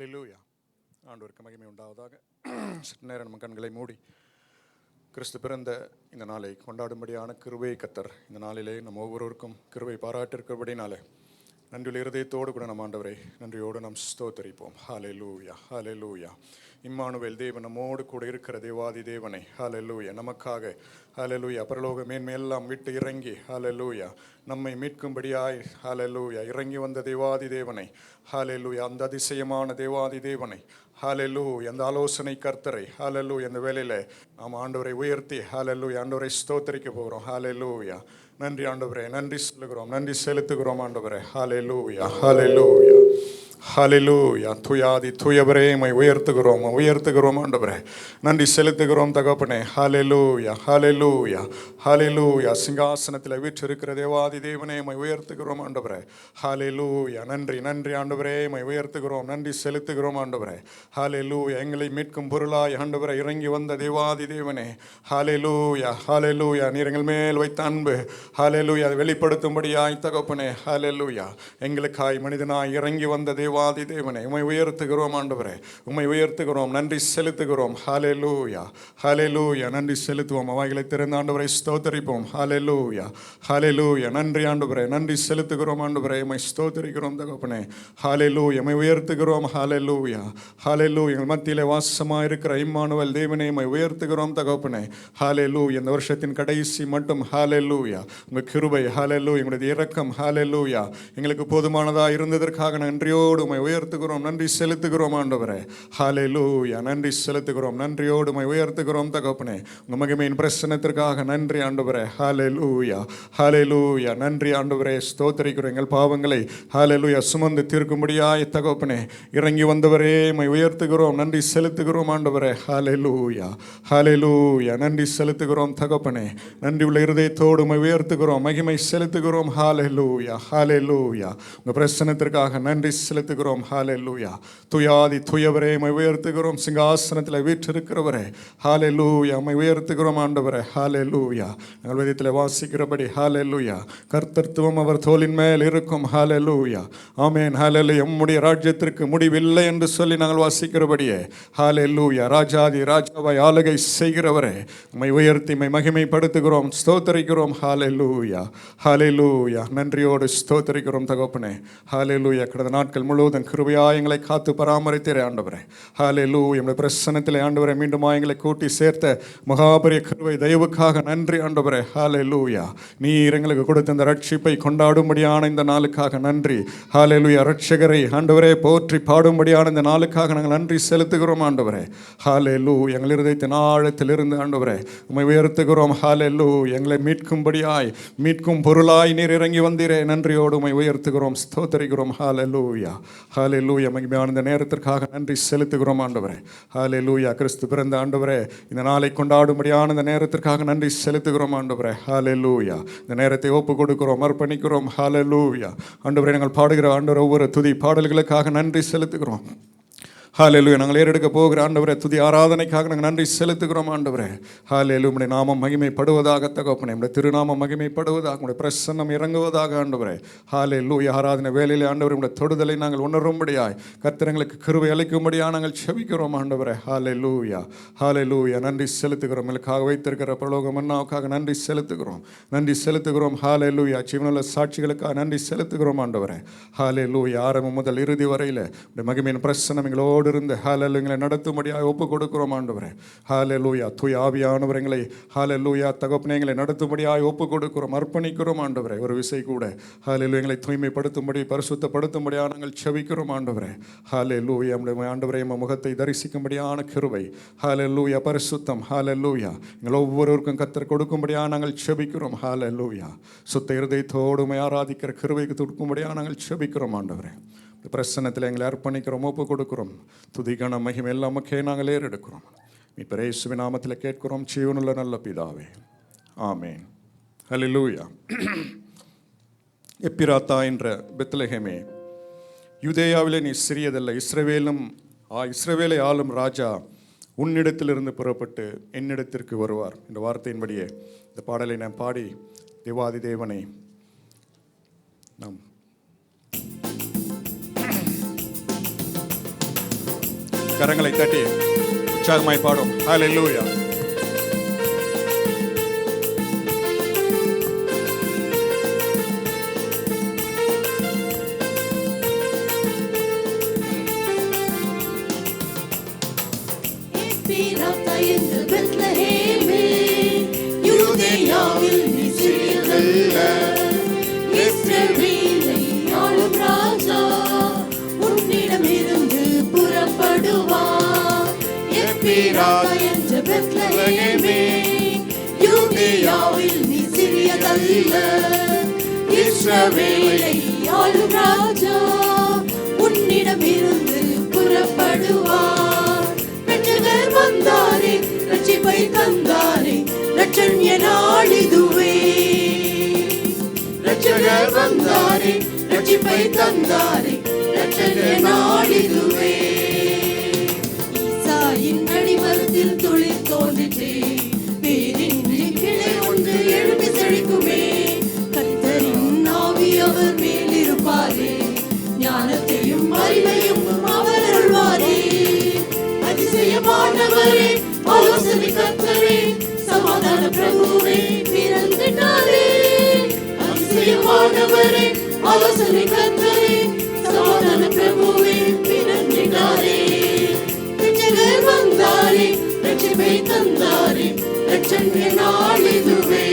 ஹல்லேலூயா. ஆண்டவருக்கு மகிமை உண்டாவதாக. சற்று நேரம் நம்ம கண்களை மூடி கிறிஸ்து பிறந்த இந்த நாளை கொண்டாடும்படியான கிருபை கத்தர் இந்த நாளிலே நம்ம ஒவ்வொருவருக்கும் கிருபை பாராட்டிருக்கிறபடினாலே நன்றியுள்ள இருதயத்தோடு கூட நம்ம ஆண்டவரை நன்றியோடு நாம் ஸ்தோத்தரிப்போம். ஹல்லேலூயா, ஹல்லேலூயா. இம்மானுவேல் தேவன் நம்மோடு கூட இருக்கிற தேவாதி தேவனை ஹல்லேலூயா நமக்காக ஹல்லேலூயா பரலோக மேன்மையெல்லாம் விட்டு இறங்கி ஹல்லேலூயா நம்மை மீட்கும்படியாய் ஹல்லேலூயா இறங்கி வந்த தேவாதி தேவனை ஹல்லேலூயா அந்த அதிசயமான தேவாதி தேவனை ஹல்லேலூயா அந்த ஆலோசனை கர்த்தரை ஹல்லேலூயா அந்த வேளையில நாம் ஆண்டவரை உயர்த்தி ஹல்லேலூயா ஆண்டவரை ஸ்தோத்தரிக்க போகிறோம். ஹல்லேலூயா. நன்றி ஆண்டவரே, நன்றி சொல்லுகிறோம், நன்றி செலுத்துகிறோம் ஆண்டவரே. ஹல்லேலூயா, ஹல்லேலூயா, ஹல்லேலூயா. துயாதி துயவரே மை உயர்த்துகிறோம், உயர்த்துகிறோம் ஆண்டவரே. நன்றி செலுத்துகிறோம் தகப்பனே. ஹல்லேலூயா, ஹல்லேலூயா, ஹல்லேலூயா. சிங்காசனத்தில் வீற்றிருக்கிற தேவாதி தேவனே மை உயர்த்துகிறோம் ஆண்டவரே. ஹல்லேலூயா. நன்றி நன்றி ஆண்டவரே மை உயர்த்துகிறோம், நன்றி செலுத்துகிறோம் ஆண்டவரே. ஹல்லேலூயா. எங்களை மீட்கும் பொருளாய் ஆண்டவரே இறங்கி வந்த தேவாதி தேவனே ஹல்லேலூயா, ஹல்லேலூயா. நீர் எங்கள் மேல் வைத்த அன்பு ஹல்லேலூயா அதை வெளிப்படுத்தும்படியாய் தகப்பனே ஹல்லேலூயா எங்களுக்காய் மனிதனாய் இறங்கி வந்த தேவாதி தேவனே உம்மை உயர்த்துகிறோம் ஆண்டவரே, உம்மை உயர்த்துகிறோம், நன்றி செலுத்துகிறோம். ஹல்லேலூயா, ஹல்லேலூயா. நன்றி செலுத்துவோம். அவைகளை திறந்த ஆண்டவரை ஸ்தோத்தரிப்போம். ஹல்லேலூயா, ஹல்லேலூயா. நன்றி ஆண்டவரே, நன்றி செலுத்துகிறோம் ஆண்டவரே, உம்மை ஸ்தோத்தரிக்கிறோம் தகப்பனே. ஹல்லேலூயா, உம்மை உயர்த்துகிறோம். ஹல்லேலூயா, ஹல்லேலூயா. எங்கள் மத்தியிலே வாசமாக இருக்கிற இம்மானுவேல் தேவனே உம்மை உயர்த்துகிறோம் தகப்பனே. ஹல்லேலூயா. இந்த வருஷத்தின் கடைசி மட்டும் ஹல்லேலூயா உங்கள் கிருபை ஹல்லேலூயா எங்களுடைய இரக்கம் ஹல்லேலூயா எங்களுக்கு போதுமானதாக இருந்ததற்காக நன்றியோடு உம்மை உயர்த்துகிறோம், நன்றி செலுத்துகிறோம் ஆண்டவரே. ஹல்லேலூயா. நன்றி செலுத்துகிறோம், நன்றியோடு உம்மை உயர்த்துகிறோம் தகப்பனே. உங்கள் மகிமையின் பிரசன்னத்திற்காக நன்றி ஆண்டவரே. ஹல்லேலூயா, ஹல்லேலூயா. நன்றி ஆண்டவரே, ஸ்தோத்தரிக்கிறோம். எங்கள் பாவங்களை ஹல்லேலூயா சுமந்து தீர்க்கும்படியாய் தகப்பனே இறங்கி வந்தவரே உம்மை உயர்த்துகிறோம், நன்றி செலுத்துகிறோம் ஆண்டவரே. ஹல்லேலூயா, ஹல்லேலூயா. நன்றி செலுத்துகிறோம் தகப்பனே. நன்றி உள்ள இருதயத்தோடு உம்மை உயர்த்துகிறோம், மகிமை செலுத்துகிறோம். ஹல்லேலூயா, ஹல்லேலூயா. உங்கள் பிரசன்னத்திற்காக நன்றி செலுத்துகிறோம். ஹல்லேலூயா. துயாதி துயவரே உம்மை உயர்த்துகிறோம். சிங்காசனத்தில் வீற்றிருக்கிறவரே ஹல்லேலூயா உம்மை உயர்த்துகிறோம் ஆண்டவரே. ஹல்லேலூயா. எங்கள் வேதத்தில் வாசிக்கிறபடி ஹல்லேலூயா கர்த்தத்துவம் அவர் தோளின் மேல் இருக்கும். ஹல்லேலூயா, ஆமென். ஹல்லேலூயா. உம்முடைய ராஜ்யத்திற்கு முடிவில்லை என்று சொல்லி நாங்கள் வாசிக்கிறபடியே ஹல்லேலூயா ராஜாதி ராஜாவை ஆளுகை செய்கிறவரே உம்மை உயர்த்தி உம்மை மகிமைப்படுத்துகிறோம், ஸ்தோத்தரிக்கிறோம். ஹல்லேலூயா, ஹல்லேலூயா. நன்றியோடு ஸ்தோத்தரிக்கிறோம் தகப்பனே. ஹல்லேலூயா. கடந்த நாட்கள் முழுவதும் கிருபையாய் எங்களை காத்து பராமரித்தீரே ஆண்டவரே. ஹல்லேலூயா. எங்களுடைய பிரசன்னத்திலே ஆண்டவரே மீண்டுமா எங்களை கூட்டி சேர்த்த மகாபரிய கிருபை தயவுக்காக நன்றி ஆண்டவரே. ஹல்லேலூயா. நீர் எங்களுக்கு கொடுத்த இந்த ரட்சிப்பை கொண்டாடும்படியான இந்த நாளுக்காக நன்றி. ஹல்லேலூயா. ரட்சகரை ஆண்டவரே போற்றி பாடும்படியான இந்த நாளுக்காக நாங்கள் நன்றி செலுத்துகிறோம் ஆண்டவரே. ஹல்லேலூயா. எங்கள் இருதயத்தின் ஆழத்திலிருந்து ஆண்டவரே உம்மை உயர்த்துகிறோம். ஹல்லேலூயா. எங்களை மீட்கும்படியாய் மீட்கும் பொருளாய் நீர் இறங்கி வந்தீரே, நன்றியோடு உம்மை உயர்த்துகிறோம், ஸ்தோத்தரிக்கிறோம். ஹல்லேலூயா, ஹல்லேலூயா. மகிமையான இந்த நேரத்திற்காக நன்றி செலுத்துகிறோம் ஆண்டவரே. ஹல்லேலூயா. கிறிஸ்து பிறந்த ஆண்டவரே இந்த நாளை கொண்டாடும்படியான இந்த நேரத்திற்காக நன்றி செலுத்துகிறோம் ஆண்டவரே. ஹல்லேலூயா. இந்த நேரத்தை ஒப்பு கொடுக்கிறோம், அர்ப்பணிக்கிறோம். ஹல்லேலூயா. ஆண்டவரே நாங்கள் பாடுகிற ஆண்டவர் ஒவ்வொரு துதி பாடல்களுக்காக நன்றி செலுத்துகிறோம். ஹல்லேலூயா. நாங்கள் ஏறெடுக்க போகிற ஆண்டவரே துதி ஆராதனைக்காக நாங்கள் நன்றி செலுத்துகிறோம் ஆண்டவரே. ஹல்லேலூயா. உம்முடைய நாமம் மகிமைப்படுவதாக தகப்பனே, உம்முடைய திருநாமம் மகிமைப்படுவதாக, உம்முடைய பிரசன்னம் இறங்குவதாக ஆண்டவரே. ஹல்லேலூயா. ஆராதனை வேலையிலே ஆண்டவரே உம்முடைய தொடுதலை நாங்கள் உணரும்படியாய் கர்த்தர்களுக்கு கிருபை அளிக்கும்படியாக நாங்கள் செபிக்கிறோம் ஆண்டவரே. ஹல்லேலூயா, ஹல்லேலூயா. நன்றி செலுத்துகிறோம். எங்களுக்காக வைத்திருக்கிற பரலோக மன்னாவுக்காக நன்றி செலுத்துகிறோம், நன்றி செலுத்துகிறோம். ஹல்லேலூயா. ஜீவனுள்ள சாட்சிகளுக்காக நன்றி செலுத்துகிறோம் ஆண்டவரே. ஹல்லேலூயா. ஆரம்பம் முதல் இறுதி வரையில் உம்முடைய மகிமையின் பிரசன்னம் எங்களோடு இருந்து ஹல்லேலூயா எங்களை நடத்தும்படியாக ஒப்பு கொடுக்கிறோம் ஆண்டவரே. ஹல்லேலூயா. தூய ஆவியானவர் எங்களை ஹல்லேலூயா தகப்பனே எங்களை நடத்தும்படியாக ஒப்பு கொடுக்கிறோம், அர்ப்பணிக்கிறோம் ஆண்டவரே. ஒரு விசை கூட ஹல்லேலூயா எங்களை தூய்மைப்படுத்தும்படி பரிசுத்தப்படுத்தும்படியாக நாங்கள் செபிக்கிறோம் ஆண்டவரே. ஹல்லேலூயா. நம்முடைய ஆண்டவரே முகத்தை தரிசிக்கும்படியான கிருபை ஹல்லேலூயா பரிசுத்தம் ஹல்லேலூயா எங்கள் ஒவ்வொருவருக்கும் கர்த்தர் கொடுக்கும்படியாக நாங்கள் செபிக்கிறோம். ஹல்லேலூயா. சுத்த இருதயத்தோடு ஆராதிக்கிற கிருபைக்கு கொடுக்கும்படியாக நாங்கள் செபிக்கிறோம் ஆண்டவரே. பிரசன்னத்தில் எங்களை அர்ப்பணிக்கிறோம், ஒப்பு கொடுக்கிறோம். துதிக்கான மகிமை எல்லாம் மக்கே நாங்கள் ஏறெடுக்கிறோம். மீட்பர் இயேசுவின் நாமத்தில் கேட்கிறோம் ஜீவனுள்ள நல்ல பிதாவே, ஆமென். ஹல்லேலூயா. எப்பிராத்தா என்ற பெத்லெகேமே, யூதேயாவிலே நீ சிறியதல்ல, இஸ்ரவேலை ஆளும் ராஜா உன்னிடத்திலிருந்து புறப்பட்டு என்னிடத்திற்கு வருவார் என்ற வார்த்தையின்படியே இந்த பாடலை நான் பாடி தேவாதி தேவனை நாம் கரங்களை தட்டி உற்சாகமாய் பாடும். ஹல்லேலூயா. யூதேயாவில் நீ சிறியதல்ல, இஸ்ரவேலை ஆளும் ராஜா உன்னிடமிருந்து புறப்படுவார். இரட்சகர் வந்தாரே, ரட்சிப்பை தந்தாரே, இரட்சண்ய நாளிதுவே. இரட்சகர் வந்தாரே, ரட்சிப்பை தந்தாரே, இரட்சண்ய நாளிதுவே. ஈசாயின் அடிமரத்தில் துளிர் தோன்றிற்றே, வேரின்றி கிளை ஒன்று எழுப்பி செழிக்குமே. கர்த்தரின் ஆவி அவர் மேல் இருப்பாரே, ஞானத்தையும் அறிவையும் அவர் அருள்வாரே. அதிசயமானவரே, ஆலோசனை கர்த்தரே, சமாதான பிரபுவே பிறந்திட்டாரே. அதிசயமானவரே, ஆலோசனை கர்த்தரே, சமாதான பிரபுவே பிறந்திட்டாரே. இரட்சகர் வந்தாரே, ரட்சிப்பை தந்தாரே, இரட்சண்ய நாளிதுவே.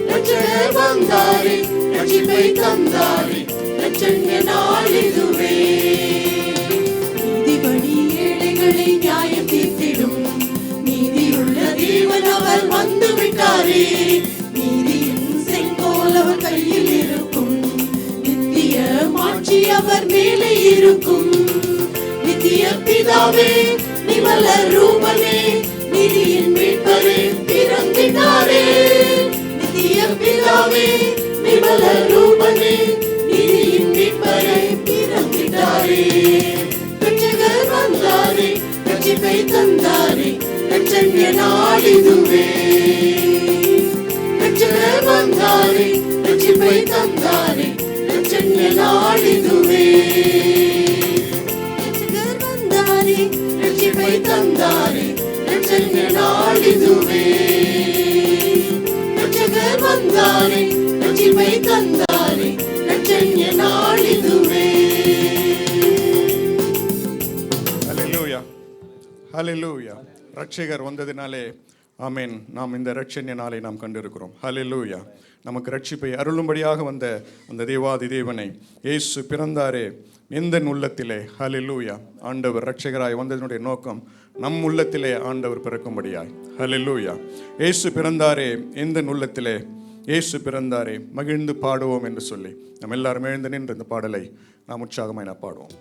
இரட்சகர் வந்தாரே, ரட்சிப்பை தந்தாரே, இரட்சண்ய நாளிதுவே. நீதிபதி ஏழைகளை நியாயம் தீர்த்திடும் நீதியுள்ள தேவன் அவர் வந்து விட்டாரே. நீதியின் செங்கோல் அவர் கையில் இருக்கும், நித்திய மாட்சி அவர் மேலே இருக்கும். நித்திய பிதாவே, நிமல ரூபனே, நீதியின் மீட்பரே பிறந்திட்டாரே. நித்திய பிதாவே, நிமல ரூபனே, நீதியின் மீட்பரே பிறந்திட்டாரே. இரட்சகர் வந்தாரே, ரட்சிப்பை தந்தாரே, இரட்சண்ய நாளிதுவே. இரட்சகர் வந்தாரே, ரட்சிப்பை தந்தாரே, இரட்சண்ய நாளிதுவே. இரட்சகர் வந்தாரே, ரட்சிப்பை தந்தாரே, இரட்சண்ய நாளிதுவே. இரட்சகர் வந்தாரே, ரட்சிப்பை தந்தாரே, இரட்சண்ய நாளிதுவே. ஹல்லேலூயா, ஹல்லேலூயா. ரட்சகர் வந்ததினாலே ஆமென், நாம் இந்த ரட்சண்ய நாளை நாம் கண்டிருக்கிறோம். ஹல்லேலூயா. நமக்கு ரட்சிப்பை அருளும்படியாக வந்த அந்த தேவாதி தேவனை, இயேசு பிறந்தாரே எந்த உள்ளத்திலே. ஹல்லேலூயா. ஆண்டவர் ரட்சகராய் வந்ததனுடைய நோக்கம் நம் உள்ளத்திலே ஆண்டவர் பிறக்கும்படியாய். ஹல்லேலூயா. இயேசு பிறந்தாரே எந்த உள்ளத்திலே, இயேசு பிறந்தாரே மகிழ்ந்து பாடுவோம் என்று சொல்லி நம்ம எல்லாரும் எழுந்து நின்று இந்த பாடலை நாம் உற்சாகமாய் நான் பாடுவோம்.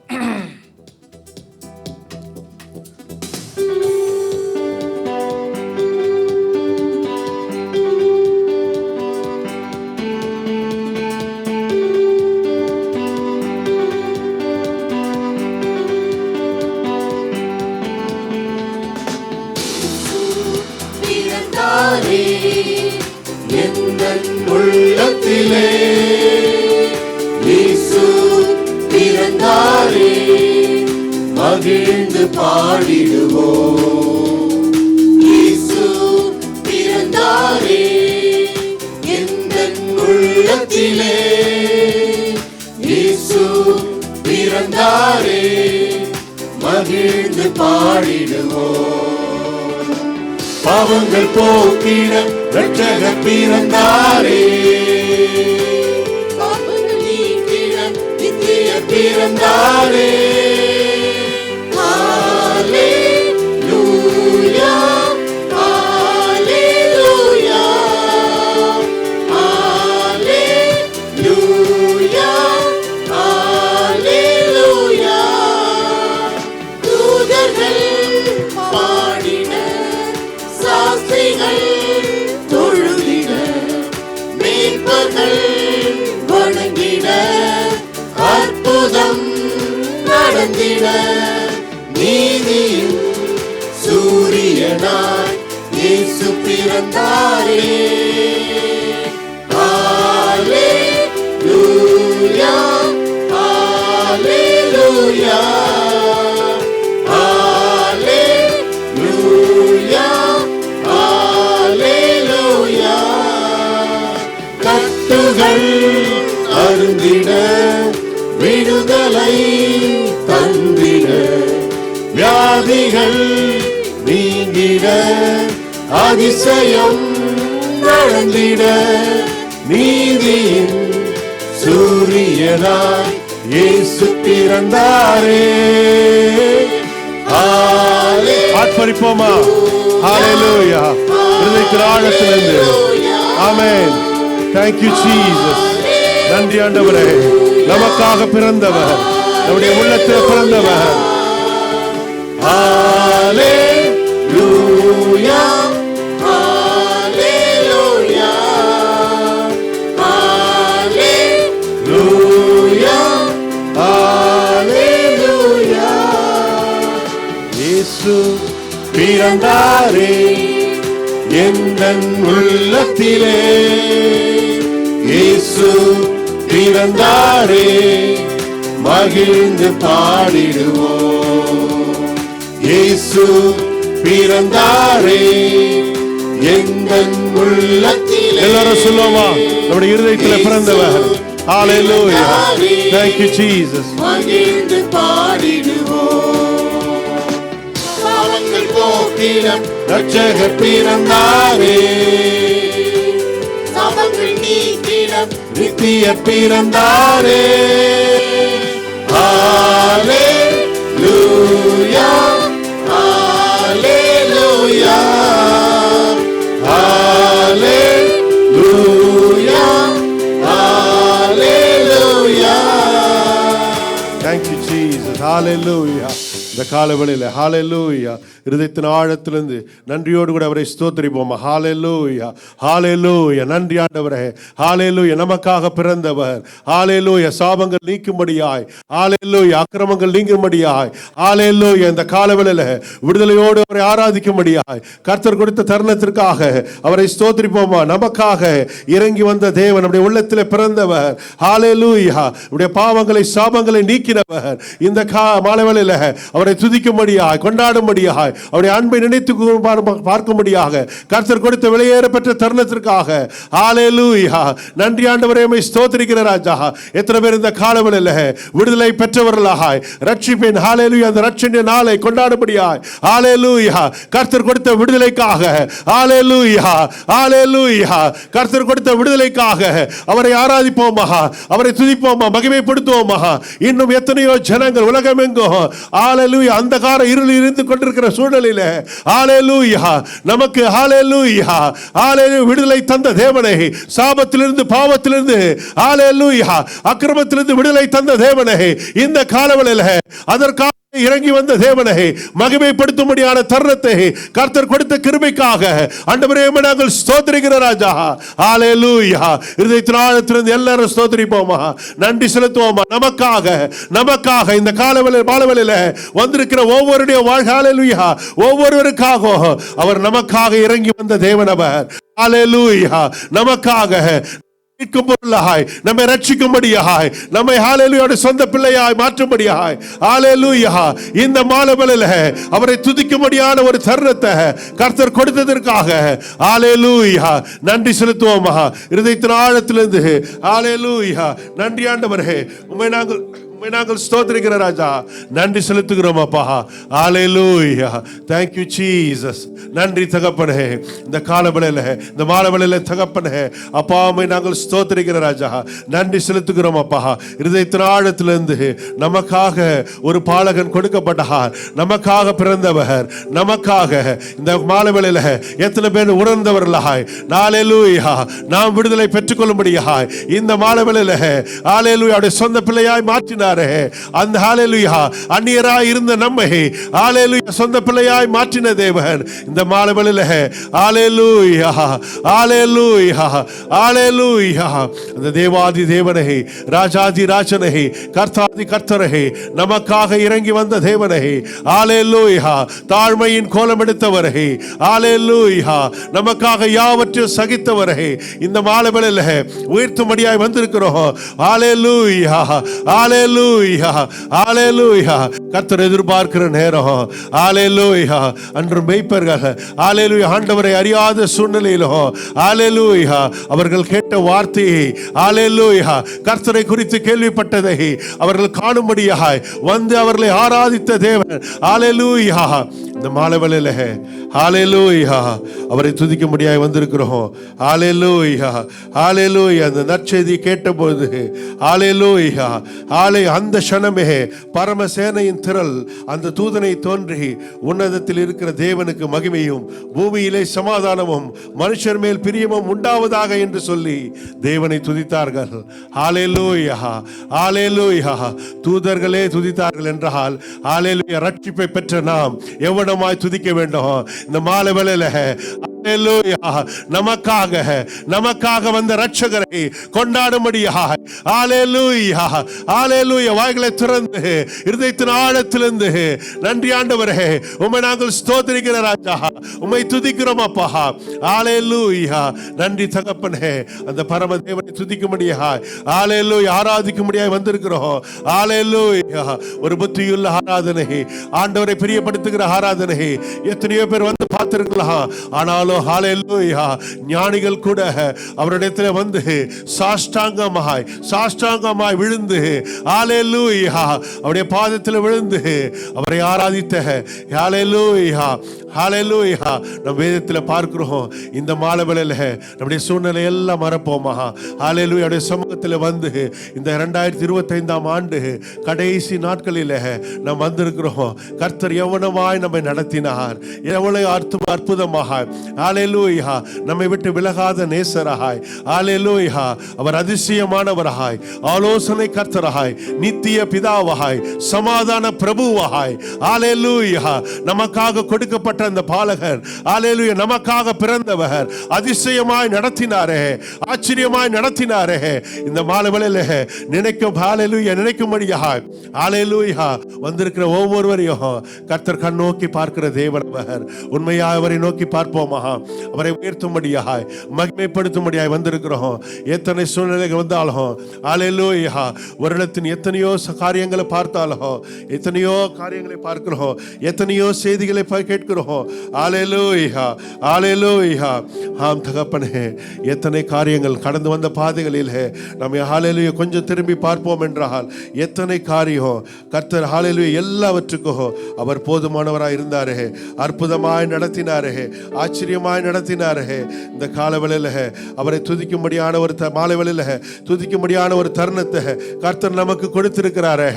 எந்தன் உள்ளத்திலே இயேசு பிறந்தாரே, மகிழ்ந்து பாடிடுவோம். இயேசு பிறந்தாரே, எந்தன் உள்ளத்திலே இயேசு பிறந்தாரே, மகிழ்ந்து பாடிடுவோம். பாவங்கள் போக்கிட ரட்சகர் பிறந்தாரே, பாவங்கள் நீக்கிட நித்திய பிறந்தாரே. ஹல்லேலூயா, ஹல்லேலூயா, ஹல்லேலூயா, ஹல்லேலூயா. தூதர்கள் பாடின, சாஸ்திரிகள் தொழுதிட, மேய்ப்பர்கள் வணங்கிட, அற்புதம் நடந்திட, நீதியின் சூரியனாய் இயேசு பிறந்தாரே. ஹல்லேலூயா, ஹல்லேலூயா, பாடுகள் அருந்திட விடுதலை தந்திட வியாதிகள் நீங்கிட அதிசயம் நடந்திட நீதியின் சூரியனாய் இயேசு பிறந்தாரே. ஆர்ப்பரிப்போமா? ஹalleluya. இதயத்தின் ஆழத்திலிருந்து ஆமென். Thank you Jesus. நன்றி ஆண்டவரே, நமக்காக பிறந்தவர், நம்முடைய உள்ளத்தில் பிறந்தவர். ஹalleluya ஹalleluya ஹalleluya ஹalleluya. இயேசு பிறந்தாரே எந்தன் உள்ளத்திலே, இயேசு பிறந்தாரே மகிழ்ந்து பாடிடுவோம். இயேசு பிறந்தாரே எந்தன் உள்ளத்திலே. எல்லாரும் சொல்லுவோமா? நம்முடைய இருதயத்தில் பிறந்தவர். ஹalleluya. Thank you Jesus. மகிழ்ந்து பாடிடுவோம். பாவங்கள் போக்கிடம் ரட்சகர் பிறந்தாரே, சாபங்கள் நீக்கிடம் நித்திய பிறந்தாரே. ஹalleluya ஹalleluya ஹalleluya ஹalleluya. Thank you Jesus. Hallelujah. இந்த காலவெளியில் ஹalleluya, இருதயத்தின் ஆழத்திலிருந்து நன்றியோடு கூட அவரை ஸ்தோத்திரிப்போமா? ஹalleluya ஹalleluya. நன்றி ஆண்டவரே. ஹalleluya. நமக்காக பிறந்தவர். ஹalleluya. சாபங்கள் நீக்கும்படியாய், ஹalleluya. அக்கிரமங்கள் நீங்கும்படியாய், ஹalleluya. இந்த காலவெளியில் விடுதலையோடு அவரை ஆராதிக்கும்படியாய் கர்த்தர் கொடுத்த தருணத்திற்காக அவரை ஸ்தோத்திரிப்போமா? நமக்காக இறங்கி வந்த தேவன், நம்முடைய உள்ளத்தில் பிறந்தவர். ஹalleluya. நம்முடைய பாவங்களை சாபங்களை நீக்கினவர். இந்த மாலைவேளையில் அவரை துதிக்கும்படியாய், கொண்டாடும்படியாய், அவருடைய அன்பை நினைத்து பார்க்கும்படியாக கர்த்தர் கொடுத்த வெளியேற பெற்ற தருணத்திற்காக ஹalleluya. நன்றி ஆண்டவரே, உம்மை ஸ்தோத்திரிக்கிற ராஜா. எத்தனை பேர் இந்த காலவெளியில் விடுதலை பெற்றவர்களாய் ரட்சிப்பின் ஹalleluya அந்த ரட்சணிய நாளை கொண்டாடும்படியாய் ஹalleluya கர்த்தர் கொடுத்த விடுதலைக்காக ஹalleluya ஹalleluya கர்த்தர் கொடுத்த விடுதலைக்காக அவரை ஆராதிப்போமா, அவரை துதிப்போமா, மகிமைப்படுத்துவோமா. இன்னும் எத்தனையோ ஜனங்கள் உலகமெங்கும் ஹalleluya அந்தகார இருளில் இருந்து கொண்டிருக்கிற சூழலில் ஹalleluya நமக்கு ஹalleluya ஹalleluya விடுதலை தந்த தேவனை, சாபத்திலிருந்து பாவத்திலிருந்து ஹalleluya அக்கிரமத்திலிருந்து விடுதலை தந்த தேவனை, இந்த காலவெளியில் அதற்காக இறங்கி வந்த தேவனை மகிமைப்படுத்தும்படியான தருணத்தை கர்த்தர் கொடுத்த கிருபைக்காக ஆண்டவரே நாங்கள் ஸ்தோத்திரிக்கிற ராஜா. ஹalleluya. இருதயத்தின் ஆழத்திலிருந்து எல்லாரும் ஸ்தோத்திரிப்போமா, நன்றி செலுத்துவோமா. நமக்காக இந்த காலவெளியில் வந்திருக்கிற ஒவ்வொருடைய வாழ்க்கை ஹalleluya ஒவ்வொருவருக்காக அவர் நமக்காக இறங்கி வந்த தேவன் அவர். ஹalleluya நமக்காக நம்மை ரட்சிக்கும்படியாய், நம்மை ஹalleluya சொந்த பிள்ளையாய் மாற்றும்படியாய் ஹalleluya இந்த மாலைவேளையில் அவரை துதிக்கும்படியான ஒரு தருணத்தை கர்த்தர் கொடுத்ததற்காக ஹalleluya நன்றி செலுத்துவோமா. இருதயத்தின் ஆழத்திலிருந்து ஹalleluya நன்றி ஆண்டவரே, உம்மை நாங்கள் ஸ்தோத்திரிக்கிற ராஜா, நன்றி செலுத்துகிறோம் அப்பா. ஹalleluya. Thank you Jesus. நன்றி தகப்பனே. இந்த காலவேளையில் இந்த மாலைவேளையில் தகப்பனே அப்பா உம்மை நாங்கள் ஸ்தோத்திரிக்கிற ராஜா, நன்றி செலுத்துகிறோம் அப்பா. இருதயத்தின் ஆழத்திலிருந்து நமக்காக ஒரு பாலகன் கொடுக்கப்பட்டார், நமக்காக பிறந்தவர், நமக்காக இந்த மாலைவேளையில் எத்தனை பேர் உணர்ந்தவர்களாய் ஹalleluya நாம் விடுதலை பெற்றுக்கொள்ளும்படியாய் இந்த மாலைவேளையில் ஹalleluya அவருடைய சொந்த பிள்ளையாய் மாற்றினார். அந்த ஹalleluya அந்நியராய் இருந்த நம்மை ஹalleluya சொந்த பிள்ளையாய் மாற்றின தேவன் இந்த மாலைவேளையில் ஹalleluya ஹalleluya ஹalleluya அந்த தேவாதி தேவனை, ராஜாதி ராஜனை, கர்த்தாதி கர்த்தரை, நமக்காக இறங்கி வந்த தேவனை ஹalleluya தாழ்மையின் கோலம் எடுத்தவரை ஹalleluya நமக்காக யாவற்றையும் சகித்தவரை இந்த மாலைவேளையில் உயர்த்தும்படியாய் வந்திருக்கிறோம். ஹalleluya ஹalleluya ஹalleluya கர்த்தர் எதிர்பார்க்கிற நேரம். ஹalleluya. அன்று மேய்ப்பர்கள் ஹalleluya ஆண்டவரை அறியாத சூழ்நிலையிலும் ஹalleluya அவர்கள் கேட்ட வார்த்தையை ஹalleluya கர்த்தரை குறித்து கேள்விப்பட்டதை அவர்கள் காணும்படியாய் வந்து அவர்களை ஆராதித்த தேவன். ஹalleluya. இந்த மாலை வேளையில ஹalleluya அவரை துதிக்கும்படியாய் வந்திருக்கிறோம். ஹalleluya ஹalleluya. அந்த நற்செய்தி கேட்டபோது ஹalleluya அந்த க்ஷணமே பரமசேனையின் திரள் அந்த தூதனை தோன்றி உன்னதத்தில் இருக்கிற தேவனுக்கு மகிமையும் பூமியிலே சமாதானமும் மனுஷர் மேல் பிரியமும் உண்டாவதாக என்று சொல்லி தேவனை துதித்தார்கள். ஹalleluya ஹalleluya. தூதர்களே துதித்தார்கள் என்றால் ஹalleluya ரட்சிப்பை பெற்ற நாம் எவ்வளமாய் துதிக்க வேண்டும். இந்த மாலை வேளையில நமக்காக வந்த ரட்சகரை கொண்டாடும்படியாய் ஹalleluya ஹalleluya வாய்களை திறந்து இருதயத்தின் ஆழத்திலிருந்து நன்றி ஆண்டவரே, உம்மை நாங்கள் ஸ்தோத்திரிக்கிற ராஜா, உம்மை துதிக்கிறோம் அப்பா. ஹalleluya. நன்றி தகப்பனே, அந்த பரம தேவனை துதிக்கும்படியாய் ஹalleluya ஆராதிக்கும்படியாய் வந்திருக்கிறோம். ஹalleluya. ஒரு புத்தியுள்ள ஆராதனை, ஆண்டவரை பிரியப்படுத்துகிற ஆராதனை எத்தனையோ பேர் வந்து பார்த்திருக்கலாம். ஆனாலும் ஹalleluya ஞானிகள் கூட அவரிடத்துல வந்து சாஷ்டாங்கமாய் விழுந்து ஹalleluya அவருடைய பாதத்தில் விழுந்து அவரை ஆராதித்த ஹalleluya ஹalleluya நம்ம வேதத்தில் பார்க்கிறோம். இந்த மாலை வேளையில நம்முடைய சூழ்நிலை எல்லாம் மறப்போமா. ஹalleluya அவருடைய சமூகத்தில் வந்து இந்த 2025ஆம் ஆண்டு கடைசி நாட்களில் நாம் வந்திருக்கிறோம். கர்த்தர் எவ்வளவாய் நம்மை நடத்தினார், எவ்வளவு அற்புதமாக ஹalleluya நம்மை விட்டு விலகாத நேசராய் ஹalleluya அவர் அதிசயமானவராய் ஆலோசனை கர்த்தராய் நித்திய பிதாவாய் சமாதான பிரபுவாய் ஹalleluya நமக்காக கொடுக்கப்பட்ட அந்த பாலகர் ஹalleluya நமக்காக பிறந்தவர் அதிசயமாய் நடத்தினாரே, ஆச்சரியமாய் நடத்தினாரே. இந்த மாலை வேளையில நினைக்கும் ஹalleluya நினைக்கும்படியாய் ஹalleluya வந்திருக்கிற ஒவ்வொருவரையும் கர்த்தர் கண் நோக்கி பார்க்கிற தேவன் அவர். உண்மையாய் அவரை நோக்கி பார்ப்போமா, அவரை உயர்த்தும்படியாய் மகிமைப்படுத்தும்படியாய் வந்திருக்கிறோம். எத்தனை சூழ்நிலைகள் வந்தாலும் ஹalleluya வருடத்தின் எத்தனையோ காரியங்களை பார்த்தாலும் எத்தனையோ காரியங்களை பார்க்கிறோம், எத்தனையோ செய்திகளை கேட்கிறோம். ஹalleluya ஹalleluya. ஆம் தகப்பனே, எத்தனை காரியங்கள் கடந்து வந்த பாதைகளில் நம்ம ஹalleluya கொஞ்சம் திரும்பி பார்ப்போம் என்றால் எத்தனை காரியம் கர்த்தர் ஹalleluya எல்லாவற்றுக்கும் அவர் போதுமானவராய் இருந்தாரே, அற்புதமாய் நடத்தினாரே, ஆச்சரியமாய் நடத்தினாரே. இந்த காலவெளியில அவரை துதிக்கும்படியான ஒரு மாலை வேளையில துதிக்கும்படியான ஒரு தருணத்தை கர்த்தர் நமக்கு கொடுத்திருக்கிறாரே.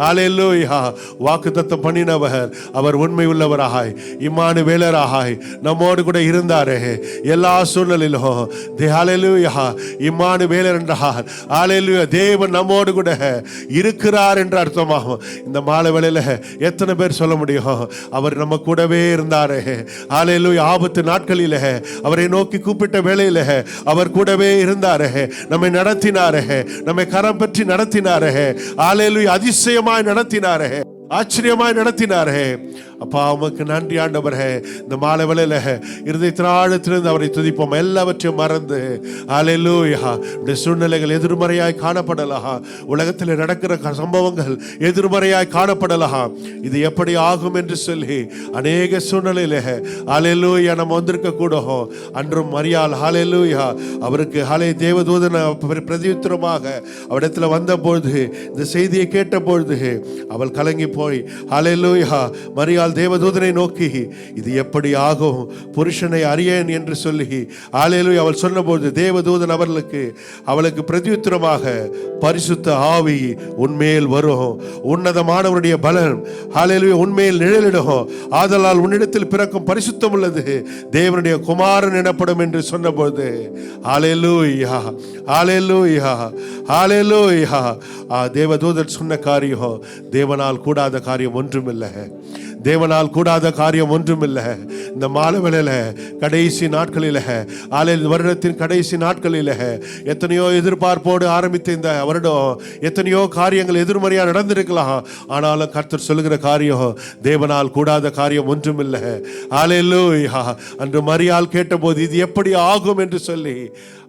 ஹalleluya வாக்குத்தத்தம் பண்ணினவர் அவர் உண்மை உள்ளவராய் இம்மானுவேலராய் நம்மோடு கூட இருந்தாரே எல்லா சூழ்நிலையிலும். ஹalleluya இம்மானுவேலர் என்றார் ஹalleluya தேவன் நம்மோடு கூட இருக்கிறார் என்று அர்த்தமாகும். இந்த மாலை வேளையில எத்தனை பேர் சொல்ல முடியும் அவர் நம்ம கூடவே இருந்தாரே. ஹalleluya ஆபத்து நாட்களில் அவரை நோக்கி கூப்பிட்ட வேளையில அவர் கூடவே இருந்தாரே, நம்மை நடத்தினாரே, நம்மை கரம் பற்றி நடத்தினாரே. ஹalleluya அதிசயமாய் நடத்தினாரே, ஆச்சரியமாய் நடத்தினாரே. அப்பா உமக்கு நன்றி ஆண்டவரே. இந்த மாலை வேளையில இருதயத்தின் ஆழத்திலிருந்து அவரை துதிப்போம். எல்லாவற்றையும் மறந்து ஹalleluya இந்த சூழ்நிலைகள் எதிர்மறையாய் காணப்படலாம், உலகத்தில் நடக்கிற சம்பவங்கள் எதிர்மறையாய் காணப்படலாம், இது எப்படி ஆகும் என்று சொல்லி அநேக சூழ்நிலையில ஹalleluya நம்ம வந்திருக்க கூடும். அன்றும் மரியாள் ஹalleluya அவருக்கு தேவதூதன் பிரதியுத்தரமாக அவரிடத்தில் வந்தபொழுது இந்த செய்தியை கேட்டபொழுது அவள் கலங்கி போய் ஹalleluya மரியாள் தேவதூதனை நோக்கி இது எப்படி ஆகும், புருஷனை அறியேன் என்று சொல்லி ஹalleluya அவள் சொன்னபோது தேவதூதன் அவளுக்கு பிரதியுத்தரமாக பரிசுத்த ஆவி உன்மேல் வரும், உன்னதமானவருடைய பலன் ஹalleluya உன்மேல் நிழலிடும், ஆதலால் உன்னிடத்தில் பிறக்கும் பரிசுத்தம் உள்ளது தேவனுடைய குமாரன் எனப்படும் என்று சொன்னபோது ஹalleluya ஹalleluya ஹalleluya தேவதூதன் சொன்ன காரியம் தேவனால் கூடாத காரியம் ஒன்றுமில்லை. தேவனால் கூடாத காரியம் ஒன்றுமில்லை. இந்த மாலை வேளையில கடைசி நாட்களில் வருடத்தின் கடைசி நாட்களில் எத்தனையோ எதிர்பார்ப்போடு ஆரம்பித்த இந்த வருடம் எத்தனையோ காரியங்கள் எதிர்மறையாக நடந்திருக்கலாம். ஆனாலும் கர்த்தர் சொல்லுகிற காரியம் தேவனால் கூடாத காரியம் ஒன்றுமில்லை. ஹல்லேலூயா. அன்று மரியாள் கேட்டபோது இது எப்படி ஆகும் என்று சொல்லி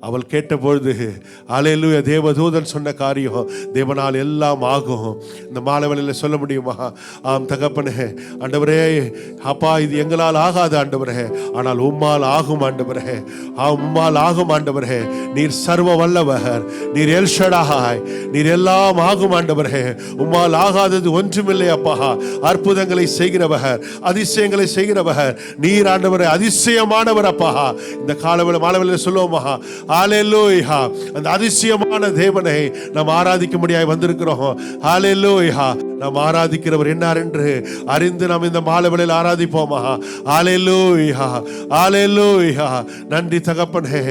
அவள் கேட்டபொழுது ஹல்லேலூயா, தேவதூதன் சொன்ன காரியம் தேவனால் எல்லாம் ஆகும். இந்த மாலை வேளையில சொல்ல முடியுமா? ஆம் தகப்பனே, ஆண்டவரே, அப்பா இது எங்களால் ஆகாது ஆண்டவரே, ஆனால் உம்மால் ஆகும் ஆண்டவரே. உம்மால் ஆகும் ஆண்டவரே. நீர் சர்வ வல்லவர், நீர் எல் ஷடாய், நீர் எல்லாம் ஆகும் ஆண்டவரே. உம்மால் ஆகாதது ஒன்றுமில்லை அப்பா. அற்புதங்களை செய்கிறவர், அதிசயங்களை செய்கிறவர் நீர் ஆண்டவரே, அதிசயமானவர் அப்பா. இந்த காலவேளை மாலை வேளையில சொல்லுவோமா? ஹல்லேலூயா. அந்த அதிசயமான தேவனை நாம் ஆராதிக்கும்படியாய் வந்திருக்கிறோம். ஹல்லேலூயா. நாம் ஆராதிக்கிறவர் என்னார் என்று அறிந்து நாம் இந்த மாலை வேளையில் ஆராதிப்போமா? ஹல்லேலூயா, ஹல்லேலூயா. நன்றி தகப்பனே.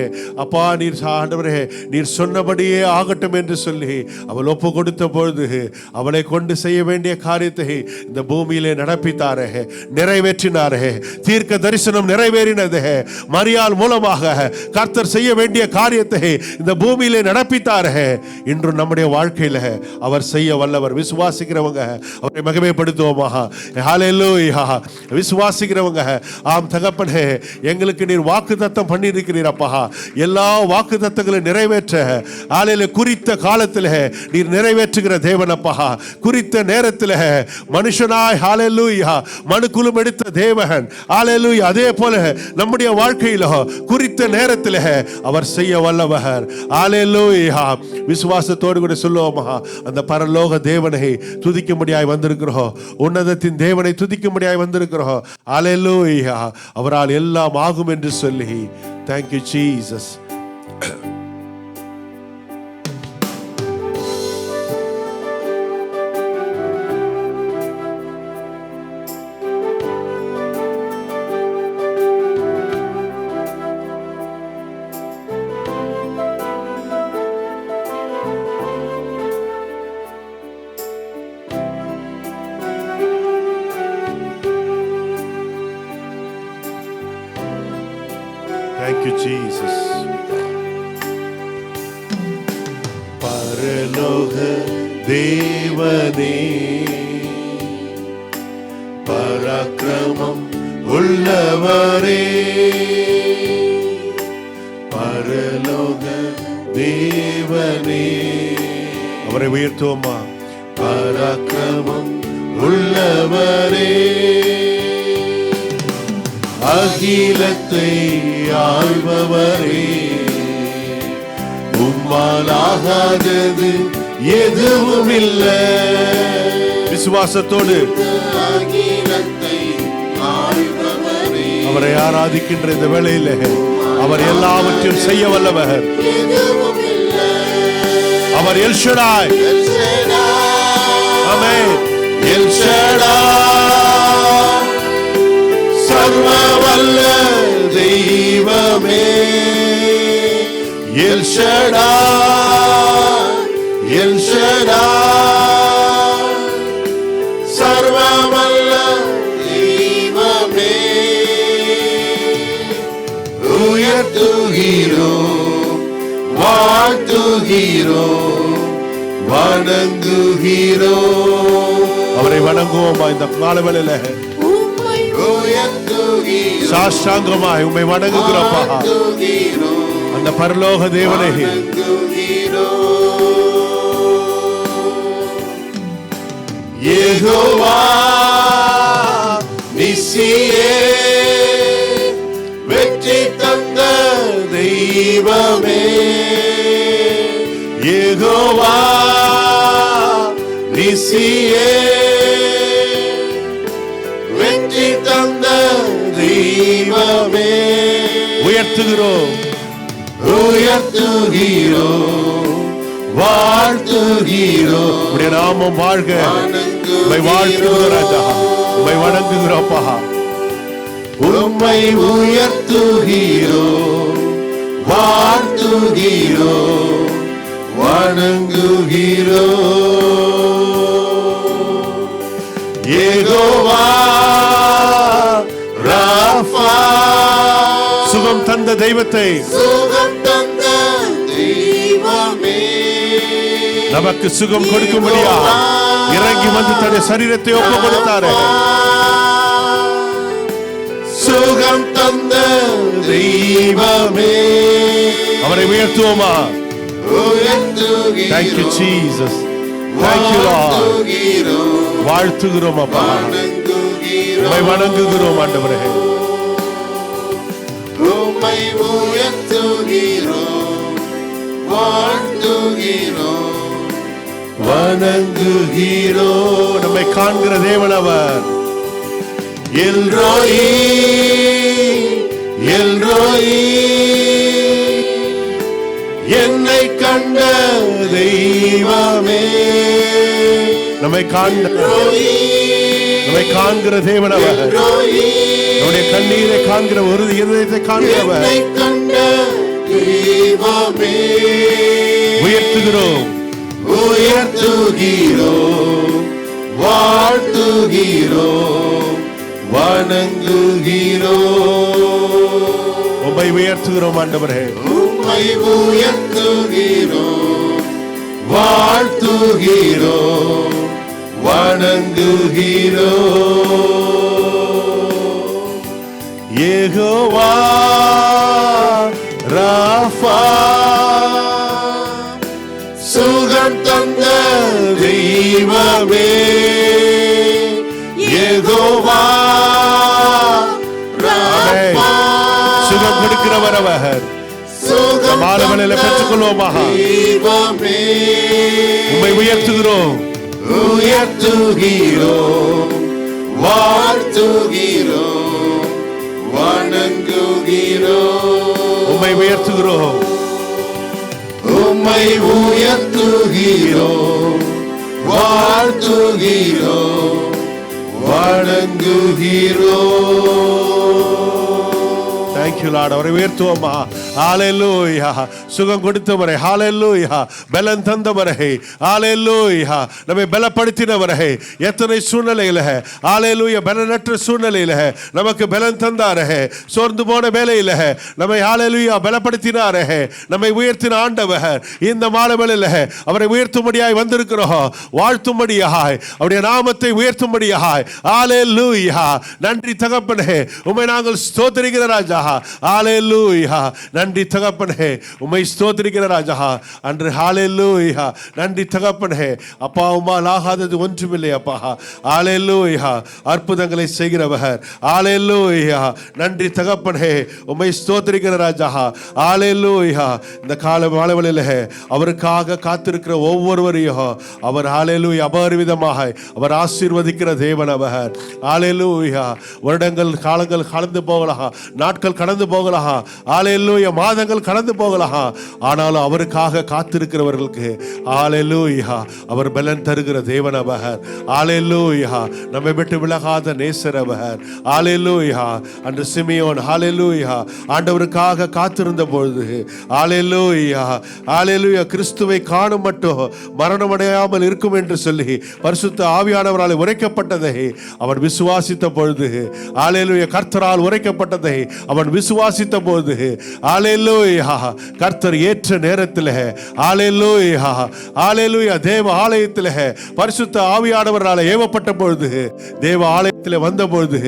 அப்பா, நீர் ஆண்டவரே, நீர் சொன்னபடியே ஆகட்டும் என்று சொல்லி அவள் ஒப்பு கொடுத்த பொழுது அவளை கொண்டு செய்ய வேண்டிய காரியத்தை இந்த பூமியிலே நடப்பித்தாரே, நிறைவேற்றினாரே. தீர்க்க தரிசனம் நிறைவேறினதே. மரியாள் மூலமாக கர்த்தர் செய்ய வேண்டிய காரியத்தை இந்த பூமியிலே நடப்பித்தாரே. இன்று நம்முடைய வாழ்க்கையில அவர் செய்ய வல்லவர். விசுவாசிக்கிறவங்க அவரை மகிமைப்படுத்துவோமா? ஹல்லேலூயா. விசுவாசிக்கிறவங்க ஆம் தகப்பனே, எங்களுக்கு நீர் வாக்குத்தத்தம் பண்ணி இருக்கிறீர் அப்பா. எல்லா வாக்குத்தத்தங்களையும் நிறைவேற்ற ஹல்லேலூயா குறித்த காலத்தில் நீர் நிறைவேற்றுகிற தேவன் அப்பா. குறித்த நேரத்தில் மனுஷனாய் ஹல்லேலூயா மனுக்குலம் எடுத்த தேவன் ஹல்லேலூயா. அதே போல நம்முடைய வாழ்க்கையில குறித்த நேரத்தில் அவர் செய்ய வல்லவர். ஹல்லேலூயா. விசுவாசத்தோடு கூட சொல்லுவோமா? அந்த பரலோக தேவனை துதிக்கும்படியாய் வந்திருக்கிறோம். உன்னதத்தின் தேவனை துதிக்கும்படியாய் வந்திருக்கிறோம். ஹல்லேலூயா. அவரால் எல்லாம் ஆகும் என்று சொல்லி thank you Jesus. Thank you Jesus. பரலோக தேவனே, பராக்கிரமம் உள்ளவரே, பரலோக தேவனே. அவரை உயர்த்துவோமா? பராக்கிரமம் உள்ளவரே, அகிலத்தை ஆள்பவரே, உம்மால் ஆகாதது எதுவும் இல்லை. விசுவாசத்தோடு அகிலத்தை ஆள்பவரே, அவரை ஆராதிக்கின்ற இந்த வேளையில அவர் எல்லாவற்றையும் செய்ய வல்லவர். அவர் எல் ஷடாய். ஆமென். எல் ஷடாய், சர்வ வல்ல தெய்வமே. எல் ஷடாய், எல் ஷடாய், சர்வ வல்ல தெய்வமே. உயர்த்துகிறோம், வாழ்த்துகிறோம், வணங்குகிறோம். அவரை வணங்குவோமா? இந்த காலவேளையில சாஷ்டாங்கமாய் உம்மை வணங்குகிறோப்பா. அந்த பரலோக தேவனை யெகோவா நிசியே, வெற்றி தந்த தெய்வமே. யெகோவா நிசியே, வெற்றி தந்த தெய்வமே. உயர்த்துகிறோம், உயர்த்துகிறோம், வாழ்த்துகிறோம். உம்முடைய நாமம் வாழ்க. உம்மை வாழ்த்துகிறோம் ராஜா, உம்மை வணங்குகிறோப்பா. உம்மை உயர்த்துகிறோம், வாழ்த்துகிறோம், வணங்குகிறோம். யெகோவா தெய்வத்தை, சுகம் தந்த தெய்வமே, நமக்கு சுகம் கொடுக்கும்படியா இறங்கி வந்து தன்னுடைய சரீரத்தை ஒப்பு கொடுத்தாரு. சுகம் தந்த தெய்வமே, அவரை உயர்த்துவோமா? Thank you Jesus. Thank you Lord. வாழ்த்துகிறோம் அப்பா, உம்மை வணங்குகிறோம் ஆண்டவரே. உம்மை உயர்த்துகிறோம், வாழ்த்துகிறோம், வணங்குகிறோம். நம்மை காண்கிற தேவன் அவர். எல்ரோயி, எல்ரோயி, என்னை கண்ட தெய்வமே, நம்மை காண்கிற தேவன் அவர். நம்முடைய கண்ணீரை காண்கிற ஒரு இதயத்தை காண்கிறவர். என்னை கண்ட தெய்வமே, உயர்த்துகிறோம், உயர்த்துகிறோம், வாழ்த்துகிறோம், வணங்குகிறோம். உம்மை உயர்த்துகிறோம் ஆண்டவரே. உம்மை உயர்த்துகிறோம், வாழ்த்துகிறோம், வணங்குகிறோம். யெகோவா ராஃபா, சுகம் தந்த தெய்வமே, யெகோவா ராஃபா, சுகம் கொடுக்கிறவர் அவர். சுகம் மாலவனில் பெற்றுக்கொள்வோமா? தெய்வமே, உம்மை உயர்த்துகிறோம், உயர்த்துகிறோம், வாழ்த்துகிறோம், வணங்குகிறோம். உம்மை உயர்த்துகிறோம், உம்மை உயர்த்துகிறோம், வாழ்த்துகிறோம், வணங்குகிறோம். Thank you Lord. அவரை உயர்த்துவோமா? ஹalleluya. சுகம் கொடுத்தவரே, ஹalleluya. பலன் தந்தவரே, ஹalleluya. நம்மை பலப்படுத்தினவரே, எத்தனை சூழ்நிலையில ஹalleluya பலனற்ற சூழ்நிலையில நமக்கு பலன் தந்தாரே, சோர்ந்து போன வேளையில நம்மை ஹalleluya பலப்படுத்தினாரே, நம்மை உயர்த்தின ஆண்டவர். இந்த மாலைவேளையில அவரை உயர்த்தும்படியாய் வந்திருக்கிறோம், வாழ்த்தும்படியாய், அவருடைய நாமத்தை உயர்த்தும்படியாய். ஹalleluya. நன்றி தகப்பனே, உம்மை நாங்கள் ஸ்தோத்திரிக்கிற ராஜா. ஹalleluya. நன்றி தகப்பனே, உம்மை ஸ்தோத்திரிக்கிற ராஜா. அன்று ஹalleluya. நன்றி தகப்பனே, அப்பா உம்மால் ஆகாதது ஒன்றுமில்லை அப்பா. ஹalleluya. அற்புதங்களை செய்கிறவர். ஹalleluya. நன்றி தகப்பனே, உம்மை ஸ்தோத்திரிக்கிற ராஜா. ஹalleluya. இந்த கால மாலைவேளையில அவருக்காக காத்திருக்கிற ஒவ்வொருவரையும் அவர் ஹalleluya அபரிவிதமாக அவர் ஆசீர்வதிக்கிற தேவன் அவர். ஹalleluya. வருடங்கள் காலங்கள் கடந்து போகலாம், நாட்கள் கடந்து போகலாம், ஹalleluya மாதங்கள் கடந்து போகலாம், ஆனாலும் அவருக்காக காத்திருக்கிறவர்களுக்கு ஹalleluya அவர் பலன் தருகிற தேவன் அவர். ஹalleluya. நம்மை விட்டு விலகாத நேசர் அவர். ஹalleluya. அன்று சிமியோன் ஹalleluya ஆண்டவருக்காக காத்திருந்த பொழுது ஹalleluya ஹalleluya கிறிஸ்துவை காணும் மட்டும் மரணமடையாமல் இருக்கும் என்று சொல்லி பரிசுத்த ஆவியானவரால் உரைக்கப்பட்டதை அவன் விசுவாசித்த பொழுது, ஹalleluya கர்த்தரால் உரைக்கப்பட்டதை அவன் விசுவாசித்த போது, ஹalleluya கர்த்தர் ஏற்ற நேரத்தில் ஹalleluya ஹalleluya தேவ ஆலயத்தில் பரிசுத்த ஆவியானவரால் ஏவப்பட்ட பொழுது, தேவ ஆலயத்தில் வந்த பொழுது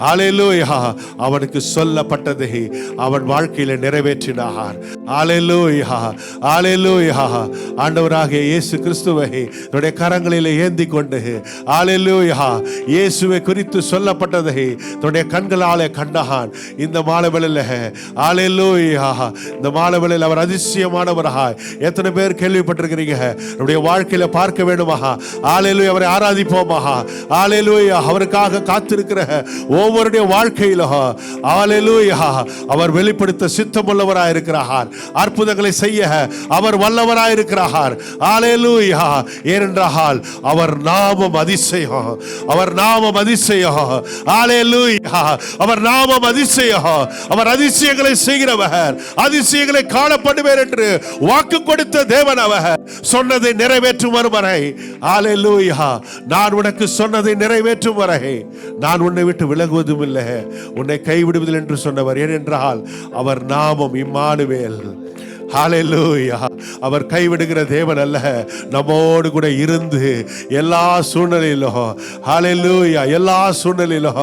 ஹalleluya அவனுக்கு சொல்லப்பட்டதை அவன் வாழ்க்கையில நிறைவேற்றினார். ஹalleluya ஹalleluya ஆண்டவராகிய இயேசு கிறிஸ்துவை தன்னுடைய கரங்களில் ஏந்தி கொண்டு ஹalleluya இயேசுவை குறித்து சொல்லப்பட்டதை தன்னுடைய கண்களாலே கண்டான். இந்த மாலைவேளையில ஹalleluya இந்த மாலைவேளையில அவர் அதிசயமானவராய் எத்தனை பேர் கேள்விப்பட்டிருக்கிறீங்க? நம்முடைய வாழ்க்கையில பார்க்க வேண்டுமா? ஹalleluya அவரை ஆராதிப்போமா? ஹalleluya அவருக்காக காத்திருக்கிற ஒவ்வொருடைய வாழ்க்கையில ஹalleluya அவர் வெளிப்படுத்த சித்தமுள்ளவராய் இருக்கிறார். அற்புதங்களை செய்ய அவர் வல்லவராய் இருக்கிறார். ஹalleluya ஏனென்றால் அவர் நாமம் அதிசயம், அவர் நாமம் அதிசயம். ஹalleluya அவர் நாமம் அதிசயம். அவர் அதிசயங்களை செய்கிறவர், அதிசயங்களை காணப்படுவேன் என்று வாக்கு கொடுத்த தேவன் அவர். சொன்னதை நிறைவேற்றும் வரை ஹalleluya நான் உனக்கு சொன்னதை நிறைவேற்றும் வரை நான் உன்னை விட்டு விலகுவதும் இல்லை, உன்னை கைவிடுவதில்லை என்று சொன்னவர். ஏனென்றால் அவர் நாமம் இம்மானுவேல். ஹல்லேலூயா. அவர் கைவிடுகிற தேவன் அல்ல, நம்மோடு கூட இருந்து எல்லா சூழ்நிலையிலும், ஹல்லேலூயா, எல்லா சூழ்நிலையிலும்.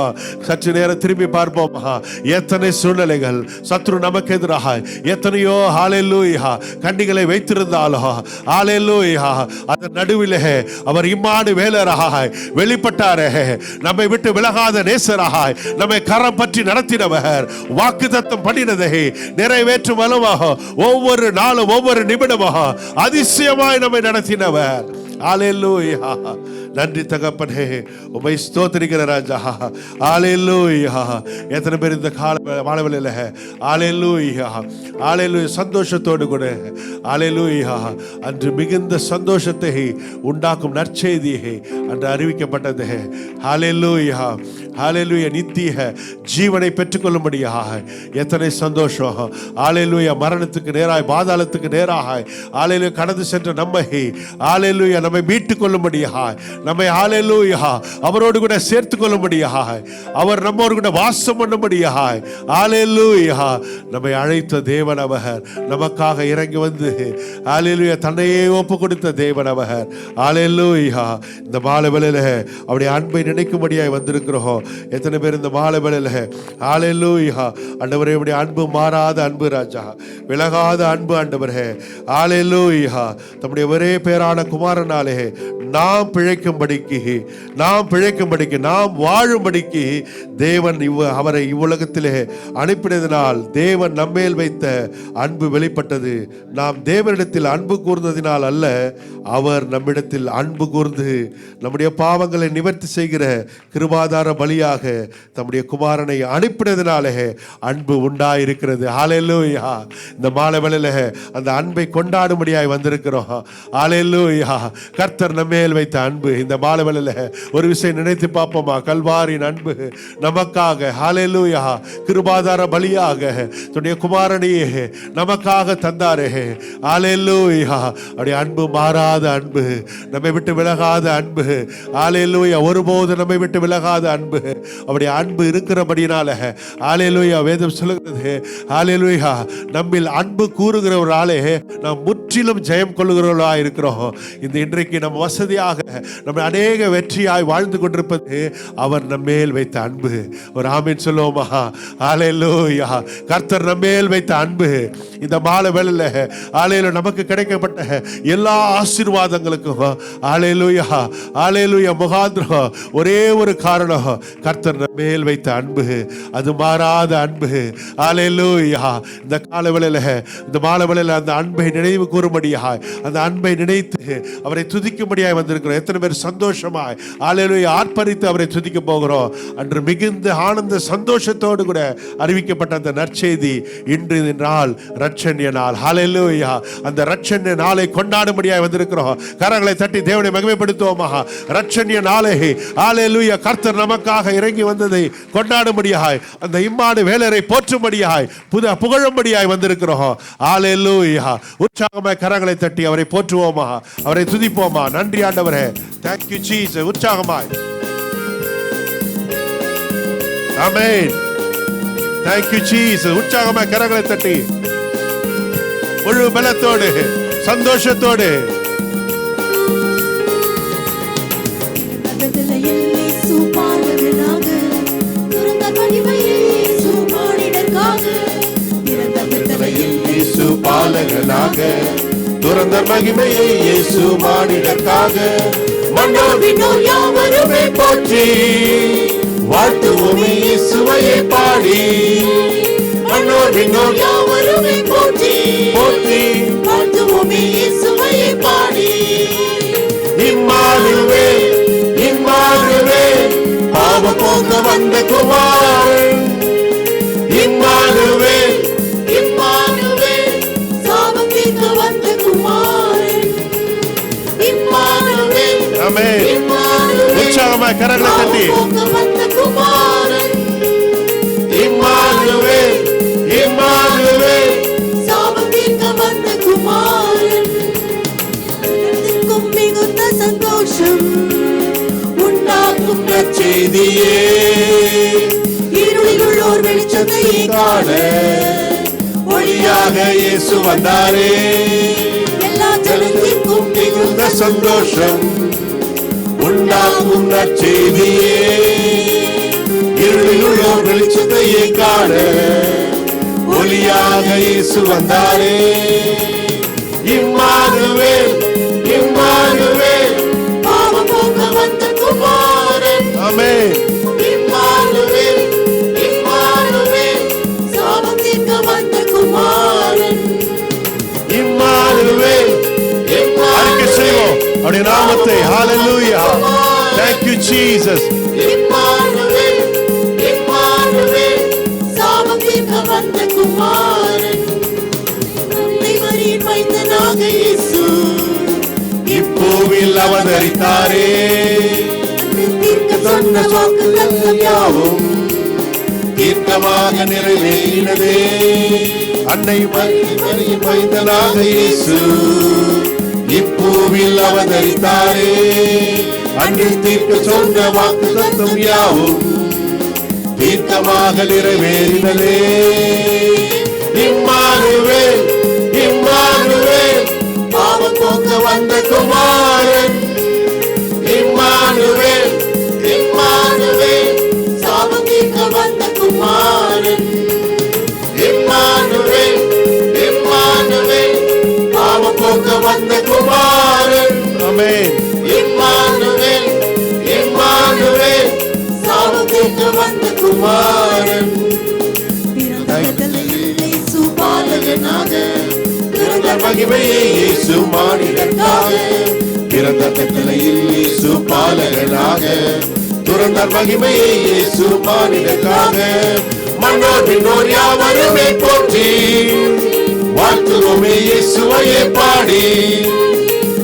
சற்று நேரம் திரும்பி பார்ப்போமா? எத்தனை சூழ்நிலைகள் சத்ரு நமக்கு எதிராக எத்தனையோ ஹல்லேலூயா கண்டிகளை வைத்திருந்தாலும், ஹல்லேலூயா, அதன் நடுவிலே அவர் இம்மானுவேலராக வெளிப்பட்டாரே. நம்மை விட்டு விலகாத நேசராக நம்மை கரம் பற்றி நடத்தினவர், வாக்குத்தத்தம் பண்ணினதை நிறைவேற்றும் வலுவாக ஒவ்வொரு நாளும் ஒவ்வொரு நிமிடமாக அதிசயமாய் நம்மை நடத்தினவர். ஹல்லேலூயா. நன்றி தகப்பனே, உம்மை ஸ்தோத்திரிக்கிற ராஜா. ஹல்லேலூயா. எத்தனை பேர் இந்த காலவெளியில ஹல்லேலூயா ஹல்லேலூயா சந்தோஷத்தோடு கூட ஹல்லேலூயா அன்று மிகுந்த சந்தோஷத்தை உண்டாக்கும் நற்செய்தியை அன்று அறிவிக்கப்பட்டது. ஹல்லேலூயா ஹல்லேலூயா. நித்திய ஜீவனை பெற்றுக்கொள்ளும்படியாக எத்தனை சந்தோஷம். ஹல்லேலூயா. மரணத்துக்கு நேராய் பாதாளத்துக்கு நேராக ஹல்லேலூயா கடந்து சென்ற நம்மை ஹல்லேலூயா நம்மை மீட்டுக் கொள்ளும்படியாக, நம்மை ஹல்லேலூயா அவரோடு கூட சேர்த்து கொள்ளும்படியாக, அவர் நம்மோடு கூட வாசம் பண்ணும்படியாக ஹல்லேலூயா நம்மை அழைத்த தேவன் அவர். நமக்காக இறங்கி வந்து ஹல்லேலூயா தன்னையே ஒப்பு கொடுத்த தேவன் அவர். ஹல்லேலூயா. இந்த மாலை வேளையில அவருடைய அன்பை நினைக்கும்படியாய் வந்திருக்கிறோம். எத்தனை பேர் இந்த மாலை வேளையில ஹல்லேலூயா ஆண்டவரே, உம்முடைய அன்பு மாறாத அன்பு ராஜா, விலகாத அன்பு ஆண்டவரே. ஹல்லேலூயா. தம்முடைய ஒரே பேரான குமாரனாலே நாம் பிழைக்கும்படிக்கு, நாம் வாழும்படிக்கு தேவன் அவரை இவ்வுலகத்திலே அனுப்பினதினால் தேவன் நம்மேல் வைத்த அன்பு வெளிப்பட்டது. நாம் தேவனிடத்தில் அன்பு கூர்ந்ததினால் அல்ல, அவர் நம்மிடத்தில் அன்பு கூர்ந்து நம்முடைய பாவங்களை நிவர்த்தி செய்கிற கிருபாதார பலியாக தம்முடைய குமாரனை அனுப்பினதினாலே அன்பு உண்டாயிருக்கிறது. ஹல்லேலூயா. இந்த மாலை வேளையில அந்த அன்பை கொண்டாடும்படியாய் வந்திருக்கிறோம். ஹல்லேலூயா. கர்த்தர் நம்மேல் வைத்த அன்பு இந்த மாலை வேளையில ஒரு விஷயம் நினைத்து பார்ப்போமா? கல்வாரின் அன்பு நமக்காக ஹல்லேலூயா கிருபாதார பலியாக தன்னுடைய குமாரனையே நமக்காக தந்தாரே. ஹல்லேலூயா. அவருடைய அன்பு மாறாத அன்பு, நம்மை விட்டு விலகாத அன்பு. ஹல்லேலூயா. ஒருபோது நம்மை விட்டு விலகாத அன்பு. அவருடைய அன்பு இருக்கிறபடினால ஹல்லேலூயா வேதம் சொல்லுகிறது, ஹல்லேலூயா நம்மில் அன்பு கூறுகிறவராலே நாம் முற்றிலும் ஜெயம் கொள்ளுகிறவர்களாக இருக்கிறோம். இந்த இன்றைக்கு நம்ம வசதியாக நம்ம அநேக வெற்றியாய் வாழ்ந்து கொண்டிருப்பது அவர் நம்மேல் வைத்த அன்பு. ஒரு ஆமீன் சொல்லுவோமா? ஹல்லேலூயா. கர்த்தர் நம்மேல் வைத்த அன்பு இந்த மாலை வேளையில ஹல்லேலூயா நமக்கு கிடைக்கப்பட்ட எல்லா ஆசீர்வாதங்களுக்கும் ஹல்லேலூயா ஹல்லேலூயா முகாந்திரம் ஒரே ஒரு காரணம், கர்த்தர் நம்மேல் வைத்த அன்பு. அது மாறாத அன்பு. ஹல்லேலூயா. இந்த காலை வேளையில இந்த மாலை வேளையில அந்த அன்பை நினைவு கூறும்படியாய், அந்த அன்பை நினைத்து அவரை துதிக்கும்படியாய் வந்திருக்கிறோம். எத்தனை பேர் சந்தோஷமாய் ஹல்லேலூயா ஆர்ப்பரித்து அவரை துதிக்க போகிறோம். அன்று மிகுந்த ஆனந்த சந்தோஷத்தோடு கூட அறிவிக்கப்பட்ட அந்த நற்செய்தி இன்று நாள் ரட்சண்ய நாள். ஹல்லேலூயா. அந்த ரட்சண்ய நாளை கொண்டாடும்படியாய் வந்திருக்கிறோம். கரங்களை தட்டி தேவனை மகிமைப்படுத்துவோமா? ரட்சண்ய நாளை ஹல்லேலூயா கர்த்தர் நமக்காக இறங்கி வந்ததை கொண்டாடும்படியாய், அந்த இம்மானுவேலரை போற்றும்படியாய், புகழும்படியாய் வந்திருக்கிறோம். ஹல்லேலூயா. உற்சாகமாய் கரங்களை தட்டி அவரை போற்றுவோமா? அவரை துதிப்போமா? நன்றி ஆண்டவரே. Thank you Jesus. உற்சாகமாய் ஆமென். Thank you Jesus. உற்சாகமாய் கரங்களை தட்டி முழு பலத்தோடு சந்தோஷத்தோடு பாலகனாக துறந்த மகிமையை இயேசு மானிடர்க்காக மன்னோர் விண்ணோர் யாவருமே போற்றி வாழ்த்துவோமே இயேசுவையே பாடி. மன்னோர் விண்ணோர் யாவருமே போற்றி போற்றி வாழ்த்துவோமே இயேசுவையே பாடி. இம்மானுவேல் இம்மானுவேல் பாவ போக்க வந்த குமாரன். இம்மானுவேல் இம்மானுவேல் சாபம் தீர்க்க வந்த குமாரன். இம்மானுவேல் ஆமென். உற்சாகமாய் கரங்களை தட்டி வந்த குமாரன். இம்மானுவேல் இம்மானுவேல் சாபம் தீர்க்க வந்த குமாரன். மிகுந்த சந்தோஷம் உண்டாக்கும் நற்செய்தியே இருளில் உள்ளோர் வெளிச்சத்தை காண ஒளியாக இயேசு வந்தாரே. எல்லா ஜனத்திற்கும் மிகுந்த சந்தோஷம் உண்டாகும் நற்செய்தியே இருளில் உள்ளோர் வெளிச்சத்தையே காண ஒளியாக இயேசு வந்தாரே. இம்மானுவேல் இம்மானுவேல் பாவம் போக்க வந்த குமாரன். ஆமென். இம்மானுவேல் இம்மானுவேல் சாபம் தீர்க்க வந்த குமாரன். இம்மானுவேல் அறிக்கை செய்வோம் அவருடைய நாமத்தை. Hallelujah. Thank you Jesus. Immanuel Immanuel சாபம் தீர்க்க வந்த குமாரன். தந்தை மரியின் மைந்தனாக இயேசு இப்பூவில் அவதரித்தாரே. தீர்க்க சொன்ன வாக்குத்தத்தம் யாவும் தீர்க்கமாக நிறைவேறினதே. அன்னை மரியின் மைந்தனாக இயேசு இப்பூவில் அவதரித்தாரே. அன்று தீர்க்க சொன்ன வாக்குத்தத்தம் யாவும் தீர்க்கமாக நிறைவேறினதே. இம்மானுவேல் இம்மானுவேல் பாவம் போக்க வந்த குமாரன். இம்மானுவேல் இம்மானுவேல் சாபம் தீர்க்க வந்த குமாரன். இம்மானுவேல் இம்மானுவேல் பாவம் போக்க வந்த குமாரன். ஆமென். இம்மானுவேல் இம்மானுவேல் சாபம் தீர்க்க வந்த குமாரன். பாலகனாக பிறந்த மகிமையை இயேசு மானிடனாக. பிறந்த கட்டளையில் இயேசு பாலகனாக. துறந்த மகிமையை இயேசு மானிடனாக. மன்னோர் விண்ணோர் யாவருமே போற்றி வாழ்த்துவோமே இயேசுவையே பாடி.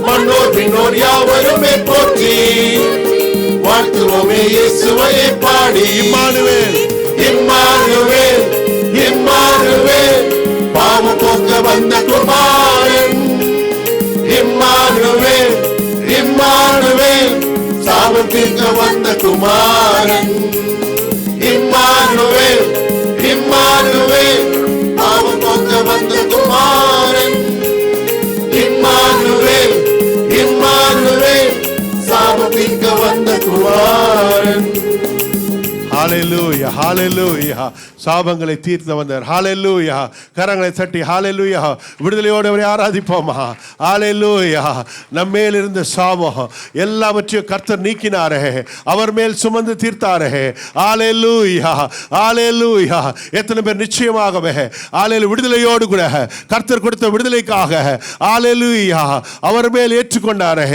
மன்னோர் விண்ணோர் யாவருமே போற்றி வாழ்த்துவோமே இயேசுவையே பாடி. இம்மானுவேல் இம்மானுவேல் இம்மானுவேல் பாவம் போக்க வந்த குமாரன். இம்மானுவேல் இம்மானுவேல் சாபம் தீர்க்க வந்த குமாரன். இம்மானுவேல் இம்மானுவேல் பாவம் போக்க வந்த குமாரன். இம்மானுவேல் இம்மானுவேல் சாபம் தீர்க்க வந்த குமாரன். ஹalleluya ஹalleluya. சாபங்களை தீர்த்து வந்தார். ஹalleluya. கரங்களை தட்டி ஹalleluya. விடுதலையோடு அவரை ஆராதிப்போமா. ஹalleluya. நம்மேல் இருந்த சாபம் எல்லாவற்றையும் கர்த்தர் நீக்கினாரே. அவர் மேல் சுமந்து தீர்த்தாரே. ஹalleluya ஹalleluya. எத்தனை பேர் நிச்சயமாகவே ஹalleluya விடுதலையோடு கூட கர்த்தர் கொடுத்த விடுதலைக்காக ஹalleluya அவர் மேல் ஏற்றுக்கொண்டாரே.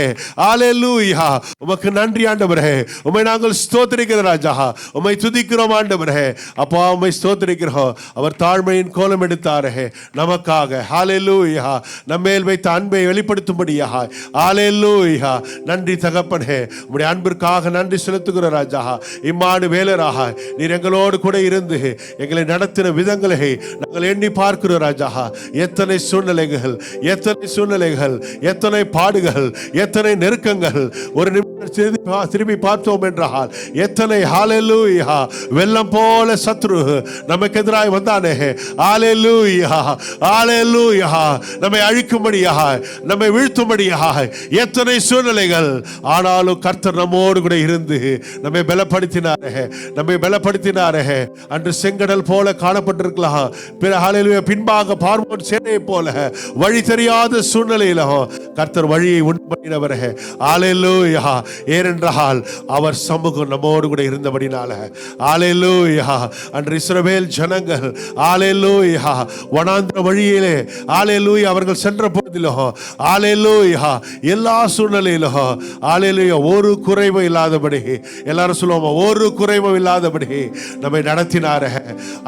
ஹalleluya. உமக்கு நன்றி ஆண்டவரே. உம்மை நாங்கள் ஸ்தோத்திரிக்கிறோம் ராஜா. உம்மை துதிக்கிறோம் ஆண்டவரே. அப்பா உம்மை ஸ்தோத்திரிக்கிறோம். அவர் தாழ்மையின் கோலம் எடுத்தாரே நமக்காக. ஹalleluya. நம்மேல் வைத்த அன்பை வெளிப்படுத்தும்படியாக. ஹalleluya. நன்றி தகப்பனே. உம்முடைய அன்பிற்காக நன்றி செலுத்துகிறோம் ராஜா. இம்மானுவேலராக நீர் எங்களோடு கூட இருந்து எங்களை நடத்தின விதங்களை நாங்கள் எண்ணி பார்க்கிறோம் ராஜா. எத்தனை சூழ்நிலைகள் எத்தனை பாடுகள் எத்தனை நெருக்கங்கள் ஒரு நிமிடம் திரும்பி பார்த்தோம் என்றால் எத்தனை ஹalleluya வெள்ளம் போல சத்ரு நமக்கு எதிராய் வந்தானே. ஹalleluya ஹalleluya நம்மை அழிக்கும்படியாக நம்மை வீழ்த்தும்படியாக எத்தனை சூழ்நிலைகள். ஆனாலும் கர்த்தர் நம்மோடு கூட இருந்து நம்மை பலப்படுத்தினாரே. அன்று செங்கடல் போல காணப்பட்டிருக்கலாம். ஹalleluya பின்பாக பார்வோன் சேனையை போல வழி தெரியாத சூழ்நிலையிலும் கர்த்தர் வழியை உண்டு பண்ணினவரே. ஹalleluya. ஏனென்றால் அவர் சமூகம் நம்மோடு கூட இருந்தபடினால. ஹalleluya. அன்று இஸ்ரவேல் ஜனங்கள் ஹalleluya வனாந்திர வழியிலே ஹalleluya அவர்கள் சென்ற போதிலும் ஹalleluya எல்லா சூழ்நிலையிலும் ஹalleluya ஒரு குறைவும் இல்லாதபடி, எல்லாரும் சொல்லுவோம் ஒரு குறைவும் இல்லாதபடி நம்மை நடத்தினாரே.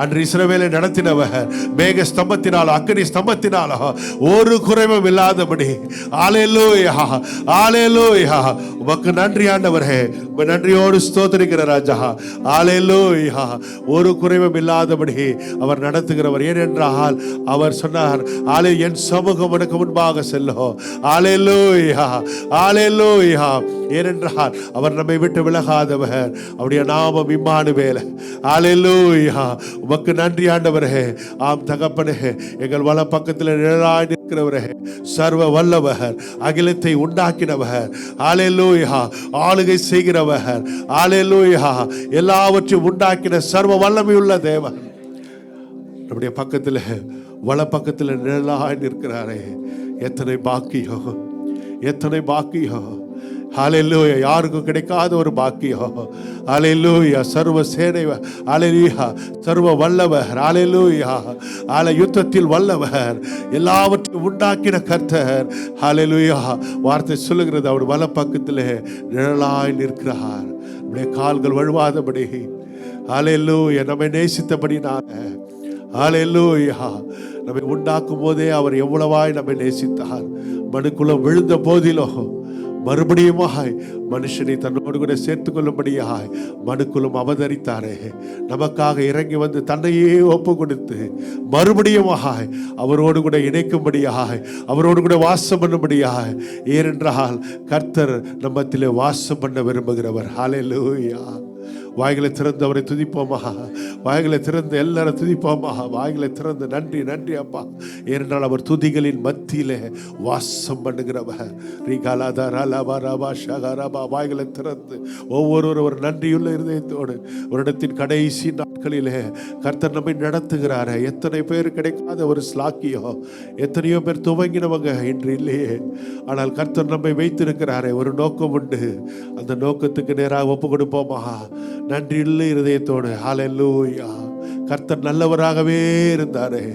அன்று இஸ்ரவேலை நடத்தினவர் மேக ஸ்தம்பத்தினாலும் அக்கினி ஸ்தம்பத்தினாலும் ஒரு குறைவும் இல்லாதபடி ஹalleluya ஹalleluya. உமக்கு நன்றி ஆண்டவரே, உம்மை நன்றியோடு ஸ்தோத்திரிக்கிற ராஜா. ஹalleluya. ஒரு குறைவும் இல்லாதபடி அவர் நடத்துகிறவர். ஏனென்றால் அவர் சொன்னார், என் சமூகம் உனக்கு முன்பாக செல்லும். ஹalleluya ஹalleluya. ஏனென்றால் அவர் நம்மை விட்டு விலகாதவர். அவருடைய நாமம் இம்மானுவேல். ஹalleluya. உமக்கு நன்றி ஆண்டவரே. ஆம் தகப்பனே, எங்கள் வல பக்கத்தில் நிழலாய் நிற்கிறவரே, சர்வ வல்லவர், அகிலத்தை உண்டாக்கினவர், ஹalleluya, ஆளுகை செய்கிறவர், ஹalleluya, எல்லாவற்றையும் உண்டாக்கின சர்வ வல்லமையுள்ள தேவன் நம்முடைய பக்கத்தில் வல பக்கத்தில் நிழலாய் நிற்கிறாரே. எத்தனை பாக்கியம், எத்தனை பாக்கியம். ஹalleluya. யாருக்கும் கிடைக்காத ஒரு பாக்கியம். ஹalleluya. சர்வ சேனை, ஹalleluya, சர்வ வல்லவர், ஹalleluya, யுத்தத்தில் வல்லவர், எல்லாவற்றையும் உண்டாக்கின கர்த்தர். ஹalleluya. வார்த்தை சொல்லுகிறது, அவர் வல பக்கத்தில் நிழலாய் நிற்கிறார். நம்முடைய கால்கள் வழுவாதபடி. ஹalleluya. நம்மை நேசித்தபடினால, ஹalleluya, நம்மை உண்டாக்கும் போதே அவர் எவ்வளவாய் நம்மை நேசித்தார். மனுக்குலம் விழுந்த போதிலும் மறுபடியுமாய் மனுஷனை தன்னோடு கூட சேர்த்துக் கொள்ளும்படியாய் மனுக்குலம் அவதரித்தாரே. நமக்காக இறங்கி வந்து தன்னையே ஒப்பு கொடுத்து மறுபடியுமாய் அவரோடு கூட இணைக்கும்படியாய், அவரோடு கூட வாசம் பண்ணும்படியாய். ஏனென்றால் கர்த்தர் நம்மத்திலே வாசம் பண்ண விரும்புகிறவர். ஹalleluya. வாய்களை திறந்து அவரை துதிப்போமா? வாய்களை திறந்து எல்லாரும் துதிப்போமா? வாய்களை திறந்து நன்றி நன்றி அப்பா. ஏனென்றால் அவர் துதிகளின் மத்தியிலே வாசம் பண்ணுகிறவர். வாய்களை திறந்து ஒவ்வொருவரும் ஒரு நன்றியுள்ள இருதயத்தோடு வருடத்தின் கடைசி நாட்களிலே கர்த்தர் நம்மை நடத்துகிறாரே. எத்தனை பேர் கிடைக்காத ஒரு ஸ்லாக்கியம். எத்தனையோ பேர் துவங்கினவங்க இன்று இல்லையே. ஆனால் கர்த்தர் நம்மை வைத்திருக்கிறாரே. ஒரு நோக்கம் உண்டு. அந்த நோக்கத்துக்கு நேராக ஒப்பு கொடுப்போமா? நன்றியுள்ள இருதயத்தோடு. ஹalleluya. கர்த்தர் நல்லவராகவே இருந்தாரே.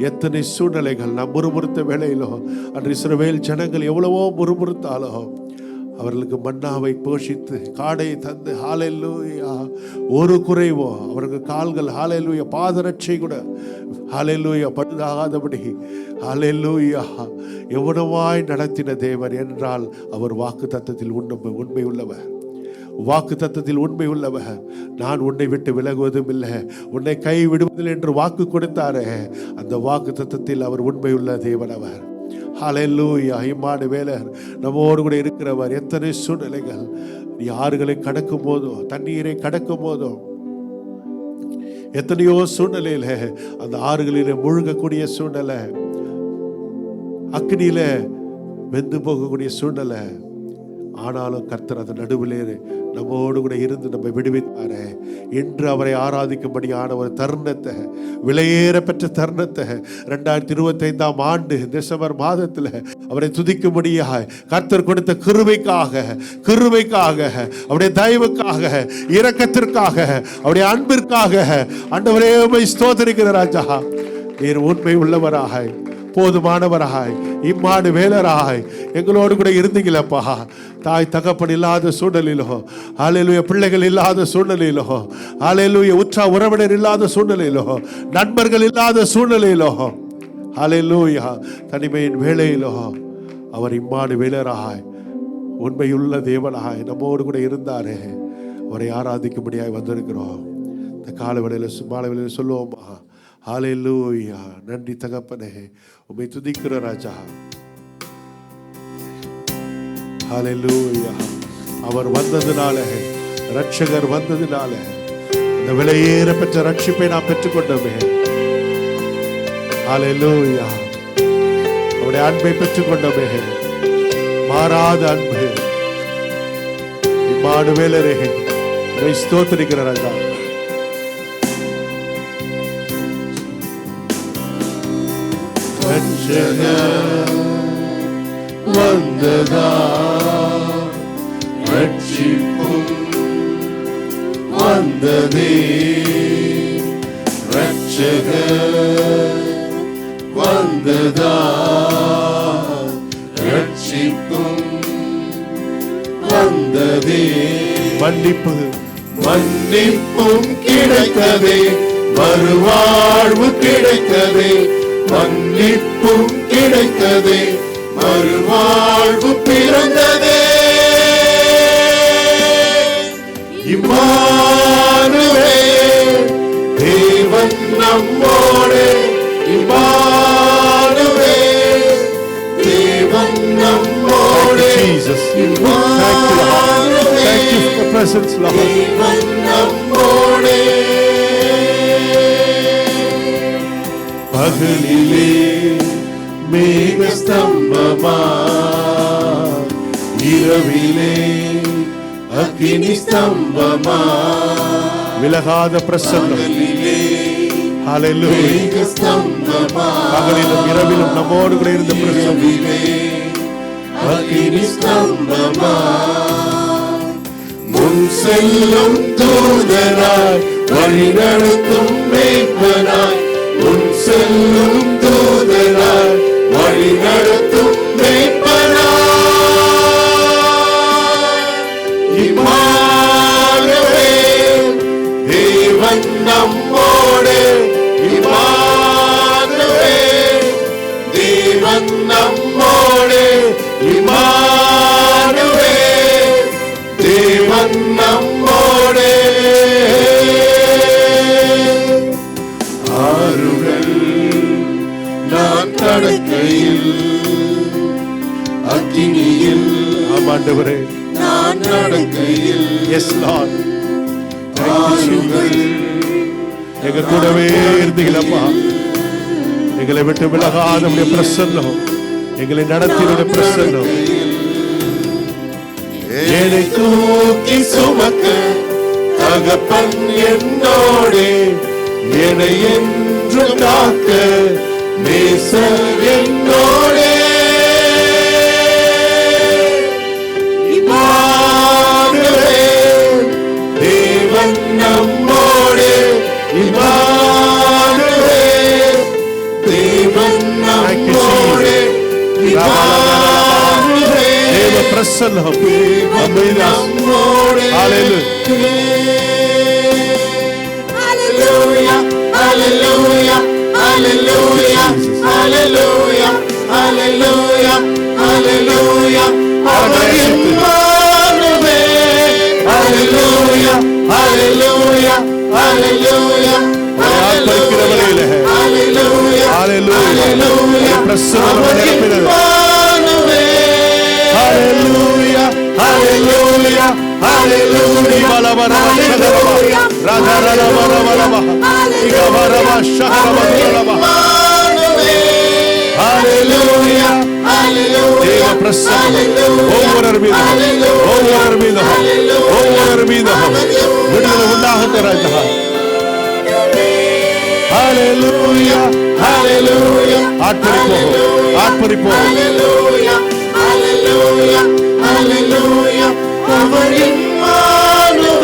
எத்தனை சூழ்நிலைகள் நாம் முறுமுறுத்த வேளையிலோ, அன்று இஸ்ரவேல் ஜனங்கள் எவ்வளவோ முறுமுறுத்தாலோ அவர்களுக்கு மன்னாவை போஷித்து காடை தந்து, ஹalleluya, ஒரு குறைவோ அவர்கள் கால்கள், ஹalleluya, பாதரட்சை கூட, ஹalleluya, பழுதாகாதபடி, ஹalleluya, எவ்வளவாய் நடத்தின தேவன் என்றால் அவர் வாக்கு தத்தத்தில் உண்மை உள்ளவர். வாக்கு தத்தத்தில் உண்மை உள்ளவர். நான் உன்னை விட்டு விலகுவதும் இல்லை, உன்னை கை விடுவதில்லை என்று வாக்கு கொடுத்தாரே. அந்த வாக்கு தத்தத்தில் அவர் உண்மையுள்ள தேவன் அவர். ஹalleluya. இம்மானுவேலர் நம்மோடு கூட இருக்கிறவர். எத்தனை சூழ்நிலைகள், ஆறுகளை கடக்கும் போதோ, தண்ணீரை கடக்கும் போதோ, எத்தனையோ சூழ்நிலையில அந்த ஆறுகளிலே முழுகக்கூடிய சூழ்நிலை, அக்னியில வெந்து போகக்கூடிய சூழ்நிலை. ஆனாலும் கர்த்தர் அந்த நடுவிலே நம்மோடு கூட இருந்து நம்மை விடுவித்தாரே. இன்று அவரை ஆராதிக்கும்படியான ஒரு தருணத்தை, விலையேற பெற்ற தருணத்தை 2025ஆம் ஆண்டு டிசம்பர் மாதத்தில் அவரை துதிக்கும்படியாக கர்த்தர் கொடுத்த கிருபைக்காக, அவருடைய தயவுக்காக, இரக்கத்திற்காக, அவருடைய அன்பிற்காக ஆண்டவரே உம்மை ஸ்தோத்திரிக்கிற ராஜா. நீர் உண்மை உள்ளவராக, போதுமானவராய், இம்மானுவேலராய் எங்களோடு கூட இருந்தீங்களப்பா. தாய் தகப்பன் இல்லாத சூழ்நிலையிலோ, ஹalleluya, பிள்ளைகள் இல்லாத சூழ்நிலையிலோ, ஹalleluya, உற்ற உறவினர் இல்லாத சூழ்நிலையிலோ, நண்பர்கள் இல்லாத சூழ்நிலையிலோ, ஹalleluya, தனிமையின் வேளையிலோ அவர் இம்மானுவேலராய், உண்மையுள்ள தேவனாய் நம்மோடு கூட இருந்தாரே. அவரை ஆராதிக்கும்படியாய் வந்திருக்கிறோம். இந்த மாலை சொல்லுவோமா? ஹalleluya. நன்றி தகப்பனே, உம்மை துதிக்கிற ராஜா. ஹalleluya. அவர் வந்ததினால, ரட்சகர் வந்ததினால இந்த விலையேற பெற்ற ரட்சிப்பை நாம் பெற்றுக்கொண்டோமே. ஹalleluya. அவருடைய அன்பை பெற்றுக்கொண்டோமே, மாறாத அன்பு. இம்மானுவேலரே உம்மை ஸ்தோத்திரிக்கிற ராஜா. வந்ததா ரட்சிப்பும் வந்ததே, ரட்சகர் வந்ததா ரட்சிப்பும் வந்ததே, மன்னிப்பும் கிடைத்ததே, மறுவாழ்வு கிடைத்ததே, மன்னிப்பும் கிடைத்ததே, மறுவாழ்வு பிறந்ததே. இம்மானுவேல் தேவன் நம்மோடு. இம்மானுவேல் தேவன் நம்மோடு. Jesus. Thank you, Lord. Thank you for your presence, Lord. தேவன் நம்மோடு. பகலிலே மேகஸ்தம்பமா, இரவிலே அக்கினி ஸ்தம்பமா, விலகாத பிரசன்னம். ஹalleluya. மேகஸ்தம்பமா, பகலிலும் இரவிலும் நம்மோடு கூட இருந்த பிரசன்னம். இரவிலே அக்கினி ஸ்தம்பமா, முன் செல்லும் தூதராய் வழிநடத்தும் மேய்ப்பனாய், முன் செல்லும் தூதராய் வழிநடத்தும் மேய்ப்பனாய். இம்மானுவேல் தேவன் நம்மோடு. இம்மானுவேல் தேவன் நம்மோடு. இம்மானுவேல் தேவன் நம்மோடு. ஆறுகள் நான் கடக்கையில், அக்கினியில் ஆமாண்டவரே. நான் நடக்கையில், எஸ் லார்ட். ஆறுகள் எங்க கூடவே இருந்தீங்களப்பா. எங்களை விட்டு விலகாத உடைய பிரசன்னம், எங்களை நடத்திய பிரசன்னம். என்னை தூக்கி சுமக்க தகப்பன் என்னோடே, என்னை என்று காக்க நேசர் என்னோடே. இம்மானுவேல் தேவன் நம்மோடு. இம்மானுவேல் தேவன் நம்மோடு. தேவ பிரசன்னம் நம்மோடு. Hallelujah. Hallelujah, hallelujah, hallelujah, hallelujah, hallelujah, அவர் Immanuel. Hallelujah, hallelujah, hallelujah, hallelujah, hallelujah, hallelujah, அவர் Immanuel. Hallelujah, hallelujah, hallelujah, hallelujah, தேவ பிரசன்னம் ஒவ்வொரு மீதும் விடுதலை உண்டாகட்டும் ராஜா. ஹalleluya, hallelujah, ஆர்ப்பரிப்போம். hallelujah, hallelujah, hallelujah, அவர் இம்மானுவேல்.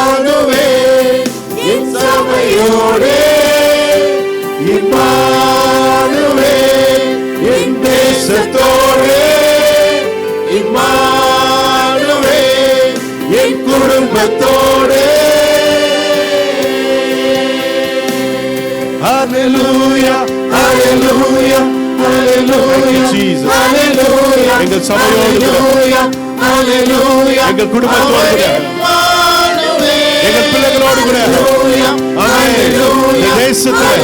இம்மானுவேல் என் சபையோடே. இம்மானுவேல் என் தேசத்தோடே. இம்மானுவேல் என் குடும்பத்தோடே. Hallelujah, hallelujah, hallelujah, Jesus. hallelujah, எங்கள் சபையோடு கூட, hallelujah, hallelujah, எங்கள் குடும்பத்தோடு கூட, எங்கள் பிள்ளைகளோடு கூட, ஆமென். இந்த தேசத்திலே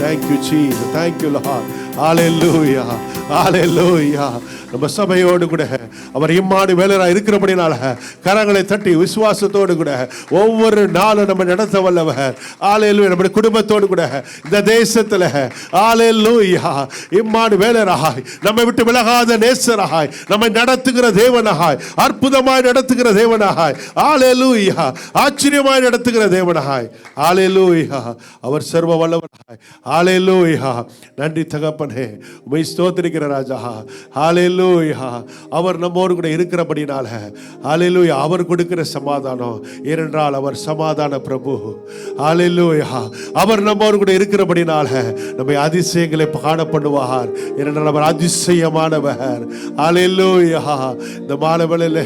Thank you, Jesus. Thank you, Lord. Hallelujah. Hallelujah. நம்ம சபையோடு கூட அவர் இம்மானுவேலராய் இருக்கிறபடினால கரங்களை தட்டி விசுவாசத்தோடு கூட ஒவ்வொரு நாளும் நம்ம நடத்த வல்லவர். ஹalleluya. நம்ம குடும்பத்தோடு கூட இந்த தேசத்துல ஹalleluya இம்மானுவேலராய் நம்மை விட்டு விலகாத நேசராய் நம்மை நடத்துகிற தேவனாய் அற்புதமாய் நடத்துகிற தேவனாய் ஹalleluya ஆச்சரியமாய் நடத்துகிற தேவனாய் ஹalleluya அவர் சர்வ வல்லவராய் ஹalleluya. நன்றி தகப்பனே, உம்மை ஸ்தோத்திரிக்கிறோம். ஸ்தோத்திரிக்கிற ராஜா. ஹalleluya. அவர் நம்மோடு கூட இருக்கிறபடினால ஹalleluya அவர் கொடுக்கிற சமாதானம். ஏனென்றால் அவர் சமாதான பிரபு. ஹalleluya. அவர் நம்மோடு கூட இருக்கிறபடினால நம்மை அதிசயங்களை காண பண்ணுவார். ஏனென்றால் அவர் அதிசயமானவர். ஹalleluya. இந்த மாலை வேளையிலே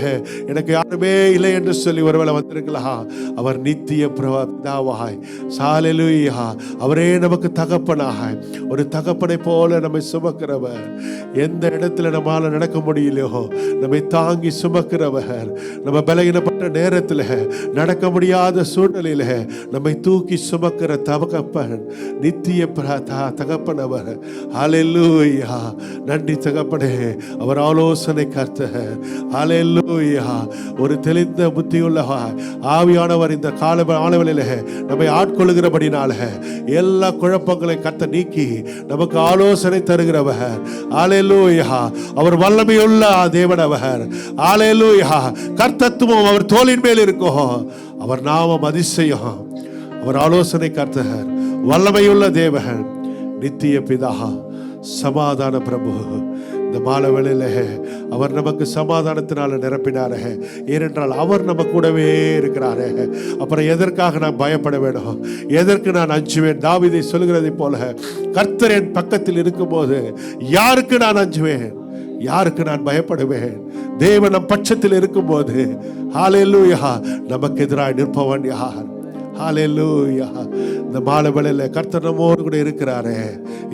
எனக்கு யாருமே இல்லை என்று சொல்லி ஒருவேளை வந்திருக்கலாம். அவர் நித்திய பிதாவாய் ஹalleluya அவரே நமக்கு தகப்பனாய் ஒரு தகப்பனை போல நம்மை சுமக்கிறவர். எந்த இடத்துல நம்மால நடக்க முடியலையோ நம்மை தாங்கி சுமக்கிறவர். நம்ம பலகீனப்பட்ட நேரத்தில் நடக்க முடியாத சூழ்நிலையில நம்மை தூக்கி சுமக்கிற தகப்பன் நித்திய தகப்பன் அவர். ஹalleluya. நன்றி தகப்பனே. அவர் ஆலோசனை கர்த்தர். ஹalleluya. ஒரு தெளிந்த புத்தியுள்ள ஆவியானவர் இந்த கால ஆளவெளியில நம்மை ஆட்கொள்ளுகிறபடினால எல்லா குழப்பங்களை கர்த்தர் நீக்கி நமக்கு ஆலோசனை தருகிறவர். ஹalleluya. அவர் வல்லமையுள்ள தேவன் அவர். ஹalleluya. கர்த்தத்துவம் அவர் தோளின் மேல் இருக்கும். அவர் நாமம் அதிசயம். அவர் ஆலோசனை கர்த்தர், வல்லமையுள்ள தேவன், நித்திய பிதா, சமாதான பிரபு. இந்த மாலை வேளையில அவர் நமக்கு சமாதானத்தினால நிரப்பினாரு. ஏனென்றால் அவர் நம்ம கூடவே இருக்கிறாரு. அப்புறம் எதற்காக நான் பயப்பட வேண்டும்? எதற்கு நான் அஞ்சுவேன்? தாவீதை சொல்கிறதை போல கர்த்தர் என் பக்கத்தில் இருக்கும்போது யாருக்கு நான் அஞ்சுவேன்? யாருக்கு நான் பயப்படுவேன்? தேவன் நம் பட்சத்தில் இருக்கும்போது ஹalleluya நமக்கு எதிராக நிற்பவன் யார்? ஹalleluya. இந்த மாலை வேளையில கர்த்தர் நம்மோடு கூட இருக்கிறாரே.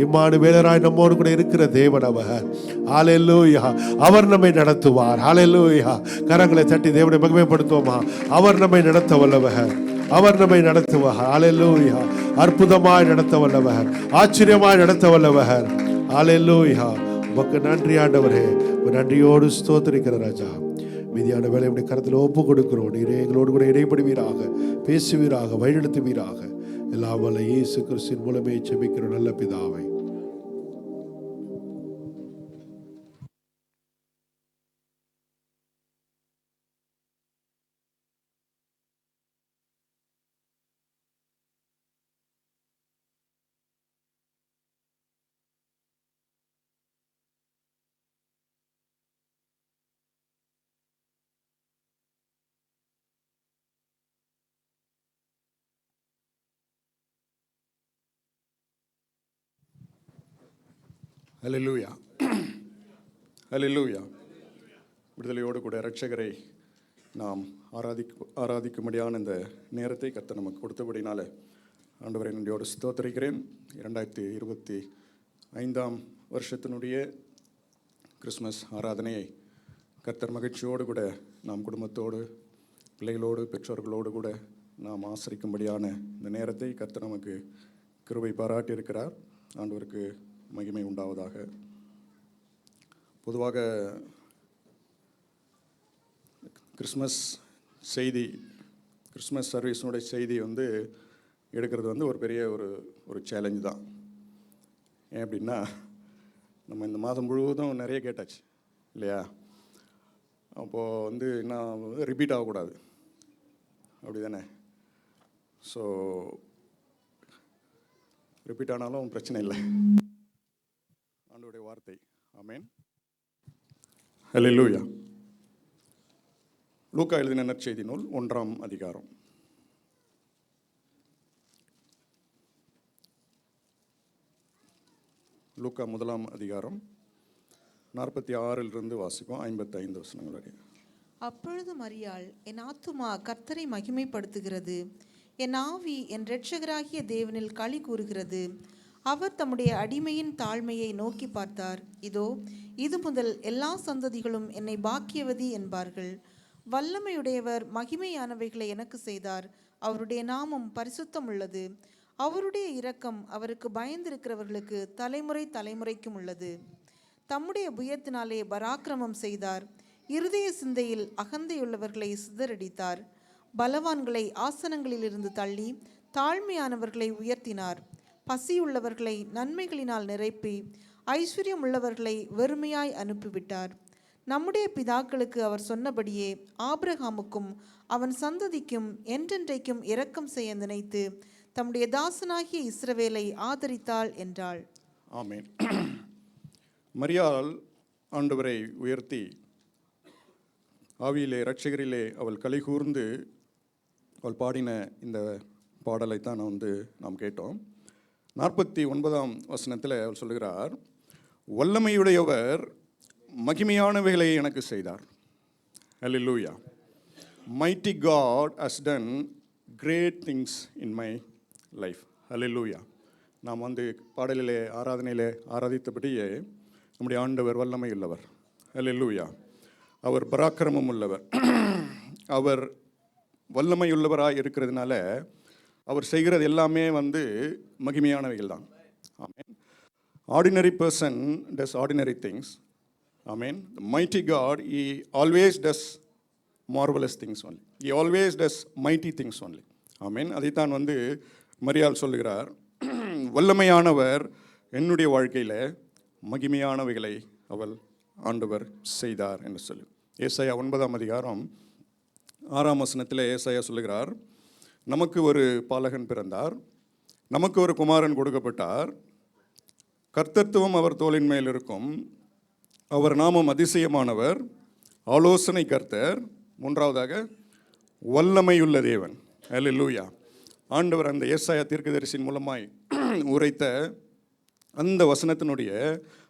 இம்மானுவேலராய் நம்மோடு கூட இருக்கிற தேவன் அவர். ஹalleluya. அவர் நம்மை நடத்துவார். ஹalleluya. கரங்களை தட்டி தேவனை மகிமைப்படுத்துவோமா? அவர் நம்மை நடத்த வல்லவர். அவர் நம்மை நடத்துவார். ஹalleluya. அற்புதமாய் நடத்த வல்லவர். ஆச்சரியமாய் நடத்த வல்லவர். ஹalleluya. உமக்கு நன்றி ஆண்டவரே. நன்றியோடு ஸ்தோத்திரிக்கிற ராஜா. மீதியான வேலை உடைய கருத்தில் ஒப்பு கொடுக்கிறோம். நீரே எங்களோடு கூட இடைப்படுவீராக, பேசுவீராக, வழிநடத்துவீராக. எல்லாம் வல்ல இயேசு கிறிஸ்துவின் மூலமே ஜெபிக்கிற நல்ல பிதாவை. ஹல்லேலூயா. ஹல்லேலூயா. விடுதலையோடு கூட இரட்சகரை நாம் ஆராதிக்கும்படியான இந்த நேரத்தை கர்த்தர் நமக்கு கொடுத்தபடினால ஆண்டவரை நன்றியோடு ஸ்தோத்திரிக்கிறேன். 2025 வருஷத்தினுடைய கிறிஸ்மஸ் ஆராதனையை கர்த்தர் மகிழ்ச்சியோடு கூட நாம் குடும்பத்தோடு, பிள்ளைகளோடு, பெற்றோர்களோடு கூட நாம் ஆசரிக்கும்படியான இந்த நேரத்தை கர்த்தர் நமக்கு கிருபை பாராட்டி இருக்கிறார். ஆண்டவருக்கு மகிமை உண்டாவதாக. பொதுவாக கிறிஸ்மஸ் செய்தி, கிறிஸ்மஸ் சர்வீஸினுடைய செய்தி எடுக்கிறது ஒரு பெரிய ஒரு சேலஞ்சு தான். ஏன் அப்படின்னா, நம்ம இந்த மாதம் முழுவதும் நிறைய கேட்டாச்சு இல்லையா? அப்போது என்ன ரிப்பீட் ஆகக்கூடாது, அப்படி தானே? ஸோ ரிப்பீட் ஆனாலும் பிரச்சனை இல்லை. ஆண்டவருடைய வார்த்தை. ஆமென். ஹல்லேலூயா. லூக்கா எழுதின நற்செய்தி நூல் 1ஆம் அதிகாரம். லூக்கா 1ஆம் அதிகாரம் 46 வாசிப்போம், 55 வசனங்கள் வரை. அப்பொழுது மரியாள், என் ஆத்துமா கர்த்தரை மகிமைப்படுத்துகிறது, என் ஆவி என் இரட்சகராகிய தேவனில் களி கூறுகிறது. அவர் தம்முடைய அடிமையின் தாழ்மையை நோக்கி பார்த்தார். இதோ, இது முதல் எல்லா சந்ததிகளும் என்னை பாக்கியவதி என்பார்கள். வல்லமையுடையவர் மகிமையானவைகளை எனக்கு செய்தார். அவருடைய நாமம் பரிசுத்தம் உள்ளது. அவருடைய இரக்கம் அவருக்கு பயந்திருக்கிறவர்களுக்கு தலைமுறை தலைமுறைக்கும் உள்ளது. தம்முடைய புயத்தினாலே பராக்கிரமம் செய்தார். இருதய சிந்தையில் அகந்தையுள்ளவர்களை சிதறடித்தார். பலவான்களை ஆசனங்களிலிருந்து தள்ளி தாழ்மையானவர்களை உயர்த்தினார். பசியுள்ளவர்களை நன்மைகளினால் நிரப்பி ஐஸ்வர்யம் உள்ளவர்களை வெறுமையாய் அனுப்பிவிட்டார். நம்முடைய பிதாக்களுக்கு அவர் சொன்னபடியே ஆபிரகாமுக்கும் அவன் சந்ததிக்கும் என்றென்றைக்கும் இரக்கம் செய்ய நினைத்து தம்முடைய தாசனாகிய இஸ்ரவேலை ஆதரித்தாள் என்றாள். ஆமென். மரியாள் ஆண்டவரை உயர்த்தி ஆவியிலே இரட்சகரிலே அவள் கலிகூர்ந்து அவள் பாடின இந்த பாடலை தான் நாம் கேட்டோம். 49ஆம் வசனத்தில் அவள் சொல்லுகிறார், வல்லமையுடையவர் மகிமையானவைகளை எனக்கு செய்தார். ஹல்லேலூயா. Mighty God has done great things in my life. ஹல்லேலூயா. நாம் பாடலிலே ஆராதனையிலே ஆராதித்தபடியே நம்முடைய ஆண்டவர் வல்லமை உள்ளவர். ஹல்லேலூயா. அவர் பராக்கிரமம் உள்ளவர். அவர் வல்லமை உள்ளவராக இருக்கிறதுனால அவர் செய்கிறது எல்லாமே மகிமையானவைகள் தான். Amen. Ordinary person does ordinary things. Amen. The mighty God, he always does marvelous things only. He always does mighty things only. ஆமென். அதைத்தான் மரியாள் சொல்லுகிறார், வல்லமையானவர் என்னுடைய வாழ்க்கையில் மகிமையானவைகளை ஆண்டவர் செய்தார் என்று சொல்லி. ஏசாயா 9ஆம் அதிகாரம் 6ஆம் வசனத்தில் ஏசாயா சொல்லுகிறார், நமக்கு ஒரு பாலகன் பிறந்தார், நமக்கு ஒரு குமாரன் கொடுக்கப்பட்டார், கர்த்தத்துவம் அவர் தோளின் மேல் இருக்கும், அவர் நாமம் அதிசயமானவர், ஆலோசனை கர்த்தர், மூன்றாவதாக வல்லமையுள்ள தேவன். ஹல்லேலூயா. ஆண்டவர் அந்த ஏசாயா தீர்க்கதரிசியின் மூலமாய் உரைத்த அந்த வசனத்தினுடைய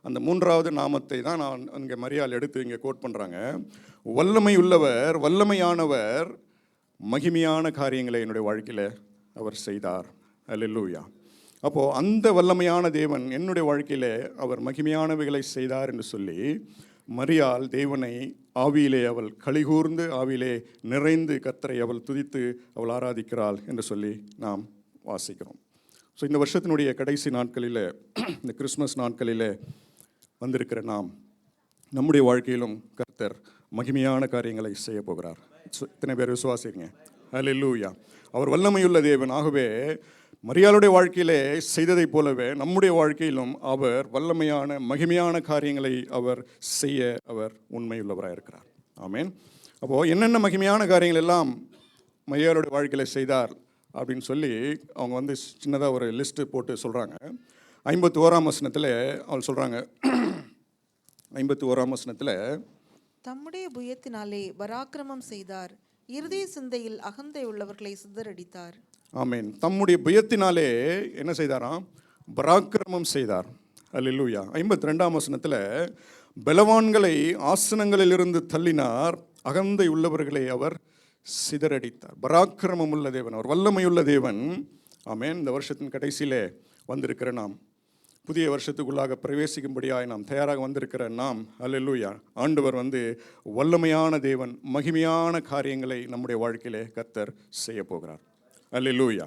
அந்த மூன்றாவது நாமத்தை தான் நான் அங்கே மரியாள் எடுத்து இங்கே கோட் பண்ணுறாங்க. வல்லமையுள்ளவர், வல்லமையானவர், மகிமையான காரியங்களை என்னுடைய வாழ்க்கையில் அவர் செய்தார். ஹல்லேலூயா. அப்போது அந்த வல்லமையான தேவன் என்னுடைய வாழ்க்கையில் அவர் மகிமையானவைகளை செய்தார் என்று சொல்லி மரியாள் தேவனை ஆவியிலே அவள் கலிகூர்ந்து ஆவியிலே நிறைந்து கர்த்தரை அவள் துதித்து அவள் ஆராதிக்கிறாள் என்று சொல்லி நாம் வாசிக்கிறோம். ஸோ இந்த வருஷத்தினுடைய கடைசி நாட்களில், இந்த கிறிஸ்மஸ் நாட்களில் வந்திருக்கிற நாம் நம்முடைய வாழ்க்கையிலும் கர்த்தர் மகிமையான காரியங்களை செய்ய போகிறார். இத்தனை பேர் விசுவாசிங்க. ஹல்லேலூயா. அவர் வல்லமையுள்ள தேவன். ஆகவே மரியாளுடைய வாழ்க்கையிலே செய்ததைப் போலவே நம்முடைய வாழ்க்கையிலும் அவர் வல்லமையான மகிமையான காரியங்களை அவர் செய்ய அவர் உண்மையுள்ளவராக இருக்கிறார். ஆமென். அப்போது என்னென்ன மகிமையான காரியங்கள் எல்லாம் மரியாளுடைய வாழ்க்கையில் செய்தார் அப்படின்னு சொல்லி அவங்க சின்னதாக ஒரு லிஸ்ட்டு போட்டு சொல்கிறாங்க. 51ஆம் வசனத்தில் அவள் சொல்கிறாங்க, 51ஆம் வசனத்தில், தம்முடைய புயத்தினாலே பராக்கிரமம் செய்தார், இருதய சிந்தையில் அகந்தை உள்ளவர்களை சிதறடித்தார். ஆமென். தம்முடைய புயத்தினாலே என்ன செய்தாராம்? பராக்கிரமம் செய்தார். அல்லேலூயா. 52ஆம் வசனத்தில், பலவான்களை ஆசனங்களிலிருந்து தள்ளினார், அகந்தை உள்ளவர்களை அவர் சிதறடித்தார். பராக்கிரமம் உள்ள தேவன், அவர் வல்லமையுள்ள தேவன். ஆமென். இந்த வருஷத்தின் கடைசியிலே வந்திருக்கிற நாம், புதிய வருஷத்துக்குள்ளாக பிரவேசிக்கும்படியாய் நாம் தயாராக வந்திருக்கிற நாம், அல்லேலூயா, ஆண்டவர் வல்லமையான தேவன், மகிமையான காரியங்களை நம்முடைய வாழ்க்கையிலே கர்த்தர் செய்ய போகிறார். அல்லேலூயா.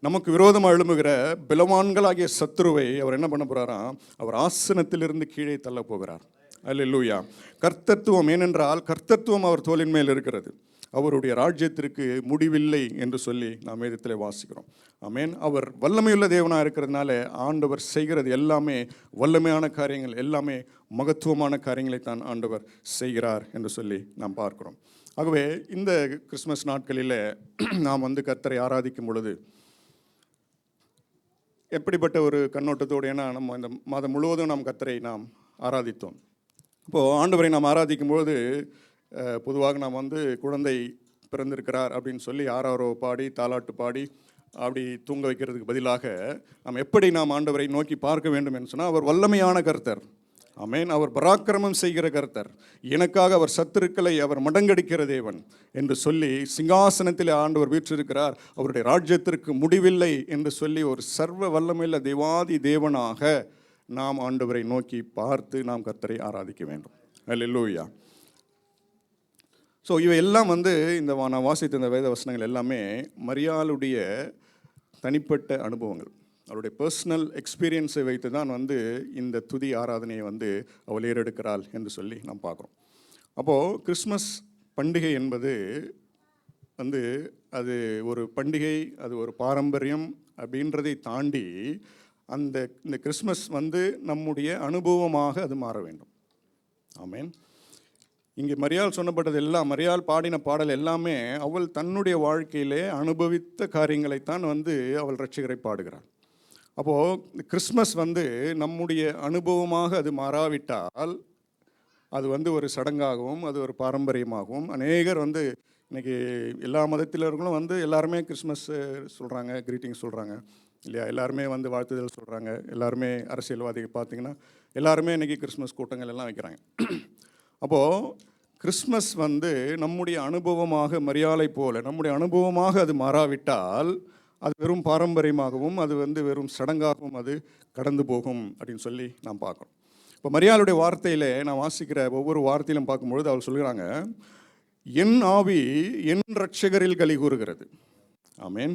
நமக்கு விரோதமாக எழும்புகிற பலவான்களாகிய சத்துருவை அவர் என்ன பண்ண போகிறாராம்? அவர் ஆசனத்திலிருந்து கீழே தள்ள போகிறார். அல்லேலூயா. கர்த்தத்துவம், ஏனென்றால் கர்த்தத்துவம் அவர் தோளின் மேல் இருக்கிறது. அவருடைய ராஜ்யத்திற்கு முடிவில்லை என்று சொல்லி நாம் வேதத்தில் வாசிக்கிறோம். ஆமென். அவர் வல்லமையுள்ள தேவனாக இருக்கிறதுனால ஆண்டவர் செய்கிறது எல்லாமே வல்லமையான காரியங்கள், எல்லாமே மகத்துவமான காரியங்களை தான் ஆண்டவர் செய்கிறார் என்று சொல்லி நாம் பார்க்கிறோம். ஆகவே இந்த கிறிஸ்மஸ் நாட்களில் நாம் கர்த்தரை ஆராதிக்கும் பொழுது எப்படிப்பட்ட ஒரு கண்ணோட்டத்தோடு, ஏன்னா நம்ம இந்த மாதம் முழுவதும் நாம் கர்த்தரை நாம் ஆராதித்தோம். இப்போது ஆண்டவரை நாம் ஆராதிக்கும் பொழுது பொதுவாக நாம் குழந்தை பிறந்திருக்கிறார் அப்படின்னு சொல்லி ஆராரோ பாடி தாலாட்டு பாடி அப்படி தூங்க வைக்கிறதுக்கு பதிலாக நாம் எப்படி நாம் ஆண்டவரை நோக்கி பார்க்க வேண்டும் என்று சொன்னால், அவர் வல்லமையான கர்த்தர். ஆமென். அவர் பராக்கிரமம் செய்கிற கர்த்தர், எனக்காக அவர் சத்துருக்களை அவர் மடங்கடிக்கிற தேவன் என்று சொல்லி சிங்காசனத்தில் ஆண்டவர் வீற்றிருக்கிறார், அவருடைய ராஜ்யத்திற்கு முடிவில்லை என்று சொல்லி ஒரு சர்வ வல்லமையுள்ள தேவாதி தேவனாக நாம் ஆண்டவரை நோக்கி பார்த்து நாம் கர்த்தரை ஆராதிக்க வேண்டும். அல்லேலூயா. ஸோ இவையெல்லாம் இந்த நான் வாசித்த இந்த வேத வசனங்கள் எல்லாமே மரியாளுடைய தனிப்பட்ட அனுபவங்கள், அவருடைய பர்சனல் எக்ஸ்பீரியன்ஸை வைத்து தான் இந்த துதி ஆராதனையை அவள் ஏறெடுக்கிறாள் என்று சொல்லி நாம் பார்க்குறோம். அப்போது கிறிஸ்மஸ் பண்டிகை என்பது அது ஒரு பண்டிகை, அது ஒரு பாரம்பரியம் அப்படின்றதை தாண்டி இந்த கிறிஸ்மஸ் நம்முடைய அனுபவமாக அது மாற வேண்டும். ஆமென். இங்கே மரியாள் சொன்னப்பட்டது எல்லாம், மரியாள் பாடின பாடல் எல்லாமே அவள் தன்னுடைய வாழ்க்கையிலே அனுபவித்த காரியங்களைத்தான் அவள் இரட்சகரை பாடுகிறாள். அப்போது கிறிஸ்மஸ் வந்து நம்முடைய அனுபவமாக அது மாறாவிட்டால் அது வந்து ஒரு சடங்காகவும் அது ஒரு பாரம்பரியமாகவும் அநேகர் வந்து இன்றைக்கி எல்லா மதத்தினர்களும் வந்து எல்லாருமே கிறிஸ்மஸ் சொல்கிறாங்க, க்ரீட்டிங்ஸ் சொல்கிறாங்க இல்லையா, எல்லாருமே வந்து வாழ்த்துதல் சொல்கிறாங்க. எல்லாருமே அரசியல்வாதிகள் பார்த்திங்கன்னா எல்லாருமே இன்றைக்கி கிறிஸ்மஸ் கூட்டங்கள் எல்லாம் வைக்கிறாங்க. அப்போது கிறிஸ்மஸ் வந்து நம்முடைய அனுபவமாக மரியாதை போல நம்முடைய அனுபவமாக அது மாறாவிட்டால் அது வெறும் பாரம்பரியமாகவும் அது வந்து வெறும் சடங்காகவும் அது கடந்து போகும் அப்படின்னு சொல்லி நாம் பார்க்குறோம். இப்போ மரியாளுடைய வார்த்தையில் நான் வாசிக்கிற ஒவ்வொரு வார்த்தையிலும் பார்க்கும்பொழுது அவர் சொல்கிறாங்க, என் ஆவி என் இரட்சகரில் களி கூறுகிறது. ஆமேன்.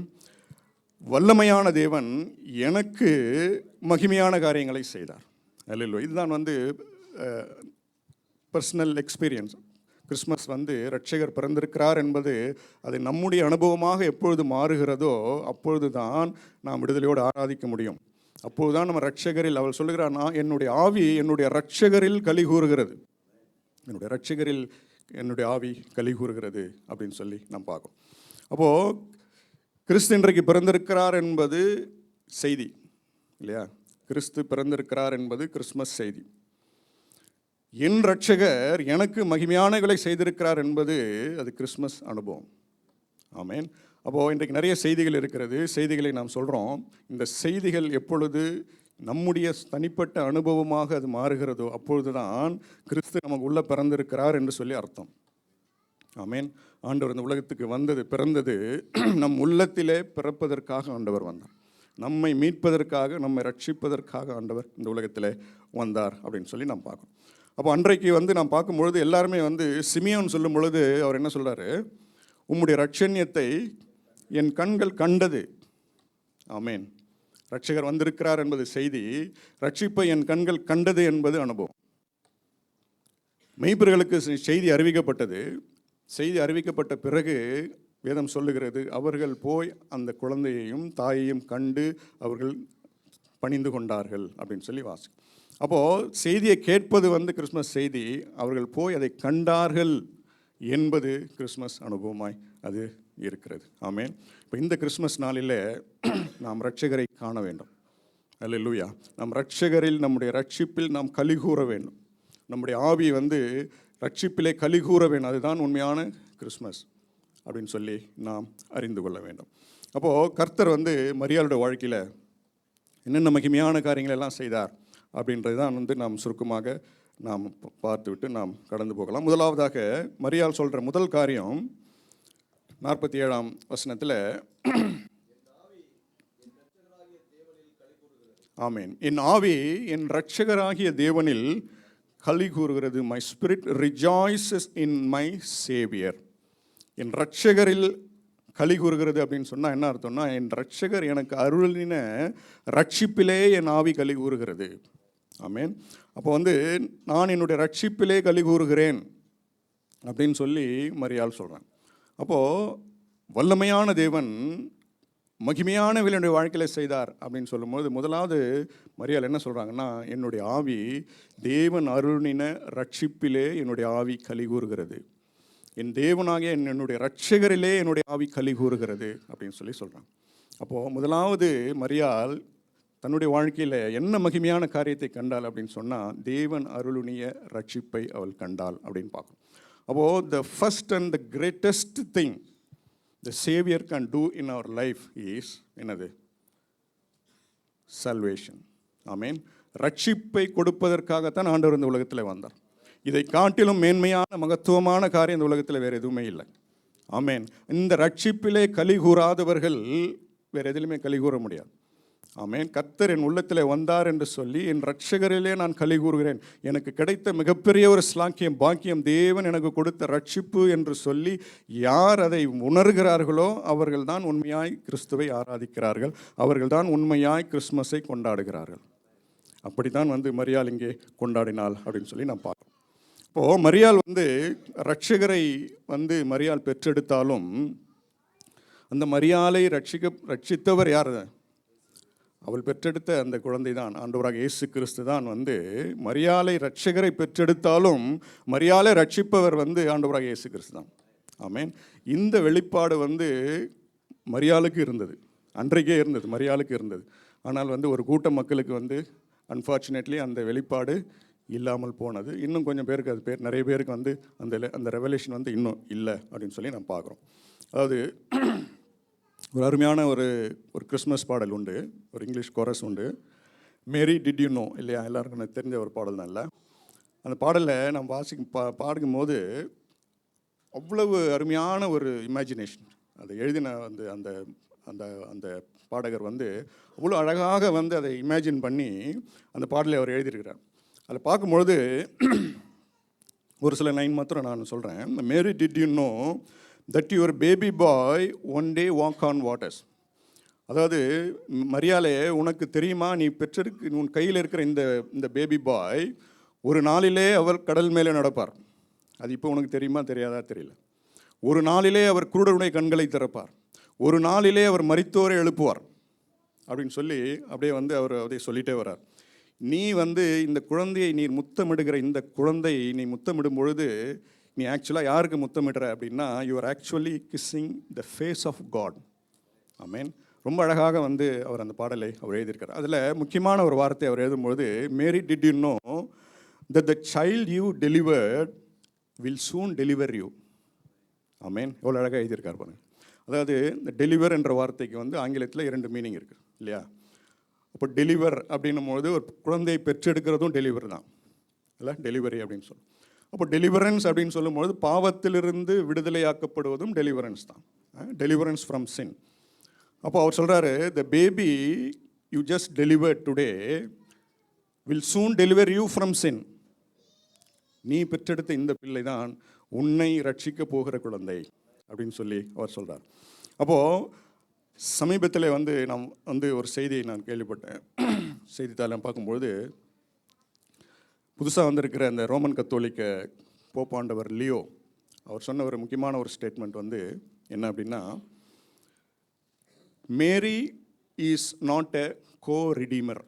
வல்லமையான தேவன் எனக்கு மகிமையான காரியங்களை செய்தார். அல்லேலூயா. இதுதான் வந்து பர்சனல் எக்ஸ்பீரியன்ஸ். கிறிஸ்மஸ் வந்து இரட்சகர் பிறந்திருக்கிறார் என்பது அது நம்முடைய அனுபவமாக எப்பொழுது மாறுகிறதோ அப்பொழுது தான் நாம் விடுதலையோடு ஆராதிக்க முடியும். அப்போது தான் நம்ம இரட்சகரில், அவள் சொல்லுகிறார், நான் என்னுடைய ஆவி என்னுடைய இரட்சகரில் களி கூறுகிறது, என்னுடைய இரட்சகரில் என்னுடைய ஆவி களி கூறுகிறது அப்படின்னு சொல்லி நாம் பார்க்கணும். அப்போது கிறிஸ்து இன்றைக்கு பிறந்திருக்கிறார் என்பது செய்தி இல்லையா, கிறிஸ்து பிறந்திருக்கிறார் என்பது கிறிஸ்மஸ் செய்தி. என் இரட்சகர் எனக்கு மகிமையானகளை செய்திருக்கிறார் என்பது அது கிறிஸ்மஸ் அனுபவம். ஆமேன். அப்போது இன்றைக்கு நிறைய செய்திகள் இருக்கிறது, செய்திகளை நாம் சொல்கிறோம். இந்த செய்திகள் எப்பொழுது நம்முடைய தனிப்பட்ட அனுபவமாக அது மாறுகிறதோ அப்பொழுது தான் கிறிஸ்து நமக்கு உள்ளே பிறந்திருக்கிறார் என்று சொல்லி அர்த்தம். ஆமேன். ஆண்டவர் இந்த உலகத்துக்கு பிறந்தது நம் உள்ளத்திலே பிறப்பதற்காக ஆண்டவர் வந்தார். நம்மை மீட்பதற்காக, நம்மை ரட்சிப்பதற்காக ஆண்டவர் இந்த உலகத்தில் வந்தார் அப்படின்னு சொல்லி நாம் பார்க்கணும். அப்போ அன்றைக்கு வந்து நாம் பார்க்கும்பொழுது எல்லாருமே வந்து சிமியோன் சொல்லும் பொழுது அவர் என்ன சொல்கிறாரு, உம்முடைய ரட்சண்யத்தை என் கண்கள் கண்டது. ஆமேன். ரட்சகர் வந்திருக்கிறார் என்பது செய்தி, ரட்சிப்பை என் கண்கள் கண்டது என்பது அனுபவம். மெய்ப்பர்களுக்கு செய்தி அறிவிக்கப்பட்டது. செய்தி அறிவிக்கப்பட்ட பிறகு வேதம் சொல்லுகிறது, அவர்கள் போய் அந்த குழந்தையையும் தாயையும் கண்டு அவர்கள் பணிந்து கொண்டார்கள் அப்படின்னு சொல்லி வாசி. அப்போது செய்தியை கேட்பது வந்து கிறிஸ்மஸ் செய்தி, அவர்கள் போய் அதை கண்டார்கள் என்பது கிறிஸ்மஸ் அனுபவமாய் அது இருக்கிறது. ஆமேன். இப்போ இந்த கிறிஸ்மஸ் நாளில் நாம் இரட்சகரை காண வேண்டும். அல்லேலூயா. நம் இரட்சகரில், நம்முடைய ரட்சிப்பில் நாம் களி கூற வேண்டும். நம்முடைய ஆவி வந்து ரட்சிப்பிலே களி கூற வேண்டும். அதுதான் உண்மையான கிறிஸ்மஸ் அப்படின்னு சொல்லி நாம் அறிந்து கொள்ள வேண்டும். அப்போது கர்த்தர் வந்து மரியாளுடைய வாழ்க்கையில் என்னென்ன மகிமையான காரியங்கள் எல்லாம் செய்தார் அப்படின்றது தான் வந்து நாம் சுருக்கமாக நாம் பார்த்துவிட்டு நாம் கடந்து போகலாம். முதலாவதாக மரியாள் சொல்கிற முதல் காரியம் 47ஆம் வசனத்தில், ஆமேன், என் ஆவி என் இரட்சகராகிய தேவனில் களி கூறுகிறது. My spirit rejoices in my saviour. என் இரட்சகரில் களி கூறுகிறது அப்படின்னு சொன்னால் என்ன அர்த்தம்னா, என் இரட்சகர் எனக்கு அருளின ரட்சிப்பிலே என் ஆவி களி கூறுகிறது. ஆமேன். அப்போ வந்து நான் என்னுடைய ரட்சிப்பிலே களி கூறுகிறேன் அப்படின்னு சொல்லி மரியாள் சொல்கிறேன். அப்போது வல்லமையான தேவன் மகிமையான என்னுடைய வாழ்க்கையில் செய்தார் அப்படின்னு சொல்லும்போது முதலாவது மரியாள் என்ன சொல்கிறாங்கன்னா, என்னுடைய ஆவி தேவன் அருளின ரட்சிப்பிலே என்னுடைய ஆவி களி கூறுகிறது, என் தேவனாகிய என்னுடைய இரட்சகரிலே என்னுடைய ஆவி களி கூறுகிறது அப்படின்னு சொல்லி சொல்கிறான். அப்போது முதலாவது மரியாள் தன்னுடைய வாழ்க்கையில் என்ன மகிமையான காரியத்தை கண்டாள் அப்படின்னு சொன்னால், தேவன் அருளுனிய ரட்சிப்பை அவள் கண்டாள் அப்படின்னு பார்க்கணும். அப்போது the first and the greatest thing the saviour can do in அவர் லைஃப் இஸ் என்னது? சல்வேஷன். ஆமேன். ரட்சிப்பை கொடுப்பதற்காகத்தான் ஆண்டவர் இந்த உலகத்தில் வந்தார். இதை காட்டிலும் மேன்மையான மகத்துவமான காரியம் இந்த உலகத்தில் வேறு எதுவுமே இல்லை. ஆமேன். இந்த ரட்சிப்பிலே களி கூறாதவர்கள் வேறு எதிலுமே களி கூற முடியாது. ஆமேன். கர்த்தர் என் உள்ளத்தில் வந்தார் என்று சொல்லி என் இரட்சகரிலே நான் களி கூறுகிறேன், எனக்கு கிடைத்த மிகப்பெரிய ஒரு ஸ்லாக்கியம், பாக்கியம், தேவன் எனக்கு கொடுத்த ரட்சிப்பு என்று சொல்லி யார் அதை உணர்கிறார்களோ அவர்கள் தான் உண்மையாய் கிறிஸ்துவை ஆராதிக்கிறார்கள், அவர்கள் தான் உண்மையாய் கிறிஸ்மஸை கொண்டாடுகிறார்கள். அப்படித்தான் வந்து மரியாள் இங்கே கொண்டாடினாள் அப்படின்னு சொல்லி நான் பார்க்குறோம். இப்போது மரியாள் வந்து இரட்சகரை வந்து மரியாள் பெற்றெடுத்தாலும் அந்த மரியாளை ரட்சித்தவர் யார்? அவள் பெற்றெடுத்த அந்த குழந்தை தான் ஆண்டவராக இயேசு கிறிஸ்து தான் வந்து மரியாளை இரட்சகரை பெற்றெடுத்தாலும் மரியாளை ரட்சிப்பவர் வந்து ஆண்டவராக இயேசு கிறிஸ்து தான். ஆமேன். இந்த வெளிப்பாடு வந்து மரியாளுக்கு இருந்தது, அன்றைக்கே இருந்தது, மரியாளுக்கு இருந்தது. ஆனால் வந்து ஒரு கூட்ட மக்களுக்கு வந்து அன்ஃபார்ச்சுனேட்லி அந்த வெளிப்பாடு இல்லாமல் போனது. இன்னும் கொஞ்சம் பேருக்கு அது நிறைய பேருக்கு வந்து அந்த ரெவலேஷன் வந்து இன்னும் இல்லை அப்படின்னு சொல்லி நம்ம பார்க்குறோம். அதாவது ஒரு அருமையான ஒரு கிறிஸ்மஸ் பாடல் உண்டு, ஒரு இங்கிலீஷ் கோரஸ் உண்டு, மேரி டிட் யூ நோ, இல்லையா? எல்லாருக்கும் எனக்கு தெரிஞ்ச ஒரு பாடல் தான். இல்லை, அந்த பாடலில் நம்ம பாடும் போது அவ்வளவு அருமையான ஒரு இமேஜினேஷன். அதை எழுதின வந்து அந்த அந்த அந்த பாடகர் வந்து அவ்வளோ அழகாக வந்து அதை இமேஜின் பண்ணி அந்த பாடலை அவர் எழுதியிருக்கிறார். அதில் பார்க்கும்பொழுது ஒரு சில லைன் மாத்திரம் நான் சொல்கிறேன். Mary did you know that your baby boy one day walk on waters. அதாவது மரியாளே, உனக்கு தெரியுமா, நீ உன் கையில் இருக்கிற இந்த பேபி பாய் ஒரு நாளிலே அவர் கடல் மேலே நடப்பார். அது இப்போ உனக்கு தெரியுமா தெரியாதா தெரியல. ஒரு நாளிலே அவர் குருடருடைய கண்களை திறப்பார். ஒரு நாளிலே அவர் மரித்தோரை எழுப்புவார் அப்படின்னு சொல்லி அப்படியே வந்து அவர் அப்படியே சொல்லிட்டே வர்றார். நீ வந்து இந்த குழந்தையை நீ முத்தமிடுகிற இந்த குழந்தையை நீ முத்தமிடும் பொழுது நீ ஆக்சுவலாக யாருக்கு முத்தமிடுற அப்படின்னா, you are actually kissing the face of God. Amen. ரொம்ப அழகாக வந்து அவர் அந்த பாடலை அவர் எழுதியிருக்கார். அதில் முக்கியமான ஒரு வார்த்தை அவர் எழுதும்பொழுது, Mary did you know that the child you delivered will soon deliver you. Amen. எவ்வளோ அழகாக எழுதியிருக்கார் பாருங்க. அதாவது இந்த டெலிவர் என்ற வார்த்தைக்கு வந்து ஆங்கிலத்தில் 2 மீனிங் இருக்குது, இல்லையா? அப்போ டெலிவர் அப்படின்னும் போது ஒரு குழந்தையை பெற்றெடுக்கிறதும் டெலிவர் தான், இல்லை? டெலிவரி அப்படின்னு சொல்லும். அப்போ டெலிவரன்ஸ் அப்படின்னு சொல்லும்போது பாவத்திலிருந்து விடுதலையாக்கப்படுவதும் டெலிவரன்ஸ் தான், டெலிவரன்ஸ் ஃப்ரம் சின். அப்போ அவர் சொல்கிறாரு, the baby you just deliver today will soon deliver you from sin. நீ பெற்றெடுத்த இந்த பிள்ளை தான் உன்னை ரட்சிக்க போகிற குழந்தை அப்படின்னு சொல்லி அவர் சொல்கிறார். அப்போது சமீபத்தில் வந்து நான் வந்து ஒரு செய்தியை நான் கேள்விப்பட்டேன். செய்தித்தாளை பார்க்கும்பொழுது புதுசாக வந்திருக்கிற அந்த ரோமன் கத்தோலிக்க போப்பாண்டவர் லியோ அவர் சொன்ன ஒரு முக்கியமான ஒரு ஸ்டேட்மெண்ட் வந்து என்ன அப்படின்னா, மேரி இஸ் நாட் எ கோ-ரிடீமர்.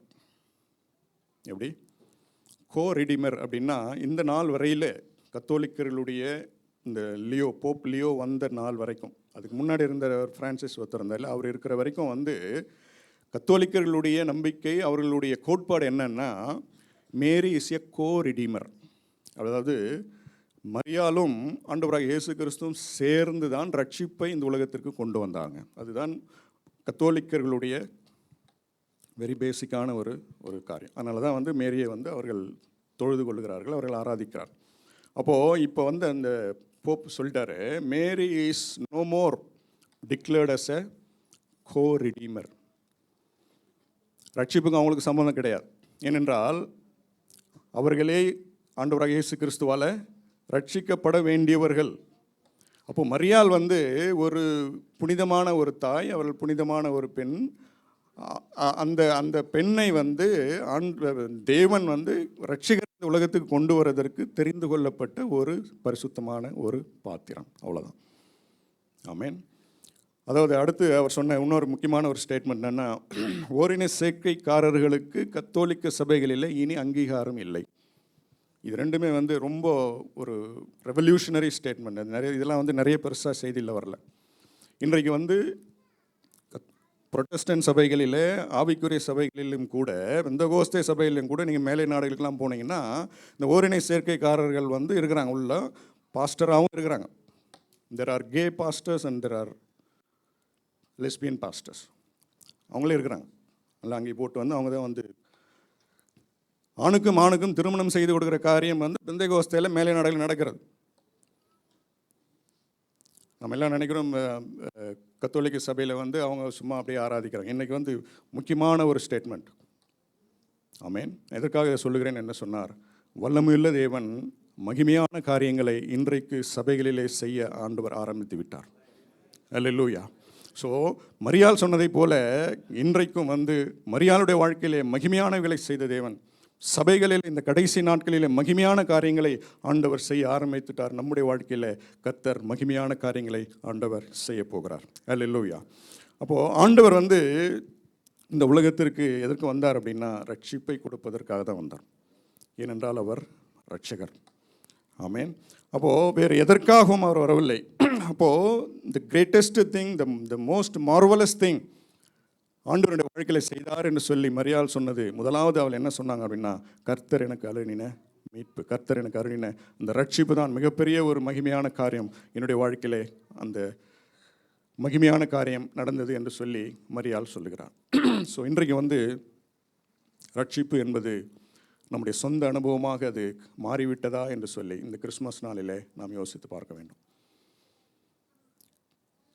எப்படி கோ-ரிடீமர் அப்படின்னா, இந்த நாள் வரையில் கத்தோலிக்கர்களுடைய இந்த போப் லியோ வந்த நாள் வரைக்கும், அதுக்கு முன்னாடி இருந்த பிரான்சிஸ் ஒருத்தர் அவர் இருக்கிற வரைக்கும் வந்து கத்தோலிக்கர்களுடைய நம்பிக்கை, அவர்களுடைய கோட்பாடு என்னன்னா, மேரி இஸ் எ கோ-ரிடீமர். அதாவது மரியாளும் ஆண்டவராக இயேசு கிறிஸ்துவும் சேர்ந்து தான் ரட்சிப்பை இந்த உலகத்திற்கு கொண்டு வந்தாங்க. அதுதான் கத்தோலிக்கர்களுடைய வெரி பேசிக்கான ஒரு காரியம். அதனால தான் வந்து மேரியை வந்து அவர்கள் தொழுது கொள்கிறார்கள், அவர்கள் ஆராதிக்கிறார். அப்போது இப்போ வந்து அந்த போப் சொல்லிட்டாரு, Mary is no more declared as a coredeemer. ரட்சிப்புக்கு அவங்களுக்கு சம்பந்தம் கிடையாது. ஏனென்றால் அவர்களே ஆண்டவராக இயேசு கிறிஸ்துவால் ரட்சிக்கப்பட வேண்டியவர்கள். அப்போ மரியாள் வந்து ஒரு புனிதமான ஒரு தாய், அவர்கள் புனிதமான ஒரு பெண். அந்த பெண்ணை வந்து தேவன் வந்து ரட்சிகர் உலகத்துக்கு கொண்டு வருவதற்கு தெரிந்து கொள்ளப்பட்ட ஒரு பரிசுத்தமான ஒரு பாத்திரம், அவ்வளோதான். ஆமேன். அதாவது அடுத்து அவர் சொன்ன இன்னொரு முக்கியமான ஒரு ஸ்டேட்மெண்ட் என்னன்னா, ஓரின சேர்க்கைக்காரர்களுக்கு கத்தோலிக்க சபைகளில் இனி அங்கீகாரம் இல்லை. இது ரெண்டுமே வந்து ரொம்ப ஒரு ரெவல்யூஷனரி ஸ்டேட்மெண்ட். இதெல்லாம் வந்து நிறைய பெருசாக செய்தியில் வரல. இன்றைக்கு வந்து புரொட்டஸ்டன்ட் சபைகளில், ஆவிக்குரிய சபைகளிலும் கூட, பெந்தகோஸ்தே சபையிலும் கூட நீங்கள் மேலை நாடுகளுக்கெல்லாம் போனீங்கன்னா இந்த ஓரினை சேர்க்கைக்காரர்கள் வந்து இருக்கிறாங்க, உள்ள பாஸ்டராகவும் இருக்கிறாங்க. There are K pastors and there are lesbian pastors. அவங்களே இருக்கிறாங்க. நல்லா அங்கே போட்டு வந்து அவங்க தான் வந்து ஆணுக்கும் ஆணுக்கும் திருமணம் செய்து கொடுக்குற காரியம் வந்து பெந்தகோஸ்தேல மேலை நாடுகள் நடக்கிறது. நம்ம எல்லாம் நினைக்கிறோம் கத்தோலிக்க சபையில் வந்து அவங்க சும்மா அப்படியே ஆராதிக்கிறாங்க. இன்றைக்கி வந்து முக்கியமான ஒரு ஸ்டேட்மெண்ட். ஆமேன். எதற்காக இதை சொல்லுகிறேன் என்ன சொன்னார், வல்லமையுள்ள தேவன் மகிமையான காரியங்களை இன்றைக்கு சபைகளிலே செய்ய ஆண்டவர் ஆரம்பித்து விட்டார். அல்லேலூயா. ஸோ மரியாள் சொன்னதை போல இன்றைக்கும் வந்து மரியாளுடைய வாழ்க்கையிலே மகிமையானவைகளை செய்த தேவன் சபைகளில் இந்த கடைசி நாட்களில் மகிமையான காரியங்களை ஆண்டவர் செய்ய ஆரம்பித்துட்டார். நம்முடைய வாழ்க்கையில் கர்த்தர் மகிமையான காரியங்களை ஆண்டவர் செய்ய போகிறார். அல்லேலூயா. அப்போது ஆண்டவர் வந்து இந்த உலகத்திற்கு எதற்கு வந்தார் அப்படின்னா, ரட்சிப்பை கொடுப்பதற்காக தான் வந்தார். ஏனென்றால் அவர் ரட்சகர். ஆமேன். அப்போது வேறு எதற்காகவும் அவர் வரவில்லை. அப்போது த greatest thing, the most marvellous thing ஆண்டவருடைய வாழ்க்கையில் செய்தார் என்று சொல்லி மரியாள் சொன்னது, முதலாவது அவள் என்ன சொன்னாங்க அப்படின்னா, கர்த்தர் எனக்கு அருளின மீட்பு, கர்த்தர் எனக்கு அருளின அந்த ரட்சிப்பு தான் மிகப்பெரிய ஒரு மகிமையான காரியம், என்னுடைய வாழ்க்கையிலே அந்த மகிமையான காரியம் நடந்தது என்று சொல்லி மரியாள் சொல்லுகிறார். ஸோ இன்றைக்கு வந்து ரட்சிப்பு என்பது நம்முடைய சொந்த அனுபவமாக அது மாறிவிட்டதா என்று சொல்லி இந்த கிறிஸ்மஸ் நாளிலே நாம் யோசித்து பார்க்க வேண்டும்.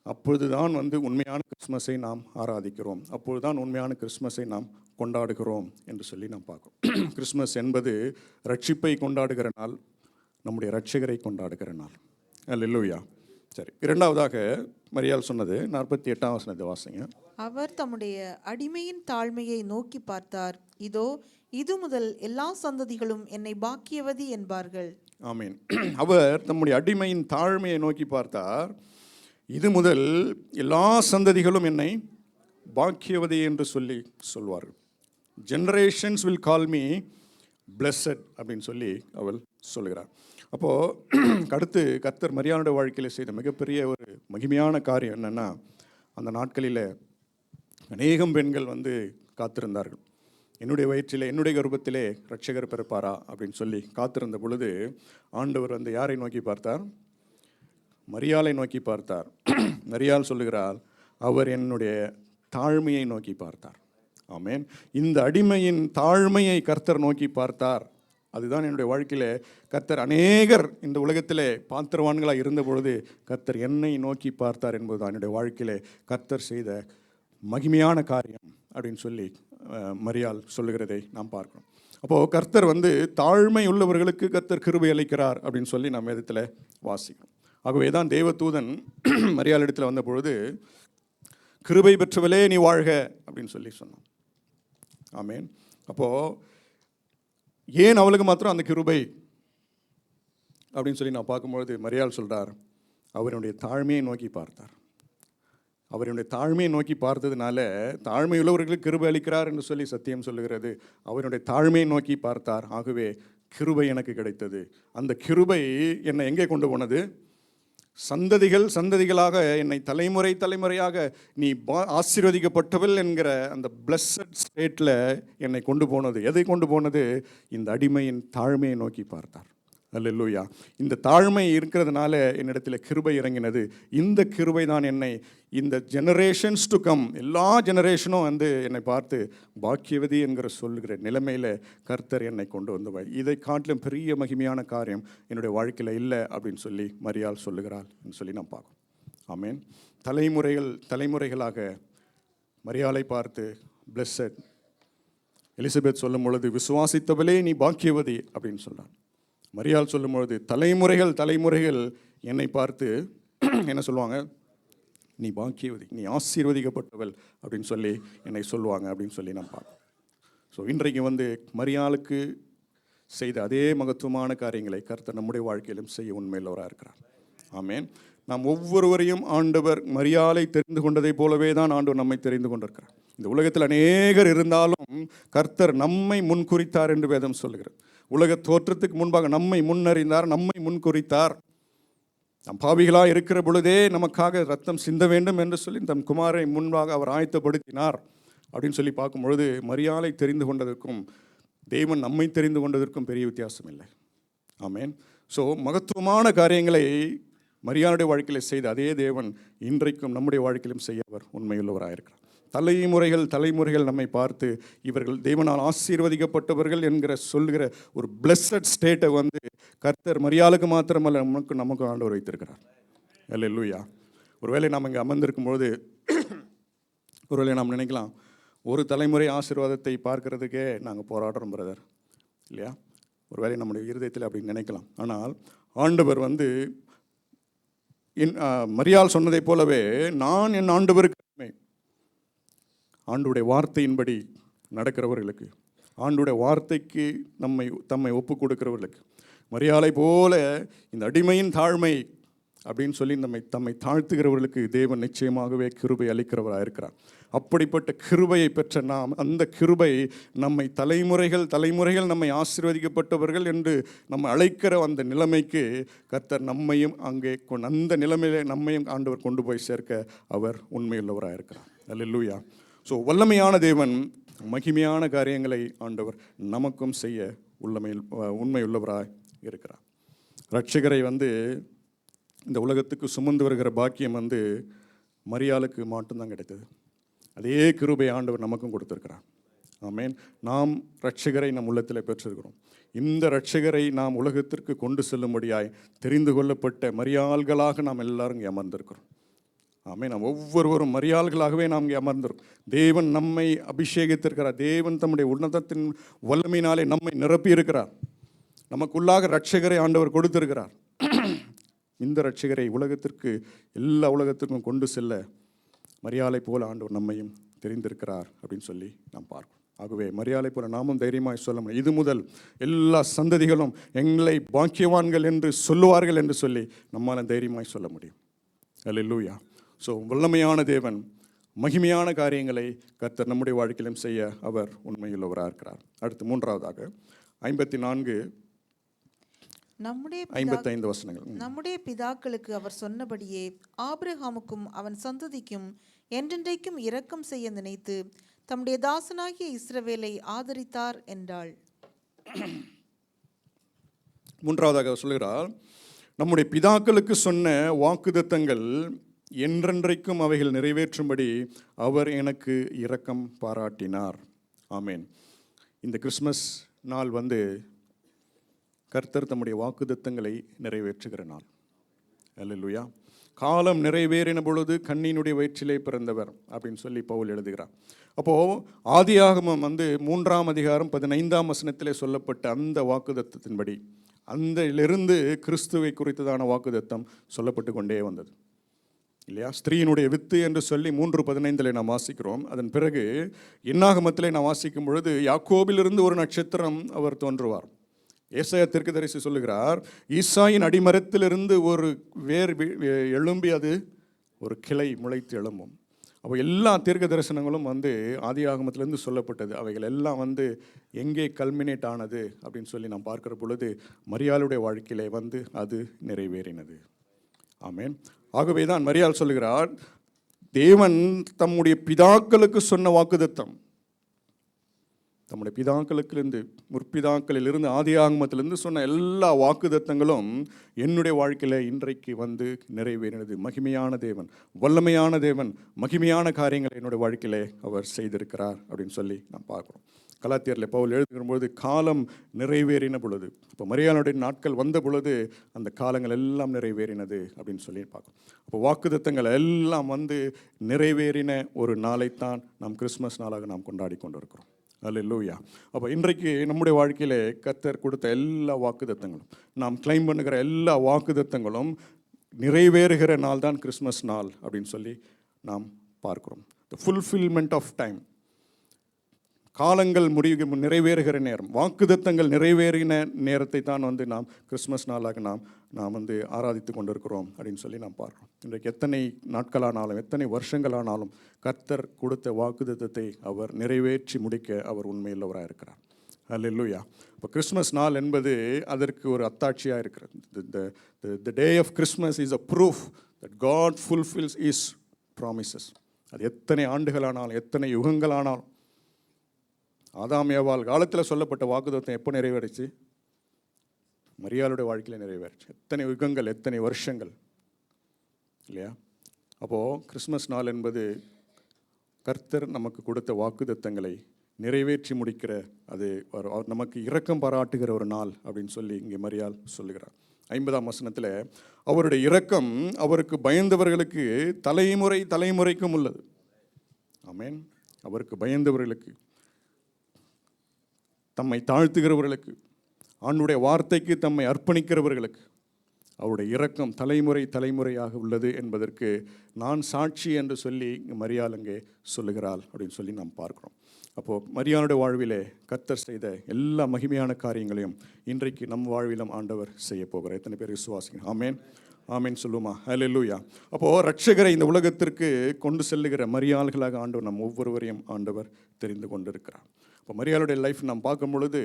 அப்பொழுதுதான் வந்து உண்மையான கிறிஸ்மஸை நாம் ஆராதிக்கிறோம், அப்பொழுதுதான் உண்மையான கிறிஸ்மஸை நாம் கொண்டாடுகிறோம் என்று சொல்லி நாம் பார்க்கிறோம். கிறிஸ்மஸ் என்பது ரட்சிப்பை கொண்டாடுகிற நாள், நம்முடைய இரட்சகரை கொண்டாடுகிற நாள். அல்லேலூயா. சரி, இரண்டாவதாக மரியாள் சொன்னது 48ஆம் வசனத்தை வாசிங்க. அவர் தம்முடைய அடிமையின் தாழ்மையை நோக்கி பார்த்தார், இதோ இது முதல் எல்லா சந்ததிகளும் என்னை பாக்கியவதி என்பார்கள். ஆமீன். அவர் தம்முடைய அடிமையின் தாழ்மையை நோக்கி பார்த்தார், இது முதல் எல்லா சந்ததிகளும் என்னை பாக்கியவதி என்று சொல்லி சொல்வார்கள். Generations will call me blessed அப்படின்னு சொல்லி அவள் சொல்கிறார். அப்போது அடுத்து கர்த்தர் மரியாளுடைய வாழ்க்கையில் செய்த மிகப்பெரிய ஒரு மகிமையான காரியம் என்னென்னா, அந்த நாட்களில் அநேகம் பெண்கள் வந்து காத்திருந்தார்கள். என்னுடைய வயிற்றிலே, என்னுடைய கர்ப்பத்திலே இரட்சகர் பிறப்பாரா அப்படின்னு சொல்லி காத்திருந்த பொழுது ஆண்டவர் வந்து யாரை நோக்கி பார்த்தார்? மரியாளை நோக்கி பார்த்தார். மரியாள் சொல்லுகிறாள், அவர் என்னுடைய தாழ்மையை நோக்கி பார்த்தார். ஆமென். இந்த அடிமையின் தாழ்மையை கர்த்தர் நோக்கி பார்த்தார். அதுதான் என்னுடைய வாழ்க்கையில் கர்த்தர் அநேகர் இந்த உலகத்திலே பாத்திரவான்களாக இருந்த பொழுது கர்த்தர் என்னை நோக்கி பார்த்தார் என்பதுதான் என்னுடைய வாழ்க்கையிலே கர்த்தர் செய்த மகிமையான காரியம் அப்படின்னு சொல்லி மரியாள் சொல்லுகிறதை நாம் பார்க்கிறோம். அப்போது கர்த்தர் வந்து தாழ்மை உள்ளவர்களுக்கு கர்த்தர் கிருபை அளிக்கிறார் அப்படின்னு சொல்லி நம்ம இடத்துல வாசிக்கிறோம். ஆகவே தான் தேவதூதன் மரியாள் இடத்துல வந்த பொழுது, கிருபை பெற்றவளே நீ வாழ்க அப்படின்னு சொல்லி சொன்னான். ஆமேன். அப்போது ஏன் அவளுக்கு மாத்திரம் அந்த கிருபை அப்படின்னு சொல்லி நான் பார்க்கும்பொழுது மரியாள் சொல்கிறார், அவருடைய தாழ்மையை நோக்கி பார்த்தார். அவருடைய தாழ்மையை நோக்கி பார்த்ததுனால, தாழ்மை உள்ளவர்களுக்கு கிருபை அளிக்கிறார் என்று சொல்லி சத்தியம் சொல்லுகிறது. அவருடைய தாழ்மையை நோக்கி பார்த்தார், ஆகவே கிருபை எனக்கு கிடைத்தது. அந்த கிருபை என்னை எங்கே கொண்டு போனது? சந்ததிகள் சந்ததிகளாக என்னை தலைமுறை தலைமுறையாக நீ ஆசீர்வதிக்கப்பட்டவள் என்கிற அந்த பிளஸட் ஸ்டேட்டில் என்னை கொண்டு போனது. எதை கொண்டு போனது? இந்த அடிமையின் தாழ்மையை நோக்கி பார்த்தார். அல்லேலூயா. இந்த தாழ்மை இருக்கிறதுனால என்னிடத்தில் கிருபை இறங்கினது. இந்த கிருபை தான் என்னை இந்த ஜெனரேஷன்ஸ் டு கம், எல்லா ஜெனரேஷனும் வந்து என்னை பார்த்து பாக்கியவதி என்கிற சொல்லுகிற நிலைமையில் கர்த்தர் என்னை கொண்டு வந்தவர். இதை காட்டிலும் பெரிய மகிமையான காரியம் என்னுடைய வாழ்க்கையில் இல்லை அப்படின்னு சொல்லி மரியாள் சொல்லுகிறாள் சொல்லி நான் பார்க்கணும். ஆமேன். தலைமுறைகளாக மரியாளை பார்த்து பிளஸட். எலிசபெத் சொல்லும் பொழுது, விசுவாசித்தவளே நீ பாக்கியவதி அப்படின்னு சொல்கிறான். மரியாள் சொல்லும் பொழுது, தலைமுறைகள் என்னை பார்த்து என்ன சொல்லுவாங்க? நீ பாக்கியவதி, நீ ஆசீர்வதிக்கப்பட்டவள் அப்படின்னு சொல்லி என்னை சொல்லுவாங்க அப்படின்னு சொல்லி நான் பார்ப்போம். ஸோ இன்றைக்கு வந்து மரியாளுக்கு செய்த அதே மகத்துவமான காரியங்களை கர்த்தர் நம்முடைய வாழ்க்கையிலும் செய்ய உண்மையுள்ளவராக இருக்கிறார். ஆமேன். நாம் ஒவ்வொருவரையும் ஆண்டவர் மரியாளை தெரிந்து கொண்டதை போலவே தான் ஆண்டவர் நம்மை தெரிந்து கொண்டிருக்கிறார். இந்த உலகத்தில் அநேகர் இருந்தாலும் கர்த்தர் நம்மை முன்குறித்தார் என்று வேதம் சொல்லுகிறது. உலக தோற்றத்துக்கு முன்பாக நம்மை முன்னறிந்தார், நம்மை முன்குறித்தார். நம் பாவிகளாக இருக்கிற பொழுதே நமக்காக ரத்தம் சிந்த வேண்டும் என்று சொல்லி தம் குமாரை முன்பாக அவர் ஆயத்தப்படுத்தினார் அப்படின்னு சொல்லி பார்க்கும் பொழுது மரியாளை தெரிந்து கொண்டதற்கும் தேவன் நம்மை தெரிந்து கொண்டதற்கும் பெரிய வித்தியாசம் இல்லை. ஆமேன். ஸோ மகத்துவமான காரியங்களை மரியாளுடைய வாழ்க்கையில் செய்த அதே தேவன் இன்றைக்கும் நம்முடைய வாழ்க்கையிலும் செய்ய அவர் உண்மையுள்ளவராக இருக்கிறார். தலைமுறைகள் நம்மை பார்த்து இவர்கள் தேவனால் ஆசீர்வதிக்கப்பட்டவர்கள் என்கிற சொல்லுகிற ஒரு பிளஸட் ஸ்டேட்டை வந்து கர்த்தர் மரியாளுக்கு மாத்திரமல்ல நமக்கு ஆண்டவர் வைத்திருக்கிறார். அல்லேலூயா. ஒருவேளை நாம் இங்கே அமர்ந்திருக்கும்போது ஒருவேளை நாம் நினைக்கலாம், ஒரு தலைமுறை ஆசீர்வாதத்தை பார்க்கறதுக்கே நாங்கள் போராடுறோம் பிரதர், இல்லையா? ஒருவேளை நம்முடைய இருதயத்தில் அப்படின்னு நினைக்கலாம். ஆனால் ஆண்டவர் வந்து மரியாள் சொன்னதை போலவே, நான் என் ஆண்டவருக்கு ஆண்டுடைய வார்த்தையின்படி நடக்கிறவர்களுக்கு, ஆண்டுடைய வார்த்தைக்கு தம்மை ஒப்பு கொடுக்கிறவர்களுக்கு, மரியாளை போல இந்த அடிமையின் தாழ்மை அப்படின்னு சொல்லி தம்மை தாழ்த்துகிறவர்களுக்கு தேவன் நிச்சயமாகவே கிருபை அளிக்கிறவராக இருக்கிறார். அப்படிப்பட்ட கிருபையை பெற்ற நாம், அந்த கிருபை நம்மை தலைமுறைகள் நம்மை ஆசீர்வதிக்கப்பட்டவர்கள் என்று நம்ம அழைக்கிற அந்த நிலைமைக்கு கர்த்தர் நம்மையும் அங்கே அந்த நிலைமையிலே நம்மையும் ஆண்டவர் கொண்டு போய் சேர்க்க அவர் உண்மையுள்ளவராக இருக்கிறார். அல்லேலூயா. ஸோ வல்லமையான தேவன் மகிமையான காரியங்களை ஆண்டவர் நமக்கும் செய்ய உண்மையுள்ளவராய் இருக்கிறார். ரட்சகரை இந்த உலகத்துக்கு சுமந்து வருகிற பாக்கியம் மரியாளுக்கு மட்டும்தான் கிடைத்தது. அதே கிருபை ஆண்டவர் நமக்கும் கொடுத்திருக்கிறார். ஆமென். நாம் ரட்சகரை நம் உள்ளத்தில் பெற்றிருக்கிறோம். இந்த ரட்சகரை நாம் உலகத்திற்கு கொண்டு செல்லும்படியாய் தெரிந்து கொள்ளப்பட்ட மரியாள்களாக நாம் எல்லாரும் இங்கே அமர்ந்திருக்கிறோம். ஆமென். நாம் ஒவ்வொருவரும் மரியாள்களாகவே நாம் இங்கே அமர்ந்திருக்கிறோம். தேவன் நம்மை அபிஷேகித்திருக்கிறார். தேவன் தம்முடைய உன்னதத்தின் வல்லமையினாலே நம்மை நிரப்பி இருக்கிறார். நமக்குள்ளாக ரட்சகரை ஆண்டவர் கொடுத்திருக்கிறார். இந்த ரட்சகரை உலகத்திற்கு எல்லா உலகத்திற்கும் கொண்டு செல்ல மரியாளை போல ஆண்டவர் நம்மையும் தெரிந்திருக்கிறார் அப்படின்னு சொல்லி நாம் பார்க்கிறோம். ஆகவே மரியாளை போல நாமும் தைரியமாய் சொல்ல முடியும். இது முதல் எல்லா சந்ததிகளும் எங்களை பாக்கியவான்கள் என்று சொல்லுவார்கள் என்று சொல்லி நம்மால் தைரியமாய் சொல்ல முடியும். அல்லேலூயா. ஸோ வல்லமையான தேவன் மகிமையான காரியங்களை கர்த்தர் நம்முடைய வாழ்க்கையிலும் செய்ய அவர் உண்மையுள்ளவராக இருக்கிறார். அடுத்து மூன்றாவதாக 54 55 வசனங்கள். நம்முடைய பிதாக்களுக்கு அவர் சொன்னபடியே ஆபிரகாமுக்கும் அவன் சந்ததிக்கும் என்றென்றைக்கும் இரக்கம் செய்ய நினைத்து தம்முடைய தாசனாகிய இஸ்ரவேலை ஆதரித்தார் என்றாள். மூன்றாவதாக சொல்கிறார், நம்முடைய பிதாக்களுக்கு சொன்ன வாக்குத்தத்தங்கள் என்றென்றைக்கும் அவைகள் நிறைவேற்றும்படி அவர் எனக்கு இரக்கம் பாராட்டினார். ஆமேன். இந்த கிறிஸ்மஸ் நாள் கர்த்தர் தம்முடைய வாக்குத்தத்தங்களை நிறைவேற்றுகிற நாள். அல்லேலூயா. காலம் நிறைவேறின பொழுது கண்ணியினுடைய வயிற்றிலே பிறந்தவர் அப்படின்னு சொல்லி பவுல் எழுதுகிறார். அப்போது ஆதியாகமம் 3ஆம் அதிகாரம் 15ஆம் வசனத்திலே சொல்லப்பட்ட அந்த வாக்குத்தத்தின்படி அந்திலிருந்து கிறிஸ்துவை குறித்ததான வாக்குத்தத்தம் சொல்லப்பட்டு கொண்டே வந்தது இல்லையா? ஸ்திரீயினுடைய வித்து என்று சொல்லி 3:15 நாம் வாசிக்கிறோம். அதன் பிறகு என்னாகமத்திலே நாம் வாசிக்கும் பொழுது யாக்கோபிலிருந்து ஒரு நட்சத்திரம் அவர் தோன்றுவார். ஏசாயா தீர்க்கதரிசி சொல்லுகிறார், ஈசாயின் அடிமரத்திலிருந்து ஒரு வேர் எழும்பி அது ஒரு கிளை முளைத்து எழும்பும். அப்போ எல்லா தீர்க்க தரிசனங்களும் ஆதியாகமத்திலிருந்து சொல்லப்பட்டது. அவைகள் எல்லாம் எங்கே கல்மினேட் ஆனது அப்படின்னு சொல்லி நாம் பார்க்கிற பொழுது மரியாளுடைய வாழ்க்கையிலே அது நிறைவேறினது. ஆமேன். ஆகவே தான் மரியாள் சொல்லுகிறார், தேவன் தம்முடைய பிதாக்களுக்கு சொன்ன வாக்குத்தத்தம், தம்முடைய பிதாக்களுக்கிலிருந்து முற்பிதாக்களிலிருந்து ஆதியாகமத்திலிருந்து சொன்ன எல்லா வாக்குத்தத்தங்களும் என்னுடைய வாழ்க்கையில் இன்றைக்கு நிறைவேறினது. மகிமையான தேவன், வல்லமையான தேவன், மகிமையான காரியங்களை என்னுடைய வாழ்க்கையிலே அவர் செய்திருக்கிறார் அப்படின்னு சொல்லி நாம் பார்க்குறோம். கலாத்தியரில் பவுல் எழுதுகிற பொழுது காலம் நிறைவேறின பொழுது, இப்போ மரியாளுடைய நாட்கள் வந்த பொழுது அந்த காலங்கள் எல்லாம் நிறைவேறினது அப்படின்னு சொல்லி பார்க்குறோம். அப்போ வாக்குத்தத்தங்கள் எல்லாம் நிறைவேறின ஒரு நாளைத்தான் நாம் கிறிஸ்மஸ் நாளாக நாம் கொண்டாடி கொண்டு இருக்கிறோம். அல்லேலூயா. அப்போ இன்றைக்கு நம்முடைய வாழ்க்கையிலே கர்த்தர் கொடுத்த எல்லா வாக்குத்தத்தங்களும், நாம் கிளைம் பண்ணுகிற எல்லா வாக்குத்தத்தங்களும் நிறைவேறுகிற நாள் தான் கிறிஸ்மஸ் நாள் அப்படின்னு சொல்லி நாம் பார்க்கிறோம். த ஃபுல்ஃபில்மெண்ட் ஆஃப் டைம், காலங்கள் நிறைவேறுகிற நேரம், வாக்குத்தத்தங்கள் நிறைவேறின நேரத்தை தான் நாம் கிறிஸ்மஸ் நாளாக நாம் ஆராதித்து கொண்டிருக்கிறோம் அப்படின்னு சொல்லி நாம் பார்க்கிறோம். இன்றைக்கு எத்தனை நாட்களானாலும் எத்தனை வருஷங்களானாலும் கர்த்தர் கொடுத்த வாக்குத்தத்தத்தை அவர் நிறைவேற்றி முடிக்க அவர் உண்மையுள்ளவராக இருக்கிறார். அல்லேலூயா. இப்போ கிறிஸ்மஸ் நாள் என்பது அதற்கு ஒரு அத்தாட்சியாக இருக்கிறது. The day of Christmas is a proof that God fulfills His promises. அது எத்தனை ஆண்டுகளானாலும் எத்தனை யுகங்களானாலும், ஆதாம் ஏவாள் காலத்தில் சொல்லப்பட்ட வாக்குத்தத்தம் எப்போ நிறைவேறிச்சு? மரியாளுடைய வாழ்க்கையில் நிறைவேறிச்சு. எத்தனை யுகங்கள், எத்தனை வருஷங்கள் இல்லையா? அப்போது கிறிஸ்மஸ் நாள் என்பது கர்த்தர் நமக்கு கொடுத்த வாக்குத்தத்தங்களை நிறைவேற்றி முடிக்கிற, அது நமக்கு இரக்கம் பாராட்டுகிற ஒரு நாள் அப்படின்னு சொல்லி இங்கே மரியாள் சொல்லுகிறார். 50ஆம் வசனத்தில் அவருடைய இரக்கம் அவருக்கு பயந்தவர்களுக்கு தலைமுறைக்கும் உள்ளது. ஆமென். அவருக்கு பயந்தவர்களுக்கு, தம்மை தாழ்த்துகிறவர்களுக்கு, ஆண்டுடைய வார்த்தைக்கு தம்மை அர்ப்பணிக்கிறவர்களுக்கு அவருடைய இரக்கம் தலைமுறையாக உள்ளது என்பதற்கு நான் சாட்சி என்று சொல்லி மரியாள் அங்கே சொல்லுகிறாள் அப்படின்னு சொல்லி நாம் பார்க்கிறோம். அப்போது மரியாளுடைய வாழ்விலே கர்த்தர் செய்த எல்லா மகிமையான காரியங்களையும் இன்றைக்கு நம் வாழ்விலும் ஆண்டவர் செய்ய போகிறார். எத்தனை பேர் விசுவாசிங்க? ஆமேன், ஆமேன் சொல்லுமா? ஹல்லேலூயா. அப்போது ரட்சகரை இந்த உலகத்திற்கு கொண்டு செல்லுகிற மரியாள்களாக ஆண்டவர் நம் ஒவ்வொருவரையும் ஆண்டவர் தெரிந்து கொண்டிருக்கிறார். இப்போ மரியாளுடைய லைஃப் நாம் பார்க்கும் பொழுது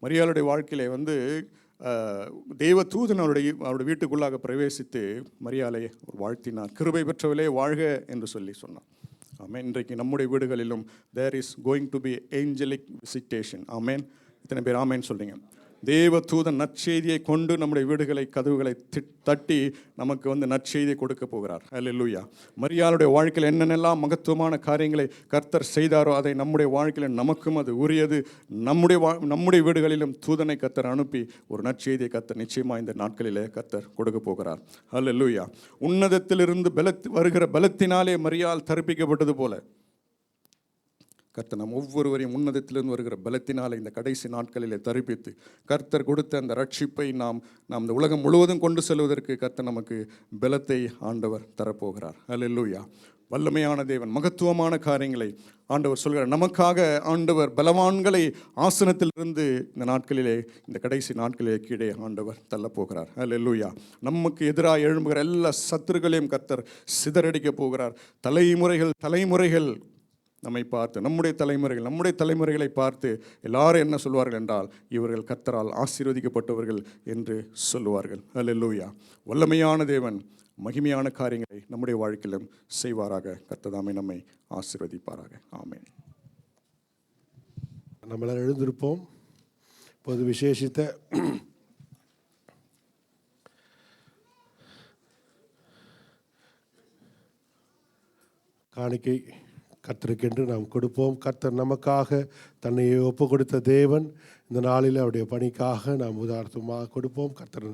மரியாளுடைய வாழ்க்கையிலே தெய்வ தூதன் அவருடைய வீட்டுக்குள்ளாக பிரவேசித்து மரியாளை வாழ்த்தினார். கிருபை பெற்றவளே வாழ்க என்று சொல்லி சொன்னார். ஆமென். இன்றைக்கு நம்முடைய வீடுகளிலும் there is going to be angelic visitation. Amen. இத்தனை பேர் ஆமென் சொல்றீங்க. தேவ தூதன் நற்செய்தியை கொண்டு நம்முடைய வீடுகளை கதவுகளை தட்டி நமக்கு நற்செய்தியை கொடுக்க போகிறார். அல்லேலூயா. மரியாளுடைய வாழ்க்கையில் என்னென்னலாம் மகத்துவமான காரியங்களை கர்த்தர் செய்தாரோ அதை நம்முடைய வாழ்க்கையில் நமக்கும் அது உரியது. நம்முடைய வீடுகளிலும் தூதனை கர்த்தர் அனுப்பி ஒரு நற்செய்தியை கர்த்தர் நிச்சயமாக இந்த நாட்களிலே கர்த்தர் கொடுக்க போகிறார். அல்லேலூயா. உன்னதத்திலிருந்து வருகிற பலத்தினாலே மரியாள் தரிப்பிக்கப்பட்டது போல கர்த்தர் நம் ஒவ்வொருவரையும் உன்னதத்திலிருந்து வருகிற பலத்தினாலே இந்த கடைசி நாட்களிலே தரிப்பித்து கர்த்தர் கொடுத்த அந்த ரட்சிப்பை நாம் இந்த உலகம் முழுவதும் கொண்டு செல்வதற்கு கர்த்தர் நமக்கு பலத்தை ஆண்டவர் தரப்போகிறார். அல்லேலூயா. வல்லமையான தேவன் மகத்துவமான காரியங்களை ஆண்டவர் சொல்கிறார். நமக்காக ஆண்டவர் பலவான்களை ஆசனத்திலிருந்து இந்த நாட்களிலே இந்த கடைசி நாட்களிலே கீழே ஆண்டவர் தள்ளப்போகிறார். அல்லேலூயா. நமக்கு எதிராக எழும்புகிற எல்லா சத்துருக்களையும் கர்த்தர் சிதறடிக்க போகிறார். தலைமுறைகள் நம்மை பார்த்து நம்முடைய தலைமுறைகளை பார்த்து எல்லாரும் என்ன சொல்வார்கள் என்றால், இவர்கள் கர்த்தரால் ஆசீர்வதிக்கப்பட்டவர்கள் என்று சொல்லுவார்கள். அல்லேலூயா. வல்லமையான தேவன் மகிமையான காரியங்களை நம்முடைய வாழ்க்கையிலும் செய்வாராக. கர்த்தர் தாமே நம்மை ஆசீர்வதிப்பாராக. ஆமென். நம்மளால் எழுந்திருப்போம். இப்போது விசேஷித்த காணிக்கை கர்த்தருக்கென்று நாம் கொடுப்போம். கர்த்தர் நமக்காக தன்னை ஒப்பு கொடுத்த தேவன். இந்த நாளில் அவருடைய பணிக்காக நாம் உதாரணமாக கொடுப்போம். கர்த்தர்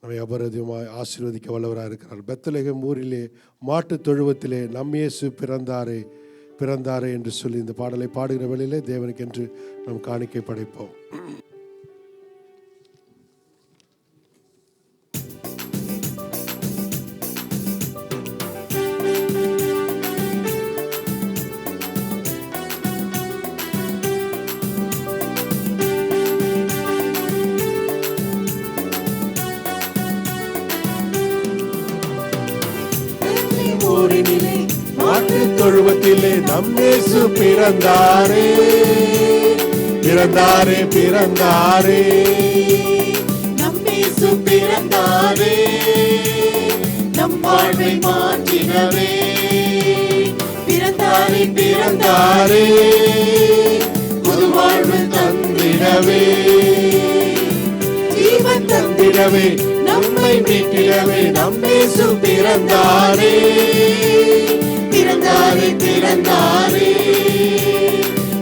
நம்மை அபரிதமாய் ஆசீர்வதிக்க வல்லவராக இருக்கிறார். பெத்லகேம் ஊரிலே மாட்டுத் தொழுவத்திலே நம் இயேசு பிறந்தாரே என்று சொல்லி இந்த பாடலை பாடுகிற வேளையிலே தேவனுக்கென்று நாம் காணிக்கை படைப்போம். தொழுவத்திலே நம் இயேசு பிறந்தாரே நம் இயேசு பிறந்தாரே நம் வாழ்வை மாற்றினரே பிறந்தாரே புது வாழ்வு தந்திடவே ஜீவன் தந்திடவே நம்மை மீட்டிடவே நம் இயேசு பிறந்தாரே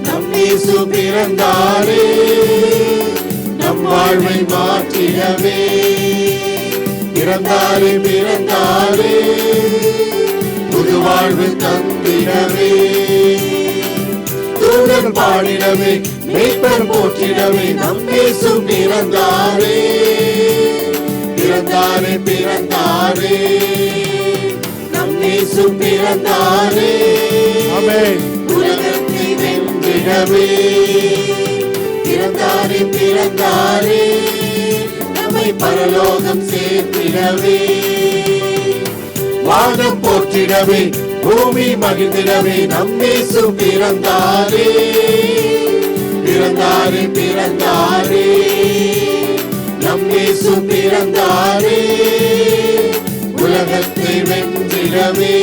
நம் இயேசு பிறந்தாரே நம் வாழ்வை மாற்றிடவே பிறந்தாரே புது வாழ்வு தந்திடவே தூதர் பாடிடவே மேய்ப்பர் போற்றிடவே நம் இயேசு பிறந்தாரே நம் இயேசு பிறந்தாரே. ஆமென். உலகத்தை வென்றிடவே பிறந்தாரே நம்மை பரலோகம் சேர்த்திடவே வானம் போற்றிடவே பூமி மகிழ்ந்திடவே நம் இயேசு பிறந்தாரே நம் இயேசு பிறந்தாரே உலகத்தை வென்றிடவே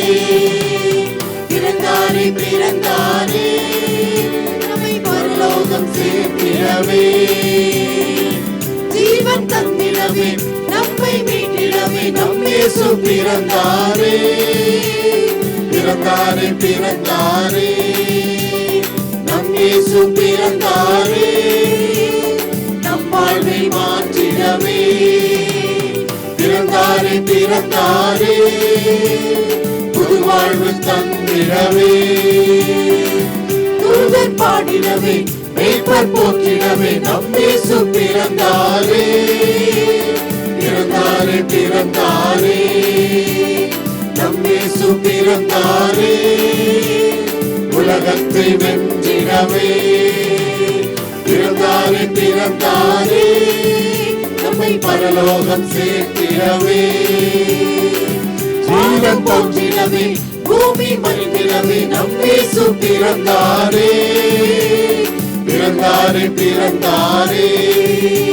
பிறந்தாரே நம்மை பரலோகம் சேர்த்திடவே ஜீவன் தந்திடவே நம்மை மீட்டிடவே நம் இயேசு பிறந்தாரே நம் இயேசு பிறந்தாரே நம் வாழ்வை மாற்றிடவே பிறந்தாரே புது வாழ்வு தந்திடவே தூதர் பாடிடவே மேய்ப்பர் போற்றிடவே நம் இயேசு பிறந்தாரே நம் இயேசு பிறந்தாரே உலகத்தை வென்றிடவே பிறந்தாரே நம்மை பரலோகம் சேர்த்திடவே ஜீவன் போற்றிடவே பூமி மகிழ்ந்திடவே நம் இயேசு பிறந்தாரே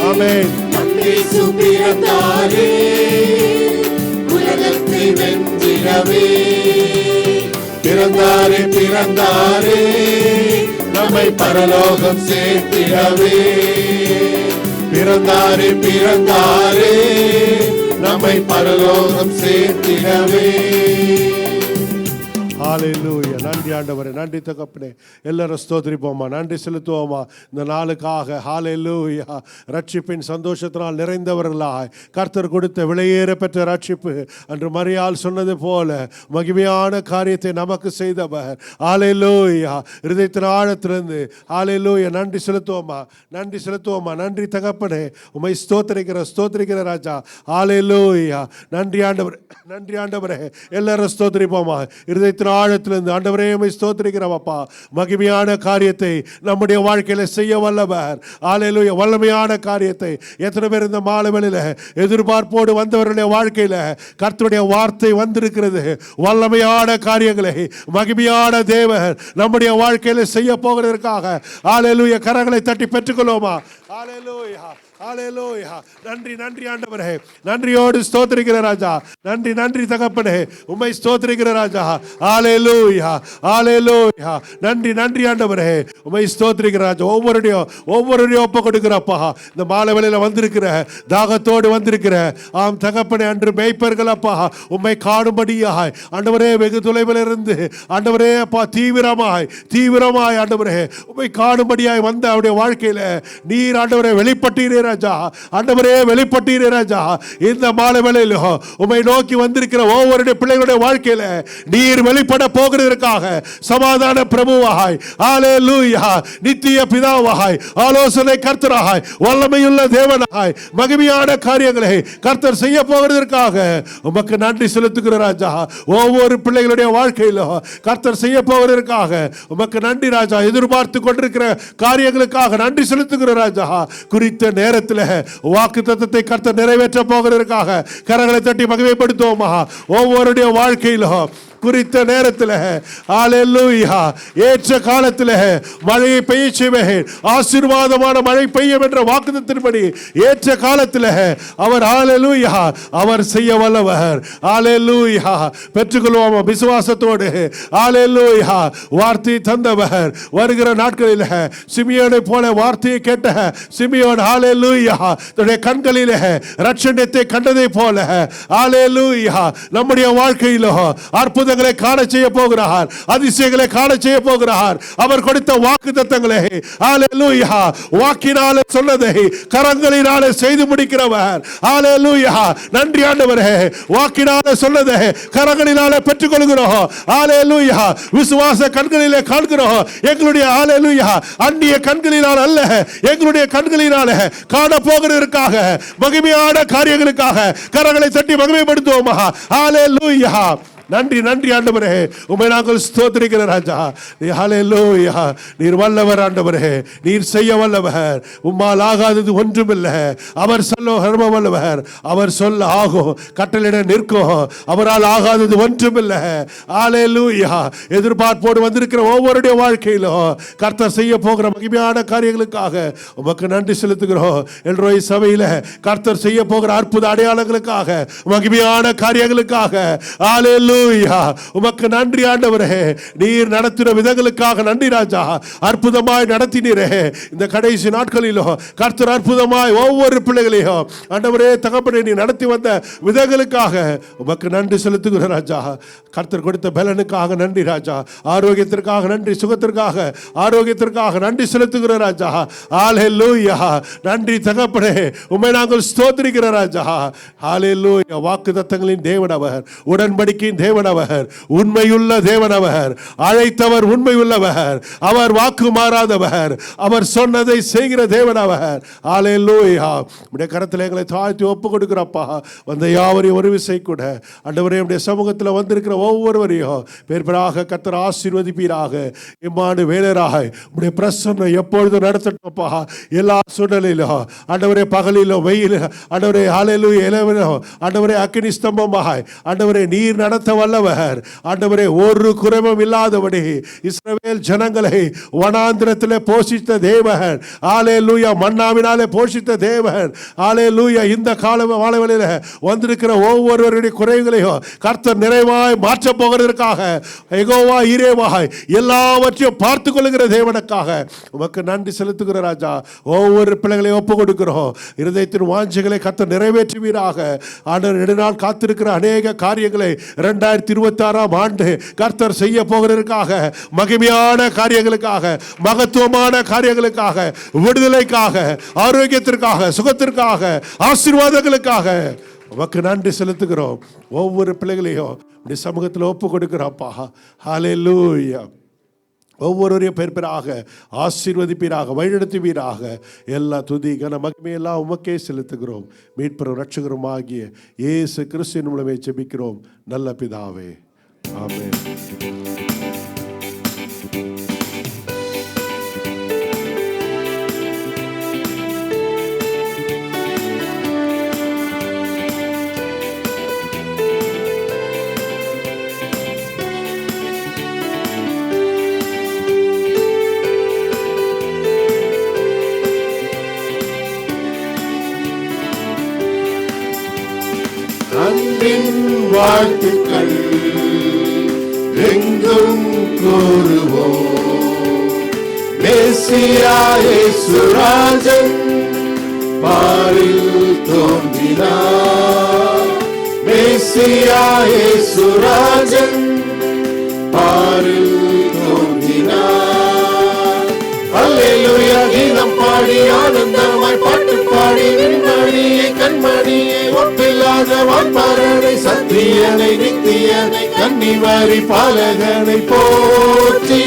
ஆமென். நம் இயேசு பிறந்தாரே உலகத்தை வென்றிடவே பிறந்தாரே நம்மை பரலோகம் சேர்த்திடவே. பிறந்தாரே பிறந்தாரே நம்மை பரலோகம் சேர்த்திடவே. ஹalleluya. நன்றி ஆண்டவரே, நன்றி தகப்பனே. எல்லாரும் ஸ்தோத்திரிப்போமா, நன்றி செலுத்துவோமா இந்த நாளுக்காக. ஹalleluya. ரட்சிப்பின் சந்தோஷத்தினால் நிறைந்தவர்களாய் கர்த்தர் கொடுத்த விலையேற பெற்ற ரட்சிப்பு அன்று மரியாள் சொன்னது போல மகிமையான காரியத்தை நமக்கு செய்தவர். ஹalleluya. இதயத்தின் ஆழத்திலிருந்து ஹalleluya நன்றி செலுத்துவோமா, நன்றி செலுத்துவோமா. நன்றி தகப்பனே, உம்மை ஸ்தோத்திரிக்கிற ராஜா. ஹalleluya. நன்றி ஆண்டவரே, நன்றி ஆண்டவரே. எல்லாரும் ஸ்தோத்திரிப்போமா இதயத்தின் ஆழத்திலிருந்து. ஆண்டவரே உம்மை ஸ்தோத்திரிக்கிறோம் அப்பா, மகிமையான காரியத்தை நம்முடைய வாழ்க்கையில செய்ய வல்லவர். ஹalleluya. வல்லமையான காரியத்தை எத்தனை பேர் இந்த மாலை வேளையில எதிர்பார்ப்போடு வந்தவர்களுடைய வாழ்க்கையில கர்த்தருடைய வார்த்தை வந்திருக்கிறது. வல்லமையான காரியங்களை மகிமையான தேவன் நம்முடைய வாழ்க்கையில செய்ய போகிறதற்காக ஹalleluya கரங்களை தட்டி பெற்றுக்கொள்வோமா. ஹalleluya, ஹalleluya. நன்றி நன்றி ஆண்டவரே, நன்றியோடு ஸ்தோத்திரிக்கிற ராஜா. நன்றி நன்றி தகப்பனே, உம்மை ஸ்தோத்திரிக்கிற ராஜா. ஹalleluya, ஹalleluya. நன்றி நன்றி ஆண்டவரே, உம்மை ஸ்தோத்திரிக்கிற ராஜா. ஒவ்வொருடைய ஒப்பு கொடுக்கிறப்பா. இந்த மாலை வேளையில வந்திருக்கிற தாகத்தோடு வந்திருக்கிற ஆம் தகப்பனே, அன்று மேய்ப்பர்கள் அப்பா உம்மை காணும்படியாய் ஆண்டவரே வெகு தொலைவில் இருந்து ஆண்டவரே அப்பா தீவிரமாய் ஆண்டவரே உம்மை காணும்படியாய் வந்த அவருடைய வாழ்க்கையில நீர் ஆண்டவரே வெளிப்பட்டீரே ராஜா. ஆண்டவரே வெளிப்பட்டீரே ராஜா. இந்த மாலை வேளையில உம்மை நோக்கி வந்திருக்கிற ஒவ்வொரு பிள்ளைகளுடைய வாழ்க்கையில நீர் வெளிப்பட போகிறதற்காக சமாதான பிரபுவாய் ஹalleluya நித்திய பிதாவாய் ஆலோசனை கர்த்தராய் வல்லமையுள்ள தேவனாய் மகிமையான காரியங்களை கர்த்தர் செய்ய போகிறதற்காக உமக்கு நன்றி செலுத்துகிற ராஜா. ஒவ்வொரு பிள்ளைகளுடைய வாழ்க்கையில கர்த்தர் செய்ய போகிறதற்காக உமக்கு நன்றி ராஜா. எதிர்பார்த்து கொண்டிருக்கிற காரியங்களுக்காக நன்றி செலுத்துகிற ராஜா. குறித்த நேரத்தில் வாக்குத்தத்தத்தை கர்த்தர் நிறைவேற்ற போகிறதற்காக கரங்களை தட்டி மகிமைப்படுத்துவோமா. ஒவ்வொருடைய வாழ்க்கையிலும் குறித்த நேரத்தில் ஹalleluya ஏற்ற காலத்தில் மழையை பெய்ய செய்வேன், ஆசீர்வாதமான மழை பெய்யும் என்ற வாக்குத்தத்தின்படி ஏற்ற காலத்தில் அவர் ஹalleluya அவர் செய்ய வல்லவர். ஹalleluya பெற்றுக்கொள்வோம் விசுவாசத்தோடு. ஹalleluya வார்த்தை தந்தவர். வருகிற நாட்களில் சிமியோனை போல வார்த்தையை கேட்ட சிமியோன் ஹalleluya தன்னுடைய கண்களில் ரட்சணத்தை கண்டதை போல ஹalleluya நம்முடைய வாழ்க்கையிலோ அற்புதங்களை காண செய்ய போகிறார், அதிசயங்களை காண செய்ய போகிறார். அவர் கொடுத்த வாக்குத்தத்தங்களை ஹalleluya வாக்கினாலே சொன்னதை கரங்களினாலே செய்து முடிக்கிறவர். ஹalleluya நன்றி ஆண்டவரே, வாக்கினாலே சொன்னதை கரங்களினாலே பெற்றுக்கொள்கிறோம். ஹalleluya விசுவாச கண்களிலே காண்கிறோம். எங்களுடைய ஹalleluya அந்நிய கண்களினால் அல்ல, எங்களுடைய கண்களினாலே காண போகிறதற்காக மகிமையான காரியங்களுக்காக கரங்களை தட்டி மகிமைப்படுத்துவோமா. ஹalleluya நன்றி நன்றி ஆண்டவரே, உம்மை நாங்கள் ஸ்தோத்திரிக்கிற ராஜா. ஹalleluya நீர் வல்லவர் ஆண்டவரே, நீர் செய்ய வல்லவர். உம்மால் ஆகாதது ஒன்றுமில்லை. அவர் சொல்ல சர்வ வல்லவர். அவர் சொல்ல ஆகும், கட்டளையிட நிற்கும். அவரால் ஆகாதது ஒன்றுமில்லை. ஹalleluya எதிர்பார்ப்போடு வந்திருக்கிற ஒவ்வொருடைய வாழ்க்கையிலும் கர்த்தர் செய்ய போகிற மகிமையான காரியங்களுக்காக உமக்கு நன்றி செலுத்துகிறோம். எல்ரோய் சபையில கர்த்தர் செய்ய போகிற அற்புத அடையாளங்களுக்காக மகிமையான காரியங்களுக்காக ஹalleluya உமக்கு நன்றி ஆண்டவரே. நீர் நடத்தின விதங்களுக்காக நன்றி ராஜா. அற்புதமாய் நடத்தினீரே. இந்த கடைசி நாட்களிலும் கர்த்தர் அற்புதமாய் ஒவ்வொரு பிள்ளைகளையும் ஆண்டவரே தகப்பனே நீ நடத்தி வந்த விதங்களுக்காக உமக்கு நன்றி செலுத்துகிற ராஜா. கர்த்தர் கொடுத்த பலனுக்காக நன்றி ராஜா. ஆரோக்கியத்திற்காக நன்றி, சுகத்திற்காக ஆரோக்கியத்திற்காக நன்றி செலுத்துகிற ராஜா. ஹalleluya நன்றி தகப்பனே, உம்மை நாங்கள் ஸ்தோத்திரிக்கிற ராஜா. ஹalleluya வாக்குத்தத்தங்களின் தேவன் அவர், உடன்படிக்கையின் தேவன் அவர், உண்மையுள்ள தேவன் அவர், அழைத்தவர் உண்மையுள்ளவர், அவர் வாக்கு மாறாதவர், அவர் சொன்னதை செய்கிற தேவன் அவர். ஹalleluya உம்முடைய கரத்தில் எங்களை தாழ்த்தி ஒப்பு கொடுக்கிறப்பா. வந்த யாவரையும் ஒரு விசை கூட ஆண்டவரே உம்முடைய சமூகத்தில் வந்திருக்கிற ஒவ்வொருவரையும் பேர்பராக கர்த்தர் ஆசீர்வதிப்பீராக. இம்மாண்டு வேலராய் உம்முடைய பிரசன்னம் எப்பொழுதும் நடத்தட்டப்பா. எல்லா சூழ்நிலையிலும் ஆண்டவரே, பகலிலும் வெயில் ஆண்டவரே ஹalleluya இளவிலும் ஆண்டவரே அக்கினி ஸ்தம்பமாய் ஆண்டவரே நீர் நடத்த வல்லவர். ஆண்டவரே, ஒரு குறைவும் இல்லாதபடி இஸ்ரவேல் ஜனங்களை வனாந்திரத்திலே போஷித்த தேவன். ஹalleluya. மன்னாவினாலே போஷித்த தேவன். ஹalleluya. இந்த காலவெளியில வந்திருக்கிற ஒவ்வொருவருடைய குறைகளையும் கர்த்தர் நிறைவாய் மாற்ற போகிறதற்காக யெகோவா ஈரேவாய் எல்லாவற்றையும் பார்த்து கொள்ளுகிற தேவனுக்காக உமக்கு நன்றி செலுத்துகிற ராஜா. ஒவ்வொரு பிள்ளைகளையும் ஒப்பு கொடுக்கிறோம். இருதயத்தின் வாஞ்சைகளை கர்த்தர் நிறைவேற்றுவீராக. ஆண்டவர் நெடுநாள் காத்திருக்கிற அநேக காரியங்களை 2026ஆம் ஆண்டு கர்த்தர் செய்ய போகிறதற்காக, மகிமையான காரியங்களுக்காக, மகத்துவமான காரியங்களுக்காக, விடுதலைக்காக, ஆரோக்கியத்திற்காக, சுகத்திற்காக, ஆசீர்வாதங்களுக்காக உமக்கு நன்றி செலுத்துகிறோம். ஒவ்வொரு பிள்ளைகளையும் உடைய சமூகத்தில் ஒப்பு கொடுக்கிறோம்ப்பா. ஹல்லேலூயா. ஒவ்வொருவரையும் பேர் பேராக ஆசீர்வதிப்பீராக, வழிநடத்துவீராக. எல்லா துதி கன மகிமையெல்லாம் உமக்கே செலுத்துகிறோம். மீட்பரும் ரட்சகரும் ஆகிய இயேசு கிறிஸ்துவின் மூலமே ஜெபிக்கிறோம் நல்ல பிதாவே. ஆமென். அன்பின் வாழ்த்துக்கள் எங்கும் கூறுவோம். மெசியா இயேசுராஜன் பாரில் தோன்றினார். மெசியா இயேசுராஜன் பாரில் தோன்றினார். அல்லேலூயா கீதம் பாடி ஆனந்தமாய் பாட்டு பாடி விண்மணியை கண்மணியை ஒப்பில்லாத வான்பாரனை சத்தியனை நித்தியனை கன்னிமரி பாலகனை போற்றி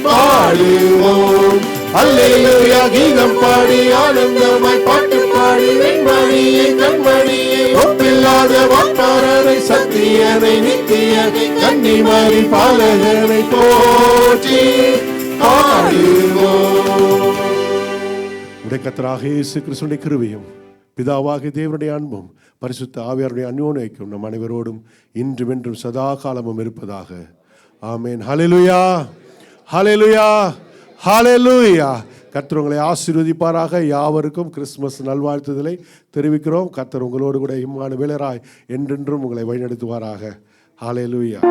பாடுவோம். அல்லேலூயா கீதம் பாடி ஆனந்தமாய் பாட்டு பாடி விண்மணியை கண்மணியை ஒப்பில்லாத வான்பாரனை சத்தியனை நித்தியனை கன்னிமரி பாலகனை போற்றி பாடுவோம். உடைய கர்த்தராக இயேசு கிறிஸ்துவின் கிருபையும் பிதாவாகிய தேவனுடைய அன்பும் பரிசுத்த ஆவியாருடைய அந்யோன்யம் நம் அனைவரோடும் இன்றும் என்றும் சதா காலமும் இருப்பதாக. ஆமென். ஹல்லேலூயா, ஹல்லேலூயா, ஹல்லேலூயா. கர்த்தர் உங்களை ஆசீர்வதிப்பாராக. யாவருக்கும் கிறிஸ்துமஸ் நல்வாழ்த்துதலை தெரிவிக்கிறோம். கர்த்தர் உங்களோடு கூட இம்மானுவேலராய் என்றென்றும் உங்களை வழிநடத்துவாராக. ஹல்லேலூயா.